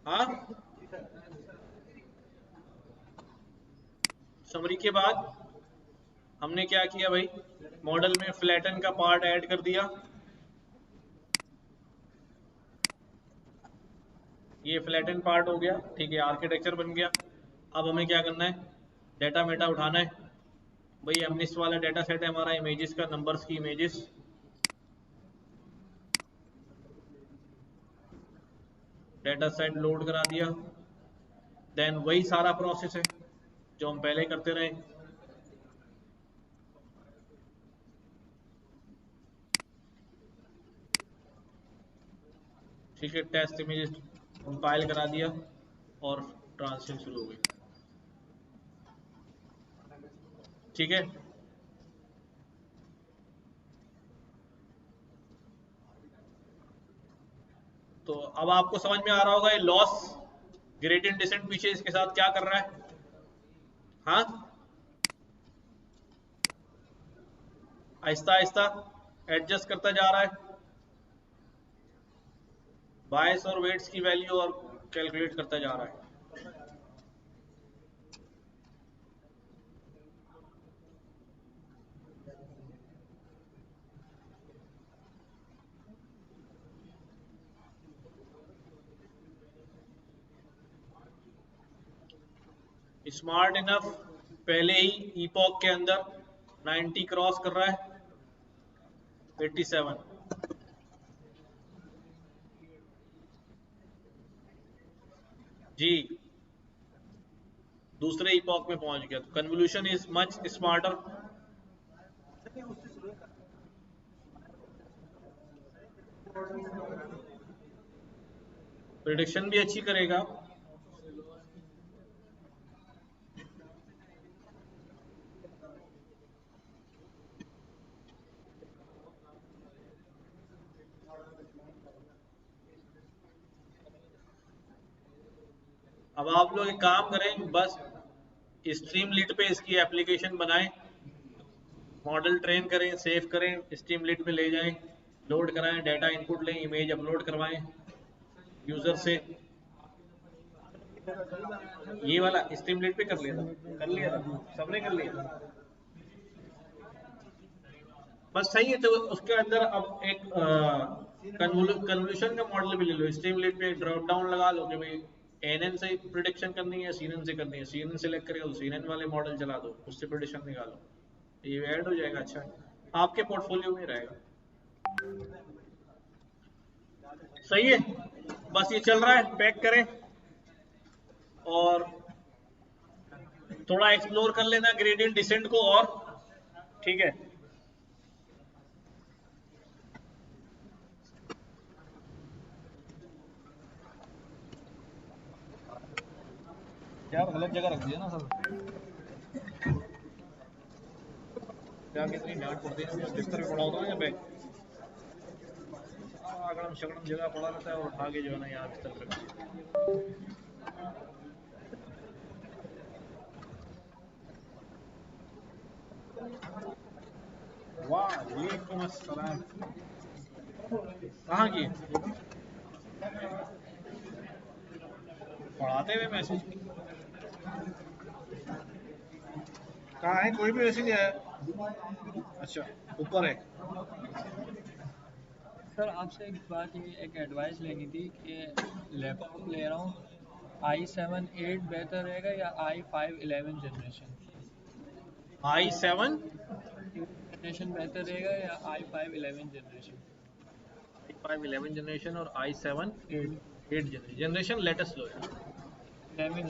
हाँ, समरी के बाद हमने क्या किया भाई, मॉडल में फ्लैटन का पार्ट ऐड कर दिया, ये फ्लैटन पार्ट हो गया, ठीक है, आर्किटेक्चर बन गया। अब हमें क्या करना है, डेटा मेटा उठाना है भाई, एमनिस्ट वाला डेटा सेट है हमारा, इमेजेस का, नंबर्स की इमेजेस, डेटा सेट लोड करा दिया, देन वही सारा प्रोसेस है जो हम पहले करते रहे। ठीक है, टेस्ट इमेजेस कंपाइल करा दिया और ट्रांसलेशन शुरू हो गई, ठीक है। तो अब आपको समझ में आ रहा होगा ये लॉस ग्रेडियंट डिसेंट पीछे इसके साथ क्या कर रहा है, हाँ, आहिस्ता आहिस्ता एडजस्ट करता जा रहा है, बायस और वेट्स की वैल्यू और कैलकुलेट करता जा रहा है। स्मार्ट इनफ पहले ही ईपॉक के अंदर 90 क्रॉस कर रहा है, 87, जी दूसरे ईपॉक में पहुंच गया। तो convolution is much smarter, prediction भी अच्छी करेगा। अब आप लोग एक काम करें, बस स्ट्रीमलीट पे इसकी एप्लीकेशन बनाएं, मॉडल ट्रेन करें, सेव करें, स्ट्रीमलीट पे ले जाएं, लोड कराएं, डाटा इनपुट लें, इमेज अपलोड करवाएं यूजर से। ये वाला स्ट्रीमलीट पे कर लिया था, सबने कर लिया। बस सही है। तो उसके अंदर अब एक कन्वोल्यूशन का मॉडल भी ले लो, स्ट्रीमलीट पे ड्रॉप डाउन लगा लो कि भाई एनएन से प्रिडिक्शन करनी है, सीएनएन से करनी है, सीएनएन सेलेक्ट करेगा तो सीएनएन वाले मॉडल चला दो, उससे प्रिडिक्शन निकालो, ये ऐड हो जाएगा। अच्छा, आपके पोर्टफोलियो में रहेगा। सही है, बस ये चल रहा है, पैक करें और थोड़ा एक्सप्लोर कर लेना ग्रेडियंट डिसेंट को, और ठीक है। यार गलत जगह रख दिया ना सब, क्या कितनी डांट पड़ती है। बिस्तर पे पड़ा होता है या बैग, अगड़म शगड़म जगह पड़ा रहता है और उठा के जो है ना यहाँ बिस्तर पे रख दिया। वालेकुम अस्सलाम। कहाँ की पढ़ाते हुए मैसेज कहाँ है? कोई भी मैसेज नहीं आया। अच्छा, ऊपर है। सर आपसे एक बात, ये एक एडवाइस लेनी थी कि लैपटॉप ले रहा हूँ, i7 8 बेहतर रहेगा या i5 11 जनरेशन? i7 जनरेशन बेहतर रहेगा या i5 11 जनरेशन? i5 11 जनरेशन और i7 8 जनरेशन लेटेस्ट लो यार। 11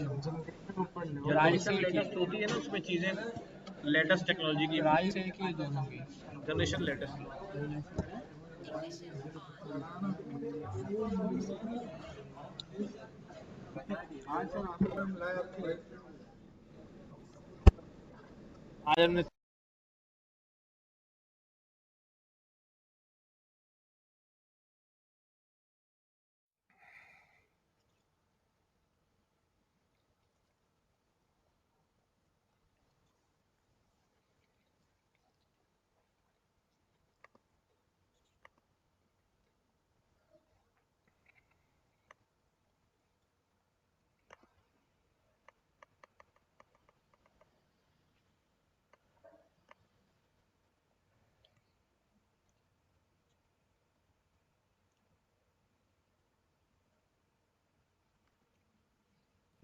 प्राइस लेटेस्ट होती है ना, उसमें चीजें लेटेस्ट टेक्नोलॉजी की, प्राइस एक ही है दोनों की, जनरेशन लेटेस्ट लो। आज हमने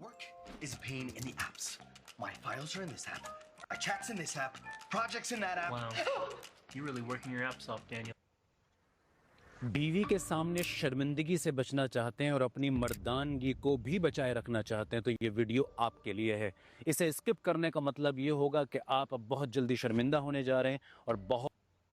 Work is a pain in the apps. My files are in this app. My chat's in this app. Projects in that app. Wow. You're really working your apps off, Daniel. बीवी के सामने शर्मिंदगी से बचना चाहते हैं और अपनी मर्दानगी को भी बचाए रखना चाहते हैं तो ये वीडियो आपके लिए है। इसे स्किप करने का मतलब ये होगा कि आप अब बहुत जल्दी शर्मिंदा होने जा रहे हैं और बहुत